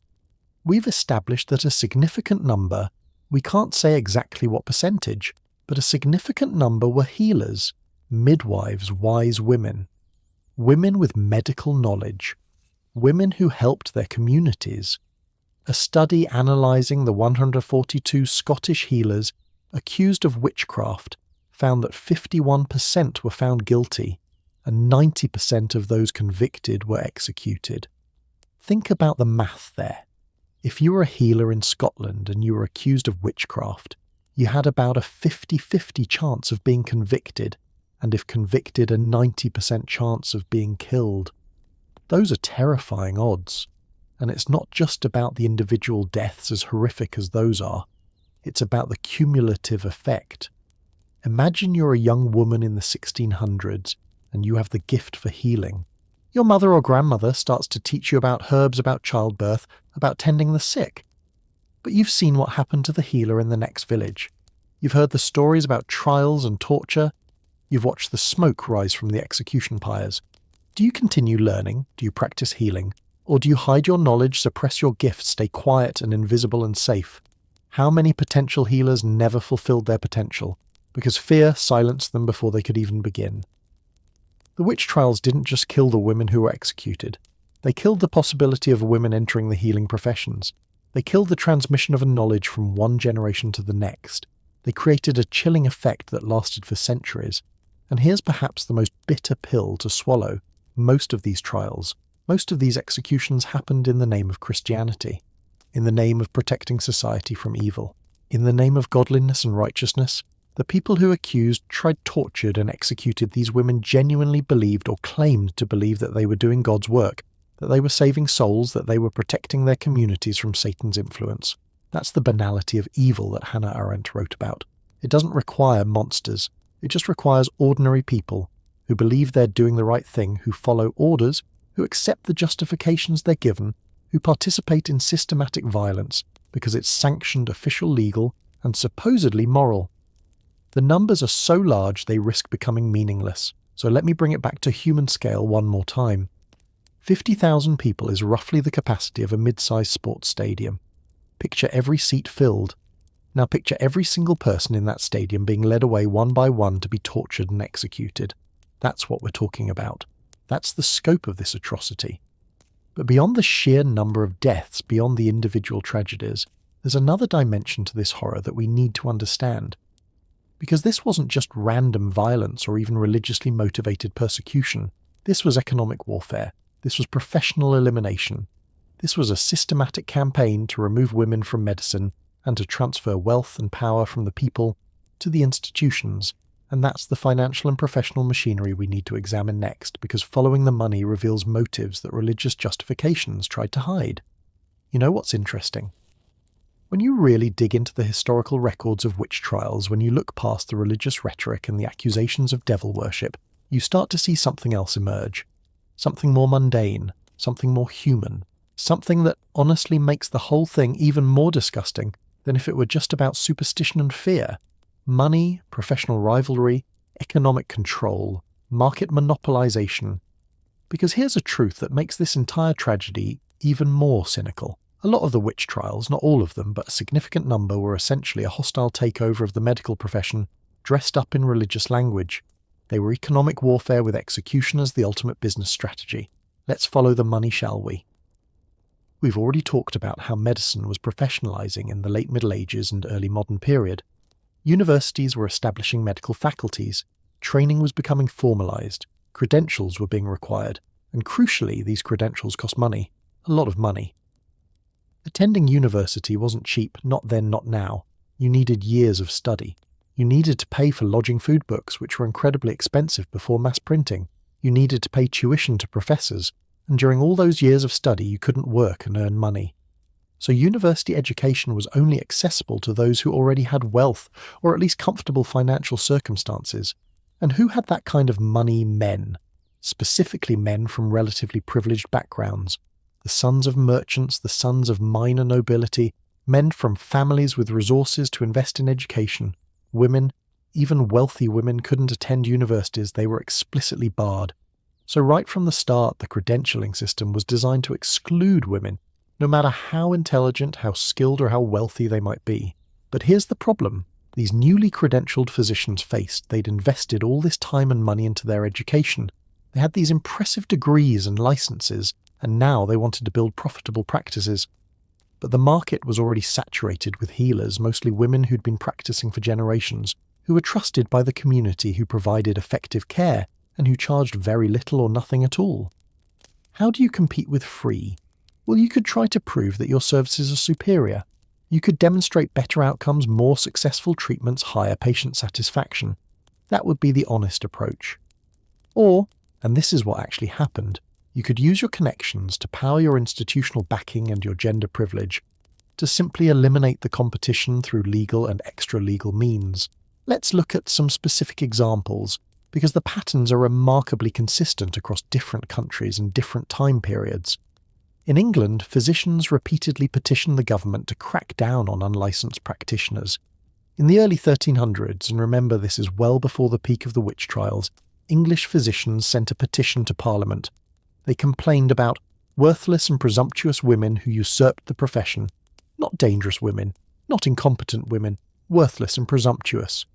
We've established that a significant number, we can't say exactly what percentage, but a significant number were healers, midwives, wise women. Women with medical knowledge. Women who helped their communities. A study analysing the 142 Scottish healers accused of witchcraft found that 51% were found guilty and 90% of those convicted were executed. Think about the math there. If you were a healer in Scotland and you were accused of witchcraft, you had about a 50-50 chance of being convicted, and if convicted, a 90% chance of being killed. Those are terrifying odds. And it's not just about the individual deaths, as horrific as those are. It's about the cumulative effect. Imagine you're a young woman in the 1600s and you have the gift for healing. Your mother or grandmother starts to teach you about herbs, about childbirth, about tending the sick. But you've seen what happened to the healer in the next village. You've heard the stories about trials and torture. You've watched the smoke rise from the execution pyres. Do you continue learning? Do you practice healing? Or do you hide your knowledge, suppress your gifts, stay quiet and invisible and safe? How many potential healers never fulfilled their potential because fear silenced them before they could even begin? The witch trials didn't just kill the women who were executed. They killed the possibility of women entering the healing professions. They killed the transmission of a knowledge from one generation to the next. They created a chilling effect that lasted for centuries. And here's perhaps the most bitter pill to swallow. Most of these trials, most of these executions happened in the name of Christianity, in the name of protecting society from evil. In the name of godliness and righteousness, the people who accused, tried, tortured, and executed these women genuinely believed or claimed to believe that they were doing God's work, that they were saving souls, that they were protecting their communities from Satan's influence. That's the banality of evil that Hannah Arendt wrote about. It doesn't require monsters. It just requires ordinary people who believe they're doing the right thing, who follow orders, who accept the justifications they're given, who participate in systematic violence because it's sanctioned, official, legal, and supposedly moral. The numbers are so large they risk becoming meaningless. So let me bring it back to human scale one more time. 50,000 people is roughly the capacity of a mid-sized sports stadium. Picture every seat filled. Now picture every single person in that stadium being led away one by one to be tortured and executed. That's what we're talking about. That's the scope of this atrocity. But beyond the sheer number of deaths, beyond the individual tragedies, there's another dimension to this horror that we need to understand. Because this wasn't just random violence or even religiously motivated persecution. This was economic warfare. This was professional elimination. This was a systematic campaign to remove women from medicine and to transfer wealth and power from the people to the institutions. And that's the financial and professional machinery we need to examine next, because following the money reveals motives that religious justifications tried to hide. You know what's interesting? When you really dig into the historical records of witch trials, when you look past the religious rhetoric and the accusations of devil worship, you start to see something else emerge. Something more mundane, something more human, something that honestly makes the whole thing even more disgusting than if it were just about superstition and fear. Money, professional rivalry, economic control, market monopolization. Because here's a truth that makes this entire tragedy even more cynical. A lot of the witch trials, not all of them, but a significant number, were essentially a hostile takeover of the medical profession, dressed up in religious language. They were economic warfare with execution as the ultimate business strategy. Let's follow the money, shall we? We've already talked about how medicine was professionalizing in the late Middle Ages and early modern period. Universities were establishing medical faculties, training was becoming formalized, credentials were being required, and crucially, these credentials cost money, a lot of money. Attending university wasn't cheap, not then, not now. You needed years of study. You needed to pay for lodging food books, which were incredibly expensive before mass printing. You needed to pay tuition to professors, and during all those years of study you couldn't work and earn money. So university education was only accessible to those who already had wealth, or at least comfortable financial circumstances. And who had that kind of money? Men. Specifically men from relatively privileged backgrounds. The sons of merchants, the sons of minor nobility, men from families with resources to invest in education. Women, even wealthy women, couldn't attend universities, they were explicitly barred. So right from the start, the credentialing system was designed to exclude women, no matter how intelligent, how skilled, or how wealthy they might be. But here's the problem. These newly credentialed physicians faced they'd invested all this time and money into their education. They had these impressive degrees and licenses, and now they wanted to build profitable practices. But the market was already saturated with healers, mostly women who'd been practicing for generations, who were trusted by the community, who provided effective care, and who charged very little or nothing at all. How do you compete with free? Well, you could try to prove that your services are superior. You could demonstrate better outcomes, more successful treatments, higher patient satisfaction. That would be the honest approach. Or, and this is what actually happened, you could use your connections to power your institutional backing and your gender privilege, to simply eliminate the competition through legal and extra-legal means. Let's look at some specific examples, because the patterns are remarkably consistent across different countries and different time periods. In England, physicians repeatedly petitioned the government to crack down on unlicensed practitioners. In the early 1300s, and remember this is well before the peak of the witch trials, English physicians sent a petition to Parliament. They complained about worthless and presumptuous women who usurped the profession. Not dangerous women, not incompetent women, worthless and presumptuous.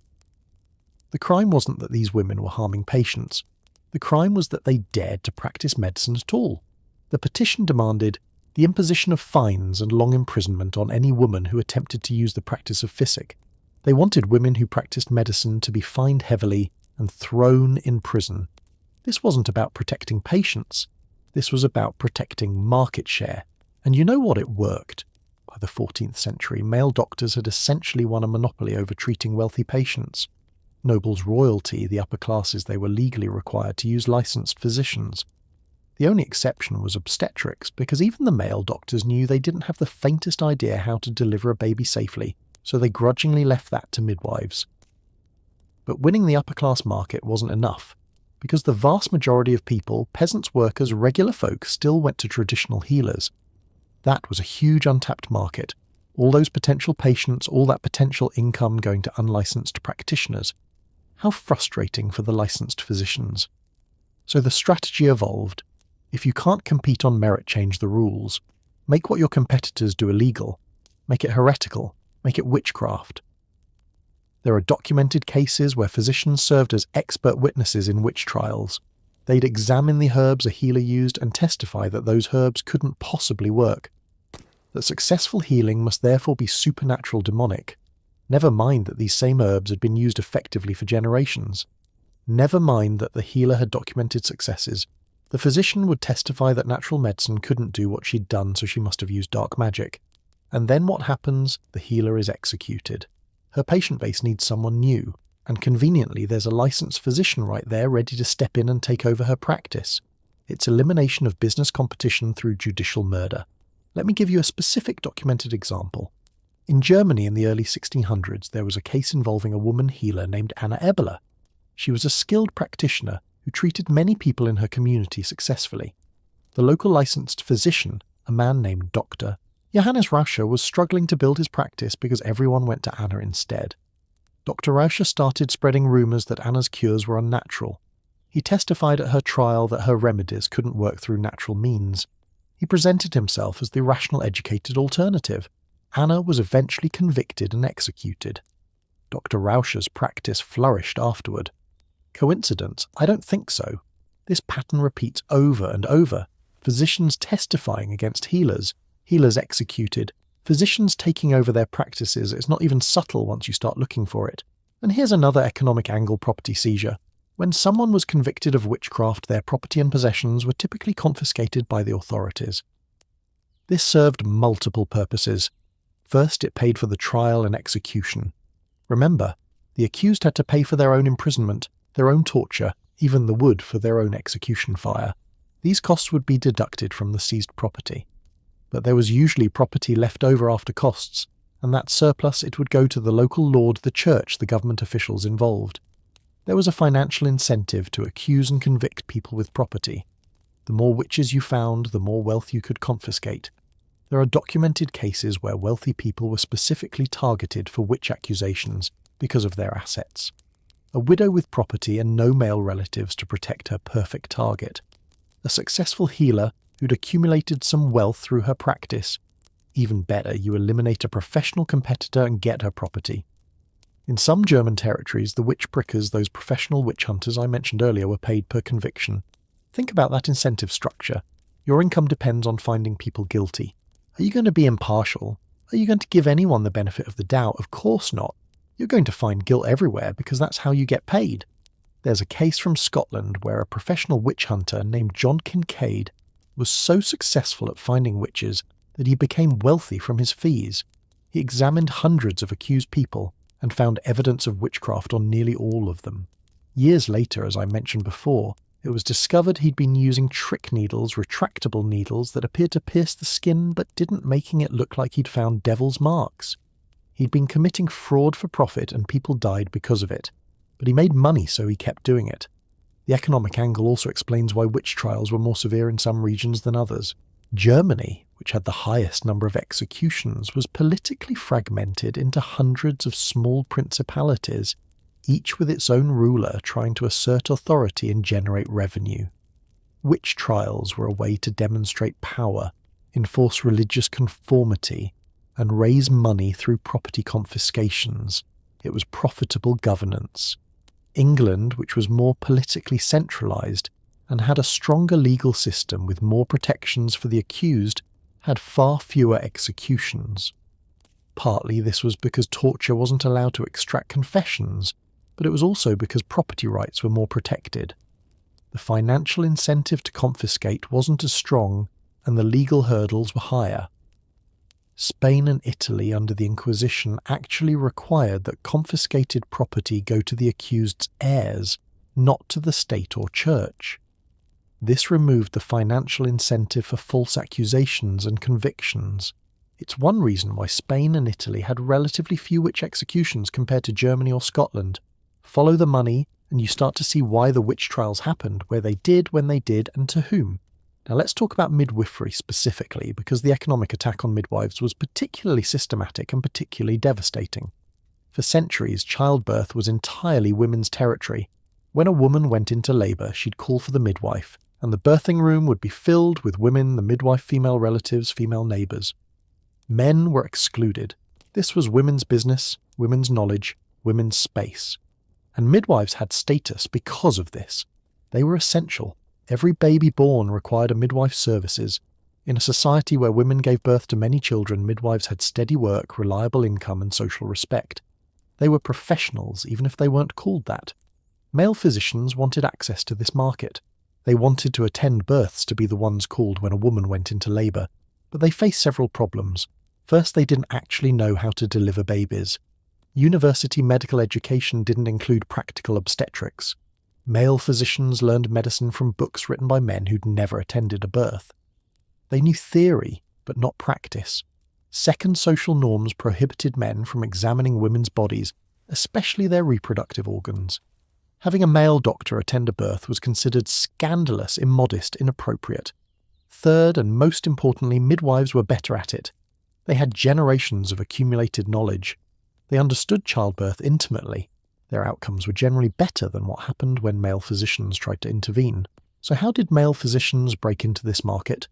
The crime wasn't that these women were harming patients. The crime was that they dared to practice medicine at all. The petition demanded the imposition of fines and long imprisonment on any woman who attempted to use the practice of physic. They wanted women who practiced medicine to be fined heavily and thrown in prison. This wasn't about protecting patients. This was about protecting market share. And you know what? It worked. By the 14th century, male doctors had essentially won a monopoly over treating wealthy patients. Nobles, royalty, the upper classes, they were legally required to use licensed physicians. The only exception was obstetrics, because even the male doctors knew they didn't have the faintest idea how to deliver a baby safely, so they grudgingly left that to midwives. But winning the upper-class market wasn't enough, because the vast majority of people, peasants, workers, regular folk, still went to traditional healers. That was a huge untapped market. All those potential patients, all that potential income going to unlicensed practitioners. How frustrating for the licensed physicians. So the strategy evolved. If you can't compete on merit, change the rules. Make what your competitors do illegal. Make it heretical. Make it witchcraft. There are documented cases where physicians served as expert witnesses in witch trials. They'd examine the herbs a healer used and testify that those herbs couldn't possibly work. That successful healing must therefore be supernatural demonic. Never mind that these same herbs had been used effectively for generations. Never mind that the healer had documented successes. The physician would testify that natural medicine couldn't do what she'd done, so she must have used dark magic. And then what happens? The healer is executed. Her patient base needs someone new, and conveniently there's a licensed physician right there ready to step in and take over her practice. It's elimination of business competition through judicial murder. Let me give you a specific documented example. In Germany in the early 1600s, there was a case involving a woman healer named Anna Eberle. She was a skilled practitioner who treated many people in her community successfully. The local licensed physician, a man named Dr. Johannes Rauscher, was struggling to build his practice because everyone went to Anna instead. Dr. Rauscher started spreading rumours that Anna's cures were unnatural. He testified at her trial that her remedies couldn't work through natural means. He presented himself as the rational, educated alternative. Anna was eventually convicted and executed. Dr. Rauscher's practice flourished afterward. Coincidence? I don't think so. This pattern repeats over and over. Physicians testifying against healers, healers executed, physicians taking over their practices. It's not even subtle once you start looking for it. And here's another economic angle: property seizure. When someone was convicted of witchcraft, their property and possessions were typically confiscated by the authorities. This served multiple purposes. First, it paid for the trial and execution. Remember, the accused had to pay for their own imprisonment, their own torture, even the wood for their own execution fire. These costs would be deducted from the seized property. But there was usually property left over after costs, and that surplus, it would go to the local lord, the church, the government officials involved. There was a financial incentive to accuse and convict people with property. The more witches you found, the more wealth you could confiscate. There are documented cases where wealthy people were specifically targeted for witch accusations because of their assets. A widow with property and no male relatives to protect her perfect target. A successful healer who'd accumulated some wealth through her practice. Even better, you eliminate a professional competitor and get her property. In some German territories, the witch prickers, those professional witch hunters I mentioned earlier, were paid per conviction. Think about that incentive structure. Your income depends on finding people guilty. Are you going to be impartial? Are you going to give anyone the benefit of the doubt? Of course not. You're going to find guilt everywhere because that's how you get paid. There's a case from Scotland where a professional witch hunter named John Kincaid was so successful at finding witches that he became wealthy from his fees. He examined hundreds of accused people and found evidence of witchcraft on nearly all of them. Years later, as I mentioned before, it was discovered he'd been using trick needles, retractable needles that appeared to pierce the skin but didn't, making it look like he'd found devil's marks. He'd been committing fraud for profit and people died because of it. But he made money, so he kept doing it. The economic angle also explains why witch trials were more severe in some regions than others. Germany, which had the highest number of executions, was politically fragmented into hundreds of small principalities, each with its own ruler trying to assert authority and generate revenue. Witch trials were a way to demonstrate power, enforce religious conformity, and raise money through property confiscations. It was profitable governance. England, which was more politically centralised and had a stronger legal system with more protections for the accused, had far fewer executions. Partly this was because torture wasn't allowed to extract confessions, but it was also because property rights were more protected. The financial incentive to confiscate wasn't as strong, and the legal hurdles were higher. Spain and Italy under the Inquisition actually required that confiscated property go to the accused's heirs, not to the state or church. This removed the financial incentive for false accusations and convictions. It's one reason why Spain and Italy had relatively few witch executions compared to Germany or Scotland. Follow the money, and you start to see why the witch trials happened, where they did, when they did, and to whom. Now let's talk about midwifery specifically, because the economic attack on midwives was particularly systematic and particularly devastating. For centuries, childbirth was entirely women's territory. When a woman went into labour, she'd call for the midwife, and the birthing room would be filled with women, the midwife, female relatives, female neighbours. Men were excluded. This was women's business, women's knowledge, women's space. And midwives had status because of this. They were essential. Every baby born required a midwife's services. In a society where women gave birth to many children, midwives had steady work, reliable income, and social respect. They were professionals, even if they weren't called that. Male physicians wanted access to this market. They wanted to attend births to be the ones called when a woman went into labour. But they faced several problems. First, they didn't actually know how to deliver babies. University medical education didn't include practical obstetrics. Male physicians learned medicine from books written by men who'd never attended a birth. They knew theory, but not practice. Second, social norms prohibited men from examining women's bodies, especially their reproductive organs. Having a male doctor attend a birth was considered scandalous, immodest, inappropriate. Third, and most importantly, midwives were better at it. They had generations of accumulated knowledge. They understood childbirth intimately. Their outcomes were generally better than what happened when male physicians tried to intervene. So how did male physicians break into this market?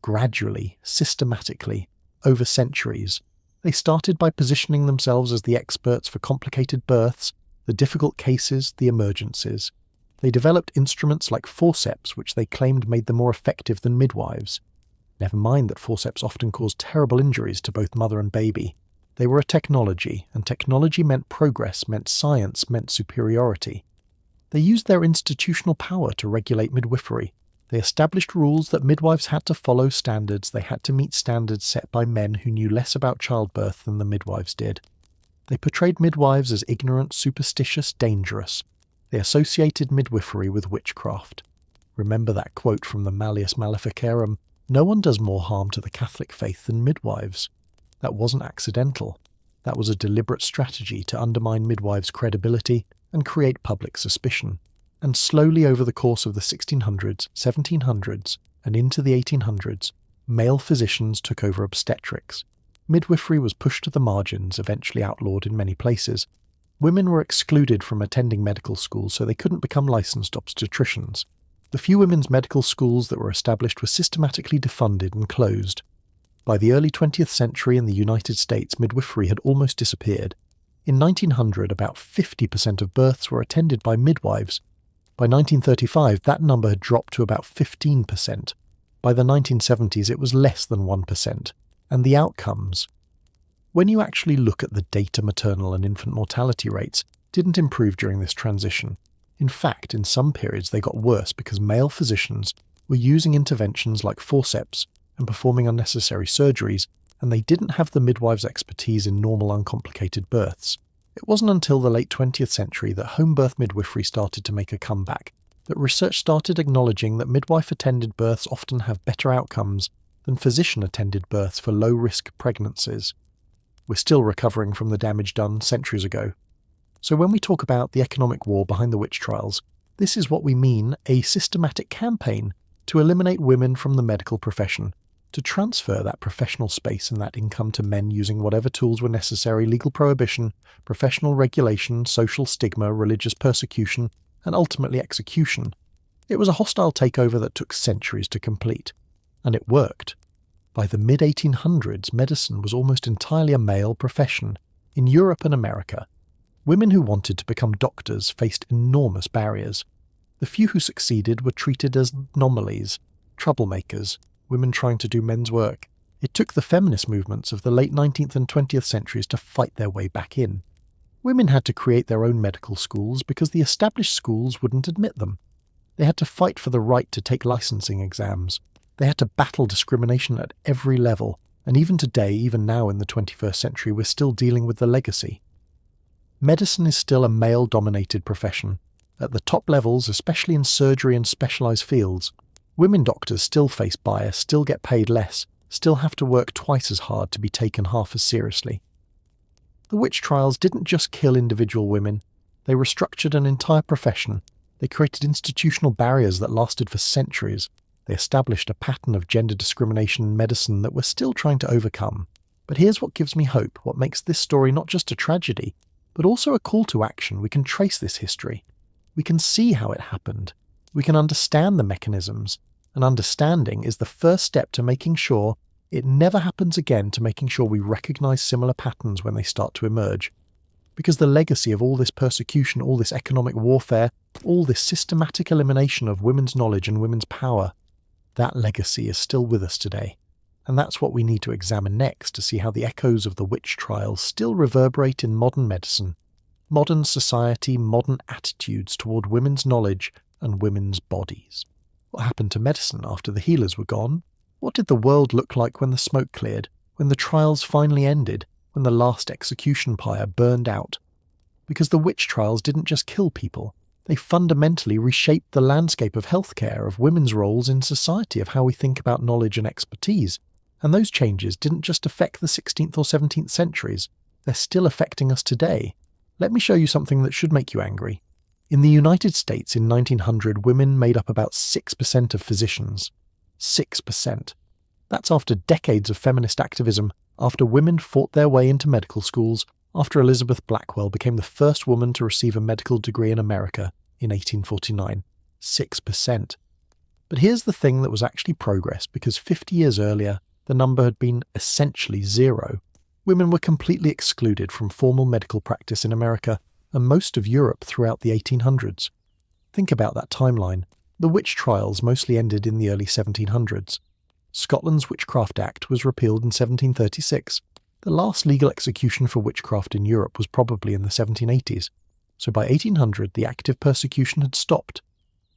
Gradually, systematically, over centuries. They started by positioning themselves as the experts for complicated births, the difficult cases, the emergencies. They developed instruments like forceps, which they claimed made them more effective than midwives. Never mind that forceps often caused terrible injuries to both mother and baby. They were a technology, and technology meant progress, meant science, meant superiority. They used their institutional power to regulate midwifery. They established rules that midwives had to follow standards. They had to meet standards set by men who knew less about childbirth than the midwives did. They portrayed midwives as ignorant, superstitious, dangerous. They associated midwifery with witchcraft. Remember that quote from the Malleus Maleficarum, "No one does more harm to the Catholic faith than midwives." That wasn't accidental. That was a deliberate strategy to undermine midwives' credibility and create public suspicion. And slowly over the course of the 1600s, 1700s, and into the 1800s, male physicians took over obstetrics. Midwifery was pushed to the margins, eventually outlawed in many places. Women were excluded from attending medical schools so they couldn't become licensed obstetricians. The few women's medical schools that were established were systematically defunded and closed. By the early 20th century in the United States, midwifery had almost disappeared. In 1900, about 50% of births were attended by midwives. By 1935, that number had dropped to about 15%. By the 1970s, it was less than 1%. And the outcomes? When you actually look at the data, maternal and infant mortality rates didn't improve during this transition. In fact, in some periods they got worse because male physicians were using interventions like forceps and performing unnecessary surgeries, and they didn't have the midwife's expertise in normal uncomplicated births. It wasn't until the late 20th century that home birth midwifery started to make a comeback, that research started acknowledging that midwife-attended births often have better outcomes than physician-attended births for low-risk pregnancies. We're still recovering from the damage done centuries ago. So when we talk about the economic war behind the witch trials, this is what we mean: a systematic campaign to eliminate women from the medical profession, to transfer that professional space and that income to men using whatever tools were necessary: legal prohibition, professional regulation, social stigma, religious persecution, and ultimately execution. It was a hostile takeover that took centuries to complete. And it worked. By the mid-1800s, medicine was almost entirely a male profession. In Europe and America, women who wanted to become doctors faced enormous barriers. The few who succeeded were treated as anomalies, troublemakers, women trying to do men's work. It took the feminist movements of the late 19th and 20th centuries to fight their way back in. Women had to create their own medical schools because the established schools wouldn't admit them. They had to fight for the right to take licensing exams. They had to battle discrimination at every level, and even today, even now in the 21st century, we're still dealing with the legacy. Medicine is still a male-dominated profession. At the top levels, especially in surgery and specialised fields, women doctors still face bias, still get paid less, still have to work twice as hard to be taken half as seriously. The witch trials didn't just kill individual women, they restructured an entire profession. They created institutional barriers that lasted for centuries. They established a pattern of gender discrimination in medicine that we're still trying to overcome. But here's what gives me hope, what makes this story not just a tragedy, but also a call to action. We can trace this history. We can see how it happened. We can understand the mechanisms. And understanding is the first step to making sure it never happens again, to making sure we recognize similar patterns when they start to emerge. Because the legacy of all this persecution, all this economic warfare, all this systematic elimination of women's knowledge and women's power, that legacy is still with us today. And that's what we need to examine next, to see how the echoes of the witch trials still reverberate in modern medicine, modern society, modern attitudes toward women's knowledge and women's bodies. What happened to medicine after the healers were gone? What did the world look like when the smoke cleared, when the trials finally ended, when the last execution pyre burned out? Because the witch trials didn't just kill people, they fundamentally reshaped the landscape of healthcare, of women's roles in society, of how we think about knowledge and expertise. And those changes didn't just affect the 16th or 17th centuries, they're still affecting us today. Let me show you something that should make you angry. In the United States in 1900, women made up about 6% of physicians. 6%. That's after decades of feminist activism, after women fought their way into medical schools, after Elizabeth Blackwell became the first woman to receive a medical degree in America in 1849. 6%. But here's the thing that was actually progress, because 50 years earlier, the number had been essentially zero. Women were completely excluded from formal medical practice in America and most of Europe throughout the 1800s. Think about that timeline. The witch trials mostly ended in the early 1700s. Scotland's Witchcraft Act was repealed in 1736. The last legal execution for witchcraft in Europe was probably in the 1780s. So by 1800, the active persecution had stopped.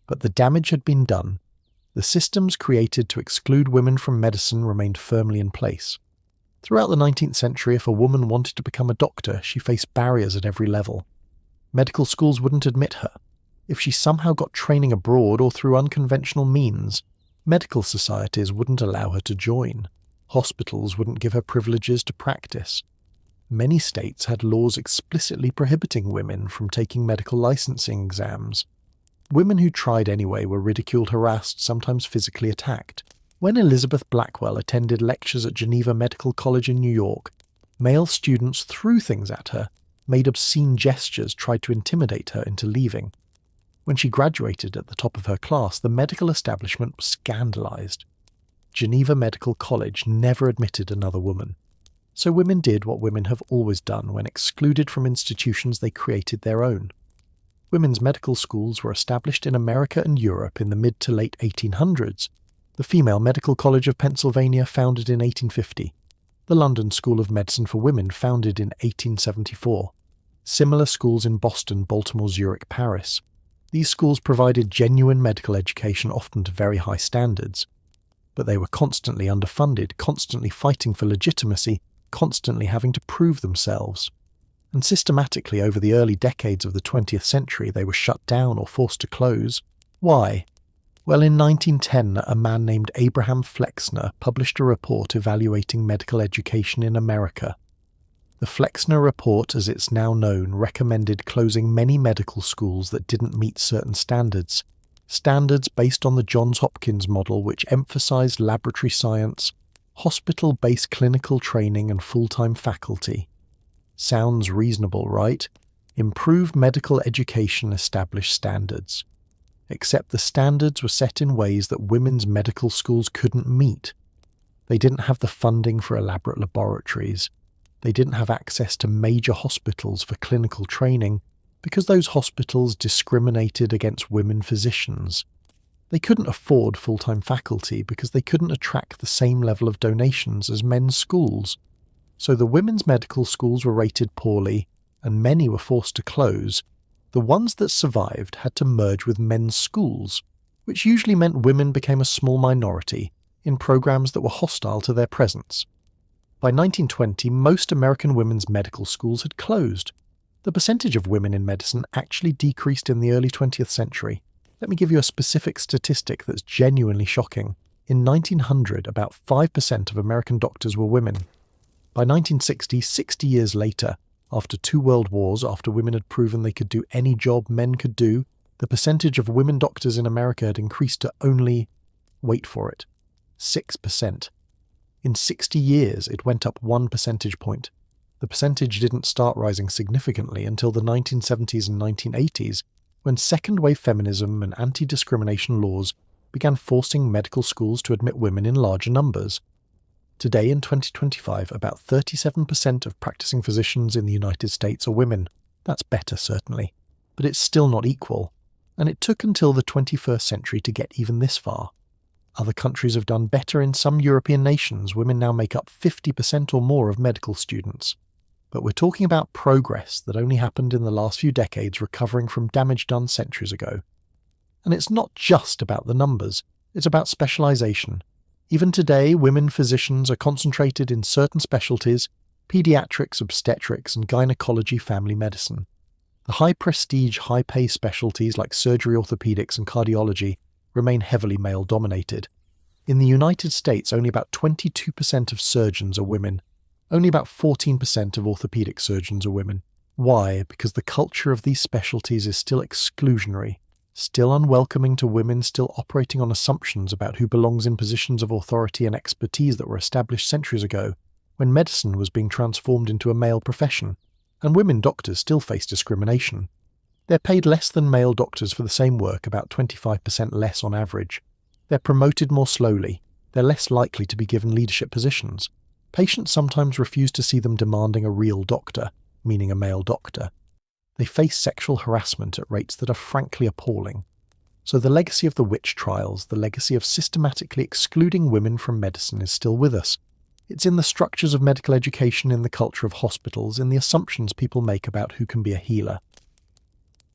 But the damage had been done. The systems created to exclude women from medicine remained firmly in place. Throughout the 19th century, if a woman wanted to become a doctor, she faced barriers at every level. Medical schools wouldn't admit her. If she somehow got training abroad or through unconventional means, medical societies wouldn't allow her to join. Hospitals wouldn't give her privileges to practice. Many states had laws explicitly prohibiting women from taking medical licensing exams. Women who tried anyway were ridiculed, harassed, sometimes physically attacked. When Elizabeth Blackwell attended lectures at Geneva Medical College in New York, male students threw things at her, made obscene gestures, tried to intimidate her into leaving. When she graduated at the top of her class, the medical establishment was scandalized. Geneva Medical College never admitted another woman. So women did what women have always done. When excluded from institutions, they created their own. Women's medical schools were established in America and Europe in the mid to late 1800s. The Female Medical College of Pennsylvania, founded in 1850. The London School of Medicine for Women, founded in 1874. Similar schools in Boston, Baltimore, Zurich, Paris. These schools provided genuine medical education, often to very high standards. But they were constantly underfunded, constantly fighting for legitimacy, constantly having to prove themselves. And systematically over the early decades of the 20th century, they were shut down or forced to close. Why? Well, in 1910, a man named Abraham Flexner published a report evaluating medical education in America. The Flexner Report, as it's now known, recommended closing many medical schools that didn't meet certain standards. Standards based on the Johns Hopkins model, which emphasized laboratory science, hospital-based clinical training and full-time faculty. Sounds reasonable, right? Improved medical education established standards. Except the standards were set in ways that women's medical schools couldn't meet. They didn't have the funding for elaborate laboratories. They didn't have access to major hospitals for clinical training because those hospitals discriminated against women physicians. They couldn't afford full-time faculty because they couldn't attract the same level of donations as men's schools. So the women's medical schools were rated poorly, and many were forced to close. The ones that survived had to merge with men's schools, which usually meant women became a small minority in programs that were hostile to their presence. By 1920, most American women's medical schools had closed. The percentage of women in medicine actually decreased in the early 20th century. Let me give you a specific statistic that's genuinely shocking. In 1900, about 5% of American doctors were women. By 1960, 60 years later, after 2 world wars, after women had proven they could do any job men could do, the percentage of women doctors in America had increased to only, wait for it, 6%. In 60 years, it went up 1 percentage point. The percentage didn't start rising significantly until the 1970s and 1980s, when second-wave feminism and anti-discrimination laws began forcing medical schools to admit women in larger numbers. Today, in 2025, about 37% of practicing physicians in the United States are women. That's better, certainly, but it's still not equal, and it took until the 21st century to get even this far. Other countries have done better. In some European nations, women now make up 50% or more of medical students. But we're talking about progress that only happened in the last few decades, recovering from damage done centuries ago. And it's not just about the numbers, it's about specialization. Even today, women physicians are concentrated in certain specialties: pediatrics, obstetrics, and gynecology, family medicine. The high-prestige, high-pay specialties like surgery, orthopedics, and cardiology remain heavily male-dominated. In the United States, only about 22% of surgeons are women. Only about 14% of orthopedic surgeons are women. Why? Because the culture of these specialties is still exclusionary, still unwelcoming to women, still operating on assumptions about who belongs in positions of authority and expertise that were established centuries ago, when medicine was being transformed into a male profession, and women doctors still face discrimination. They're paid less than male doctors for the same work, about 25% less on average. They're promoted more slowly. They're less likely to be given leadership positions. Patients sometimes refuse to see them demanding a real doctor, meaning a male doctor. They face sexual harassment at rates that are frankly appalling. So the legacy of the witch trials, the legacy of systematically excluding women from medicine is still with us. It's in the structures of medical education, in the culture of hospitals, in the assumptions people make about who can be a healer.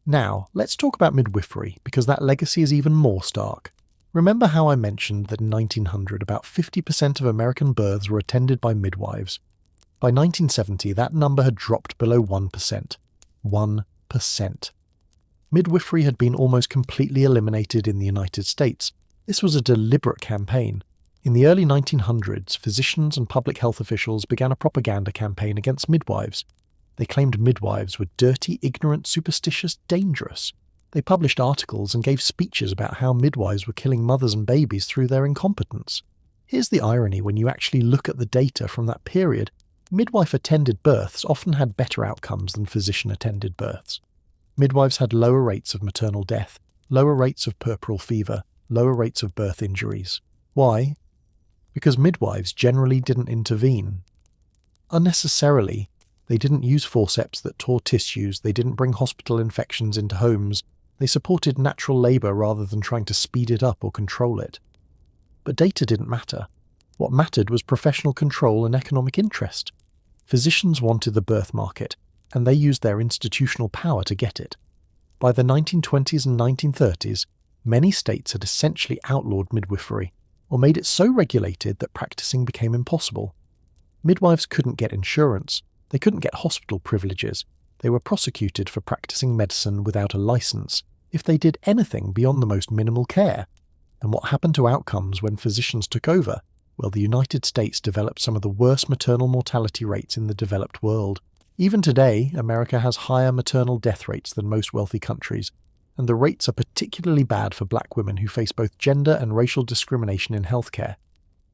Now, let's talk about midwifery, because that legacy is even more stark. Remember how I mentioned that in 1900 about 50% of American births were attended by midwives? By 1970, that number had dropped below 1%. 1%. Midwifery had been almost completely eliminated in the United States. This was a deliberate campaign. In the early 1900s, physicians and public health officials began a propaganda campaign against midwives. They claimed midwives were dirty, ignorant, superstitious, dangerous. They published articles and gave speeches about how midwives were killing mothers and babies through their incompetence. Here's the irony when you actually look at the data from that period. Midwife-attended births often had better outcomes than physician-attended births. Midwives had lower rates of maternal death, lower rates of puerperal fever, lower rates of birth injuries. Why? Because midwives generally didn't intervene. Unnecessarily, they didn't use forceps that tore tissues, they didn't bring hospital infections into homes, they supported natural labour rather than trying to speed it up or control it. But data didn't matter. What mattered was professional control and economic interest. Physicians wanted the birth market, and they used their institutional power to get it. By the 1920s and 1930s, many states had essentially outlawed midwifery, or made it so regulated that practicing became impossible. Midwives couldn't get insurance, they couldn't get hospital privileges, they were prosecuted for practicing medicine without a license if they did anything beyond the most minimal care. And what happened to outcomes when physicians took over? Well, the United States developed some of the worst maternal mortality rates in the developed world. Even today, America has higher maternal death rates than most wealthy countries, and the rates are particularly bad for black women who face both gender and racial discrimination in healthcare.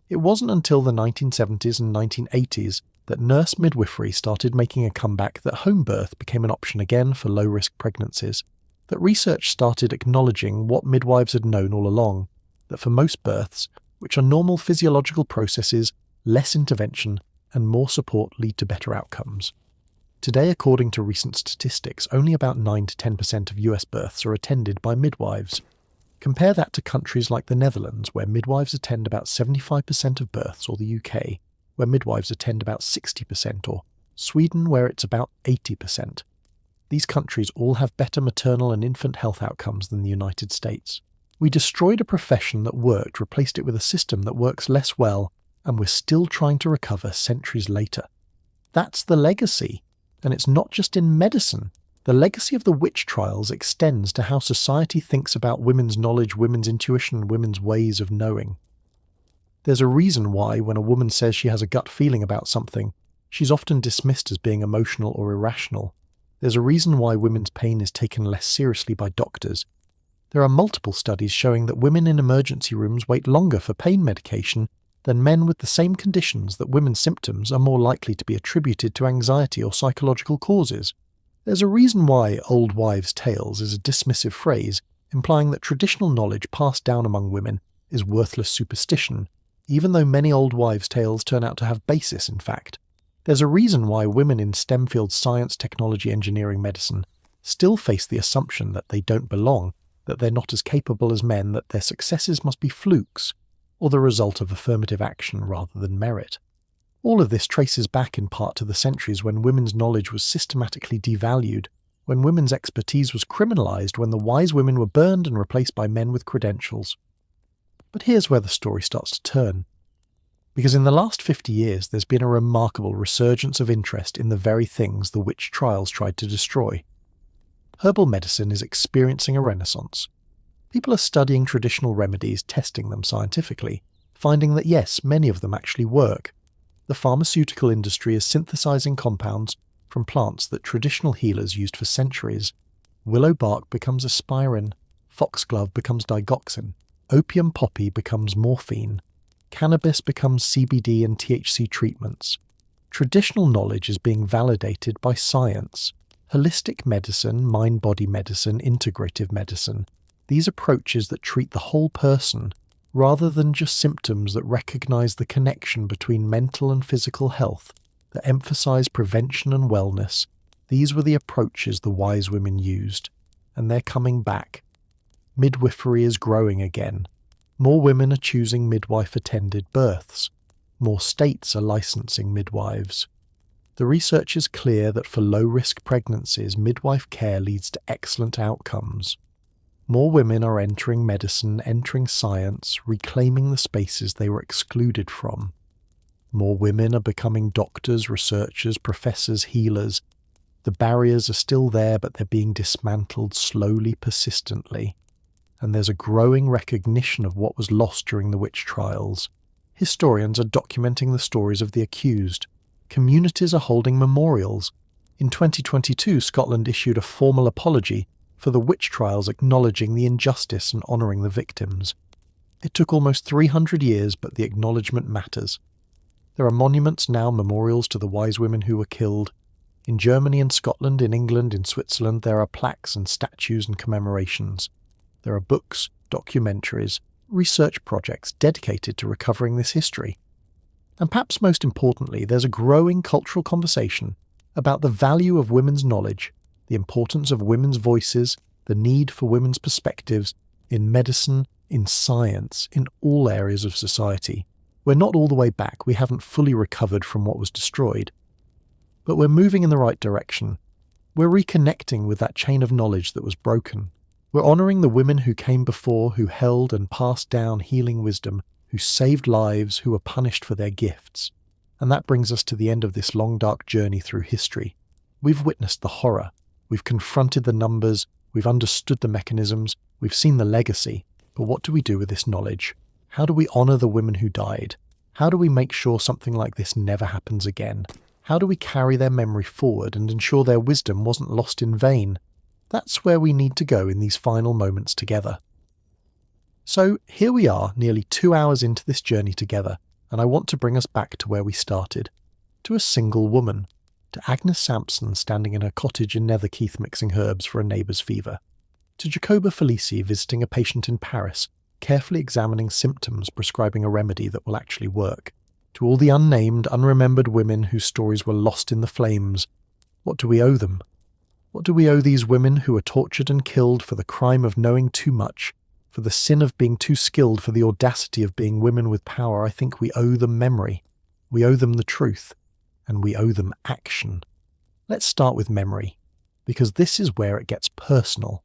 It wasn't until the 1970s and 1980s that nurse midwifery started making a comeback, that home birth became an option again for low-risk pregnancies, that research started acknowledging what midwives had known all along, that for most births, which are normal physiological processes, less intervention, and more support lead to better outcomes. Today, according to recent statistics, only about 9 to 10% of US births are attended by midwives. Compare that to countries like the Netherlands, where midwives attend about 75% of births, or the UK, where midwives attend about 60%, or Sweden, where it's about 80%. These countries all have better maternal and infant health outcomes than the United States. We destroyed a profession that worked, replaced it with a system that works less well, and we're still trying to recover centuries later. That's the legacy. And it's not just in medicine. The legacy of the witch trials extends to how society thinks about women's knowledge, women's intuition, and women's ways of knowing. There's a reason why, when a woman says she has a gut feeling about something, she's often dismissed as being emotional or irrational. There's a reason why women's pain is taken less seriously by doctors. There are multiple studies showing that women in emergency rooms wait longer for pain medication than men with the same conditions, that women's symptoms are more likely to be attributed to anxiety or psychological causes. There's a reason why old wives' tales is a dismissive phrase, implying that traditional knowledge passed down among women is worthless superstition, even though many old wives' tales turn out to have basis in fact. There's a reason why women in STEM fields, science, technology, engineering, medicine, still face the assumption that they don't belong, that they're not as capable as men, that their successes must be flukes, or the result of affirmative action rather than merit. All of this traces back in part to the centuries when women's knowledge was systematically devalued, when women's expertise was criminalized, when the wise women were burned and replaced by men with credentials. But here's where the story starts to turn. Because in the last 50 years, there's been a remarkable resurgence of interest in the very things the witch trials tried to destroy. Herbal medicine is experiencing a renaissance. People are studying traditional remedies, testing them scientifically, finding that yes, many of them actually work. The pharmaceutical industry is synthesizing compounds from plants that traditional healers used for centuries. Willow bark becomes aspirin, foxglove becomes digoxin, opium poppy becomes morphine, cannabis becomes CBD and THC treatments. Traditional knowledge is being validated by science. Holistic medicine, mind-body medicine, integrative medicine, these approaches that treat the whole person, rather than just symptoms, that recognize the connection between mental and physical health, that emphasize prevention and wellness, these were the approaches the wise women used, and they're coming back. Midwifery is growing again. More women are choosing midwife-attended births. More states are licensing midwives. The research is clear that for low-risk pregnancies, midwife care leads to excellent outcomes. More women are entering medicine, entering science, reclaiming the spaces they were excluded from. More women are becoming doctors, researchers, professors, healers. The barriers are still there, but they're being dismantled slowly, persistently. And there's a growing recognition of what was lost during the witch trials. Historians are documenting the stories of the accused. Communities are holding memorials. In 2022, Scotland issued a formal apology for the witch trials, acknowledging the injustice and honouring the victims. It took almost 300 years, but the acknowledgement matters. There are monuments now, memorials to the wise women who were killed. In Germany and Scotland, in England, in Switzerland, there are plaques and statues and commemorations. There are books, documentaries, research projects dedicated to recovering this history. And perhaps most importantly, there's a growing cultural conversation about the value of women's knowledge, the importance of women's voices, the need for women's perspectives in medicine, in science, in all areas of society. We're not all the way back, we haven't fully recovered from what was destroyed. But we're moving in the right direction. We're reconnecting with that chain of knowledge that was broken. We're honouring the women who came before, who held and passed down healing wisdom, who saved lives, who were punished for their gifts. And that brings us to the end of this long dark journey through history. We've witnessed the horror. We've confronted the numbers, we've understood the mechanisms, we've seen the legacy. But what do we do with this knowledge? How do we honour the women who died? How do we make sure something like this never happens again? How do we carry their memory forward and ensure their wisdom wasn't lost in vain? That's where we need to go in these final moments together. So here we are, nearly 2 hours into this journey together, and I want to bring us back to where we started, to a single woman, to Agnes Sampson standing in her cottage in Netherkeith mixing herbs for a neighbour's fever, to Jacoba Felici visiting a patient in Paris carefully examining symptoms, prescribing a remedy that will actually work. To all the unnamed, unremembered women whose stories were lost in the flames, what do we owe them? What do we owe these women who were tortured and killed for the crime of knowing too much, for the sin of being too skilled, for the audacity of being women with power? I think we owe them memory. We owe them the truth. And we owe them action. Let's start with memory, because this is where it gets personal.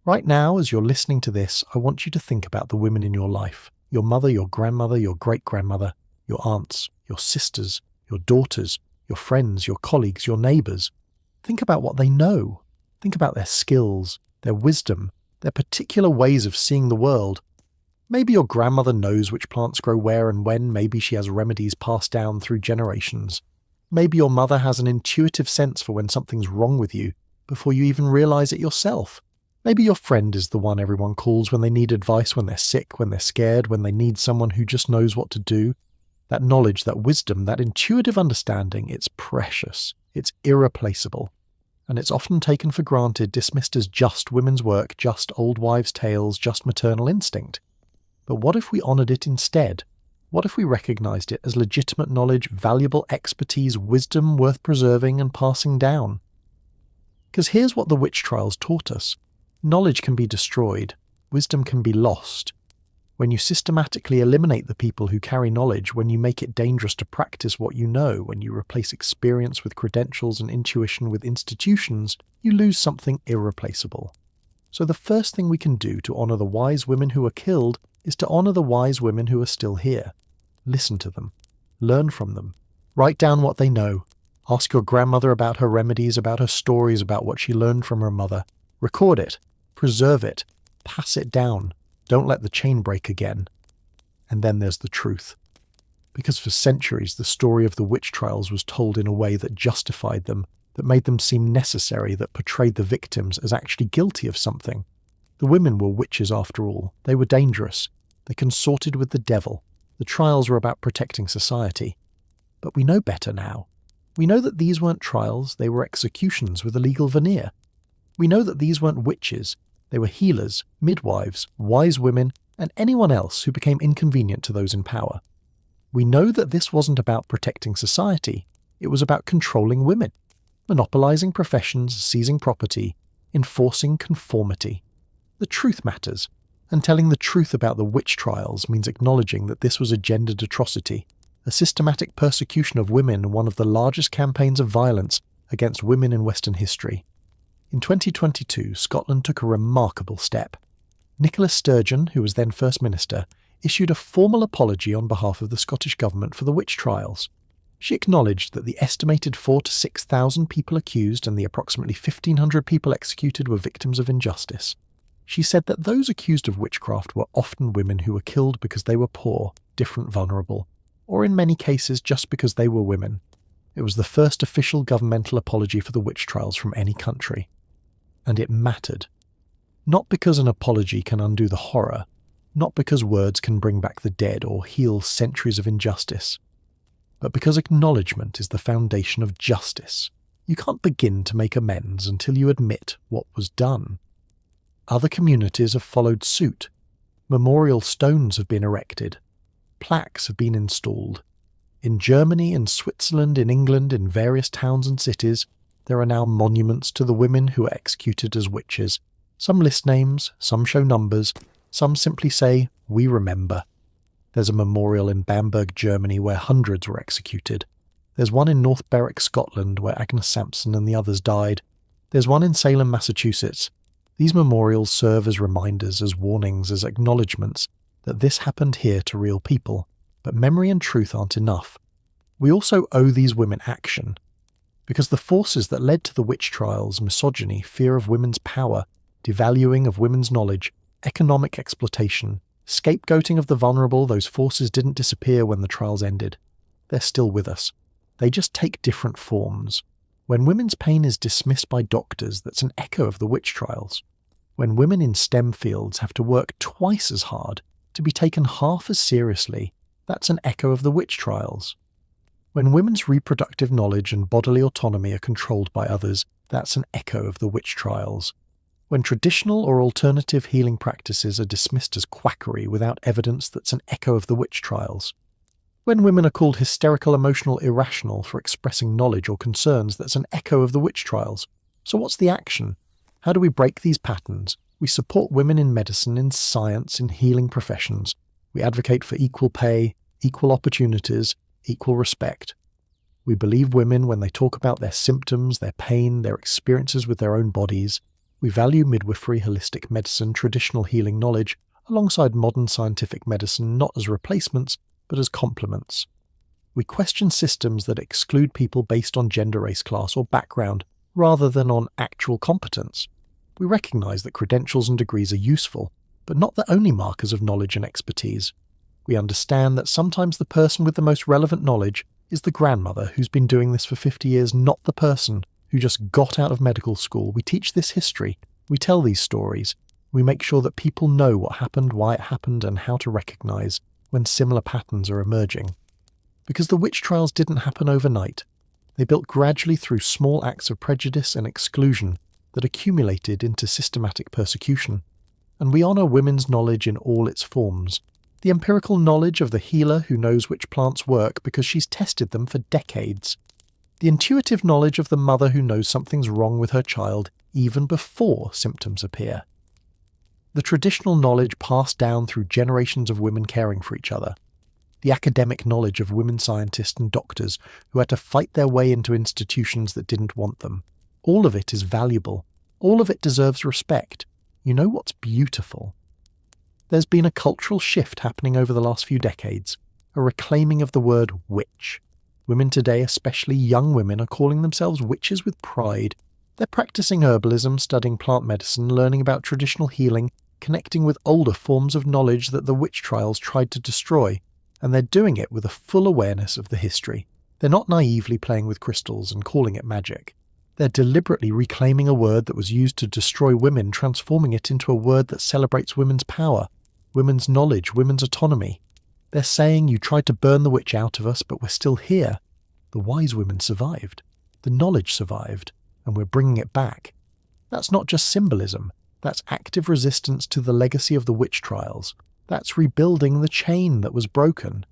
Right now, as you're listening to this, I want you to think about the women in your life. Your mother, your grandmother, your great-grandmother, your aunts, your sisters, your daughters, your friends, your colleagues, your neighbours. Think about what they know. Think about their skills, their wisdom, their particular ways of seeing the world. Maybe your grandmother knows which plants grow where and when. Maybe she has remedies passed down through generations. Maybe your mother has an intuitive sense for when something's wrong with you before you even realise it yourself. Maybe your friend is the one everyone calls when they need advice, when they're sick, when they're scared, when they need someone who just knows what to do. That knowledge, that wisdom, that intuitive understanding, it's precious, it's irreplaceable, and it's often taken for granted, dismissed as just women's work, just old wives' tales, just maternal instinct. But what if we honoured it instead? What if we recognised it as legitimate knowledge, valuable expertise, wisdom worth preserving and passing down? Because here's what the witch trials taught us. Knowledge can be destroyed, wisdom can be lost. When you systematically eliminate the people who carry knowledge, when you make it dangerous to practice what you know, when you replace experience with credentials and intuition with institutions, you lose something irreplaceable. So the first thing we can do to honour the wise women who were killed is to honour the wise women who are still here. Listen to them. Learn from them. Write down what they know. Ask your grandmother about her remedies, about her stories, about what she learned from her mother. Record it. Preserve it. Pass it down. Don't let the chain break again. And then there's the truth. Because for centuries the story of the witch trials was told in a way that justified them, that made them seem necessary, that portrayed the victims as actually guilty of something. The women were witches after all. They were dangerous. They consorted with the devil. The trials were about protecting society. But we know better now. We know that these weren't trials, they were executions with a legal veneer. We know that these weren't witches. They were healers, midwives, wise women, and anyone else who became inconvenient to those in power. We know that this wasn't about protecting society. It was about controlling women, monopolizing professions, seizing property, enforcing conformity. The truth matters, and telling the truth about the witch trials means acknowledging that this was a gendered atrocity, a systematic persecution of women and one of the largest campaigns of violence against women in Western history. In 2022, Scotland took a remarkable step. Nicola Sturgeon, who was then First Minister, issued a formal apology on behalf of the Scottish Government for the witch trials. She acknowledged that the estimated 4,000 to 6,000 people accused and the approximately 1,500 people executed were victims of injustice. She said that those accused of witchcraft were often women who were killed because they were poor, different, vulnerable, or in many cases just because they were women. It was the first official governmental apology for the witch trials from any country. And it mattered. Not because an apology can undo the horror, not because words can bring back the dead or heal centuries of injustice, but because acknowledgement is the foundation of justice. You can't begin to make amends until you admit what was done. Other communities have followed suit. Memorial stones have been erected. Plaques have been installed. In Germany, in Switzerland, in England, in various towns and cities, there are now monuments to the women who were executed as witches. Some list names, some show numbers, some simply say, "We remember." There's a memorial in Bamberg, Germany, where hundreds were executed. There's one in North Berwick, Scotland, where Agnes Sampson and the others died. There's one in Salem, Massachusetts. These memorials serve as reminders, as warnings, as acknowledgements that this happened here to real people. But memory and truth aren't enough. We also owe these women action. Because the forces that led to the witch trials, misogyny, fear of women's power, devaluing of women's knowledge, economic exploitation, scapegoating of the vulnerable, those forces didn't disappear when the trials ended. They're still with us. They just take different forms. When women's pain is dismissed by doctors, that's an echo of the witch trials. When women in STEM fields have to work twice as hard to be taken half as seriously, that's an echo of the witch trials. When women's reproductive knowledge and bodily autonomy are controlled by others, that's an echo of the witch trials. When traditional or alternative healing practices are dismissed as quackery without evidence that's an echo of the witch trials. When women are called hysterical, emotional, irrational for expressing knowledge or concerns that's an echo of the witch trials. So what's the action? How do we break these patterns? We support women in medicine, in science, in healing professions. We advocate for equal pay, equal opportunities, equal respect. We believe women when they talk about their symptoms, their pain, their experiences with their own bodies. We value midwifery, holistic medicine, traditional healing knowledge, alongside modern scientific medicine, not as replacements, but as complements. We question systems that exclude people based on gender, race, class, or background, rather than on actual competence. We recognise that credentials and degrees are useful, but not the only markers of knowledge and expertise. We understand that sometimes the person with the most relevant knowledge is the grandmother who's been doing this for 50 years, not the person who just got out of medical school. We teach this history, we tell these stories, we make sure that people know what happened, why it happened, and how to recognise when similar patterns are emerging. Because the witch trials didn't happen overnight. They built gradually through small acts of prejudice and exclusion that accumulated into systematic persecution. And we honour women's knowledge in all its forms. The empirical knowledge of the healer who knows which plants work because she's tested them for decades. The intuitive knowledge of the mother who knows something's wrong with her child even before symptoms appear. The traditional knowledge passed down through generations of women caring for each other. The academic knowledge of women scientists and doctors who had to fight their way into institutions that didn't want them. All of it is valuable. All of it deserves respect. You know what's beautiful? There's been a cultural shift happening over the last few decades, a reclaiming of the word witch. Women today, especially young women, are calling themselves witches with pride. They're practicing herbalism, studying plant medicine, learning about traditional healing, connecting with older forms of knowledge that the witch trials tried to destroy, and they're doing it with a full awareness of the history. They're not naively playing with crystals and calling it magic. They're deliberately reclaiming a word that was used to destroy women, transforming it into a word that celebrates women's power, women's knowledge, women's autonomy. They're saying you tried to burn the witch out of us, but we're still here. The wise women survived. The knowledge survived, and we're bringing it back. That's not just symbolism. That's active resistance to the legacy of the witch trials. That's rebuilding the chain that was broken.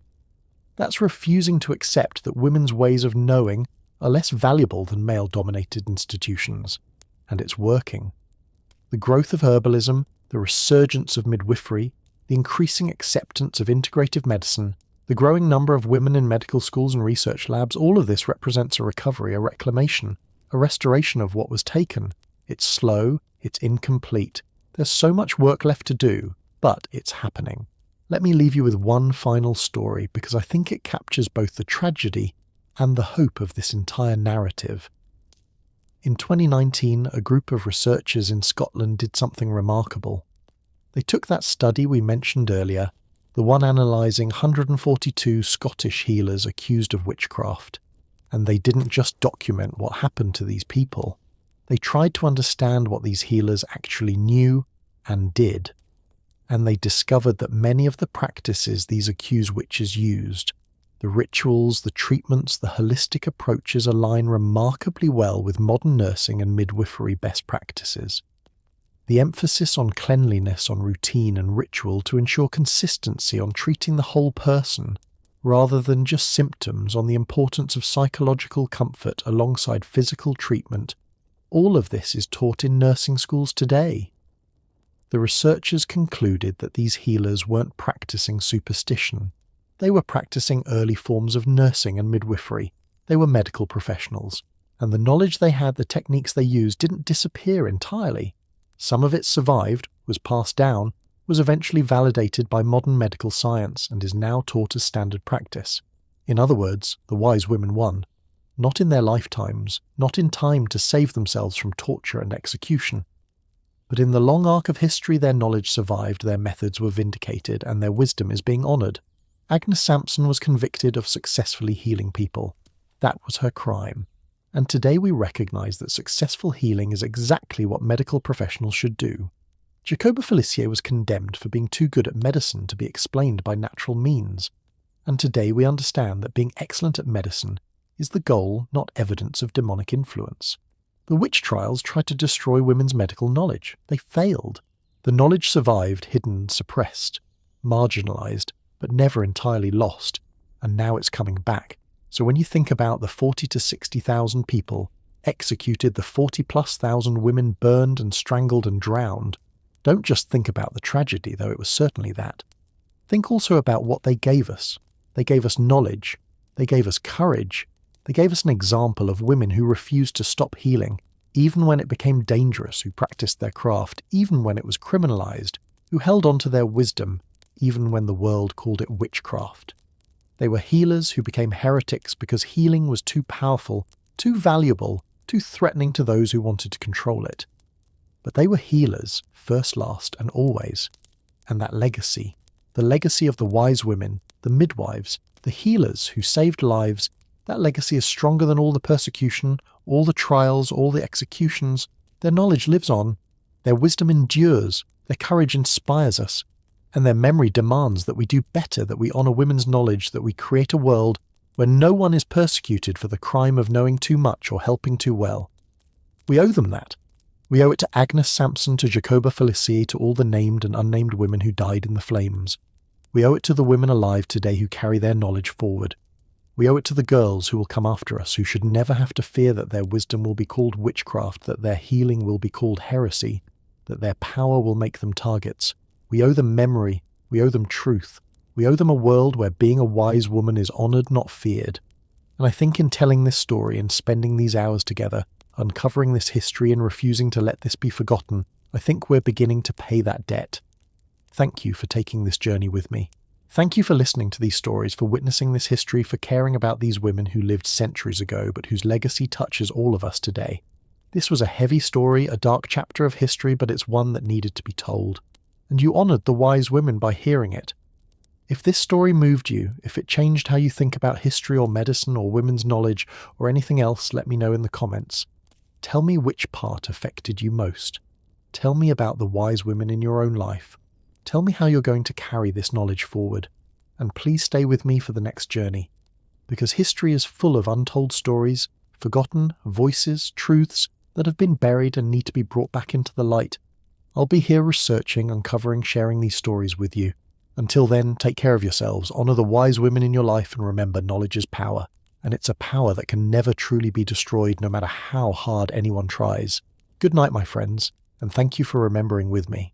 That's refusing to accept that women's ways of knowing are less valuable than male-dominated institutions. And it's working. The growth of herbalism, the resurgence of midwifery, the increasing acceptance of integrative medicine, the growing number of women in medical schools and research labs, all of this represents a recovery, a reclamation, a restoration of what was taken. It's slow, it's incomplete. There's so much work left to do, but it's happening. Let me leave you with one final story because I think it captures both the tragedy and the hope of this entire narrative. In 2019, a group of researchers in Scotland did something remarkable. They took that study we mentioned earlier, the one analysing 142 Scottish healers accused of witchcraft, and they didn't just document what happened to these people. They tried to understand what these healers actually knew and did. And they discovered that many of the practices these accused witches used, the rituals, the treatments, the holistic approaches align remarkably well with modern nursing and midwifery best practices. The emphasis on cleanliness, on routine and ritual to ensure consistency on treating the whole person, rather than just symptoms, on the importance of psychological comfort alongside physical treatment, all of this is taught in nursing schools today. The researchers concluded that these healers weren't practicing superstition. They were practicing early forms of nursing and midwifery. They were medical professionals, and the knowledge they had, the techniques they used, didn't disappear entirely. Some of it survived, was passed down, was eventually validated by modern medical science, and is now taught as standard practice. In other words, the wise women won. Not in their lifetimes, not in time to save themselves from torture and execution. But in the long arc of history their knowledge survived, their methods were vindicated, and their wisdom is being honoured. Agnes Sampson was convicted of successfully healing people. That was her crime. And today we recognise that successful healing is exactly what medical professionals should do. Jacoba Felicia was condemned for being too good at medicine to be explained by natural means. And today we understand that being excellent at medicine is the goal, not evidence of demonic influence. The witch trials tried to destroy women's medical knowledge. They failed. The knowledge survived, hidden, suppressed, marginalized, but never entirely lost, and now it's coming back. So when you think about the 40 to 60,000 people executed, the 40+ thousand women burned and strangled and drowned, don't just think about the tragedy, though it was certainly that. Think also about what they gave us. They gave us knowledge. They gave us courage. They gave us an example of women who refused to stop healing, even when it became dangerous, who practiced their craft, even when it was criminalized, who held on to their wisdom, even when the world called it witchcraft. They were healers who became heretics because healing was too powerful, too valuable, too threatening to those who wanted to control it. But they were healers, first, last, and always. And that legacy, the legacy of the wise women, the midwives, the healers who saved lives, that legacy is stronger than all the persecution, all the trials, all the executions. Their knowledge lives on. Their wisdom endures. Their courage inspires us. And their memory demands that we do better, that we honor women's knowledge, that we create a world where no one is persecuted for the crime of knowing too much or helping too well. We owe them that. We owe it to Agnes Sampson, to Jacoba Felicie, to all the named and unnamed women who died in the flames. We owe it to the women alive today who carry their knowledge forward. We owe it to the girls who will come after us, who should never have to fear that their wisdom will be called witchcraft, that their healing will be called heresy, that their power will make them targets. We owe them memory. We owe them truth. We owe them a world where being a wise woman is honored, not feared. And I think in telling this story and spending these hours together, uncovering this history and refusing to let this be forgotten, I think we're beginning to pay that debt. Thank you for taking this journey with me. Thank you for listening to these stories, for witnessing this history, for caring about these women who lived centuries ago, but whose legacy touches all of us today. This was a heavy story, a dark chapter of history, but it's one that needed to be told. And you honored the wise women by hearing it. If this story moved you, if it changed how you think about history or medicine or women's knowledge or anything else, let me know in the comments. Tell me which part affected you most. Tell me about the wise women in your own life. Tell me how you're going to carry this knowledge forward. And please stay with me for the next journey. Because history is full of untold stories, forgotten voices, truths that have been buried and need to be brought back into the light. I'll be here researching, uncovering, sharing these stories with you. Until then, take care of yourselves, honor the wise women in your life, and remember, knowledge is power. And it's a power that can never truly be destroyed, no matter how hard anyone tries. Good night, my friends, and thank you for remembering with me.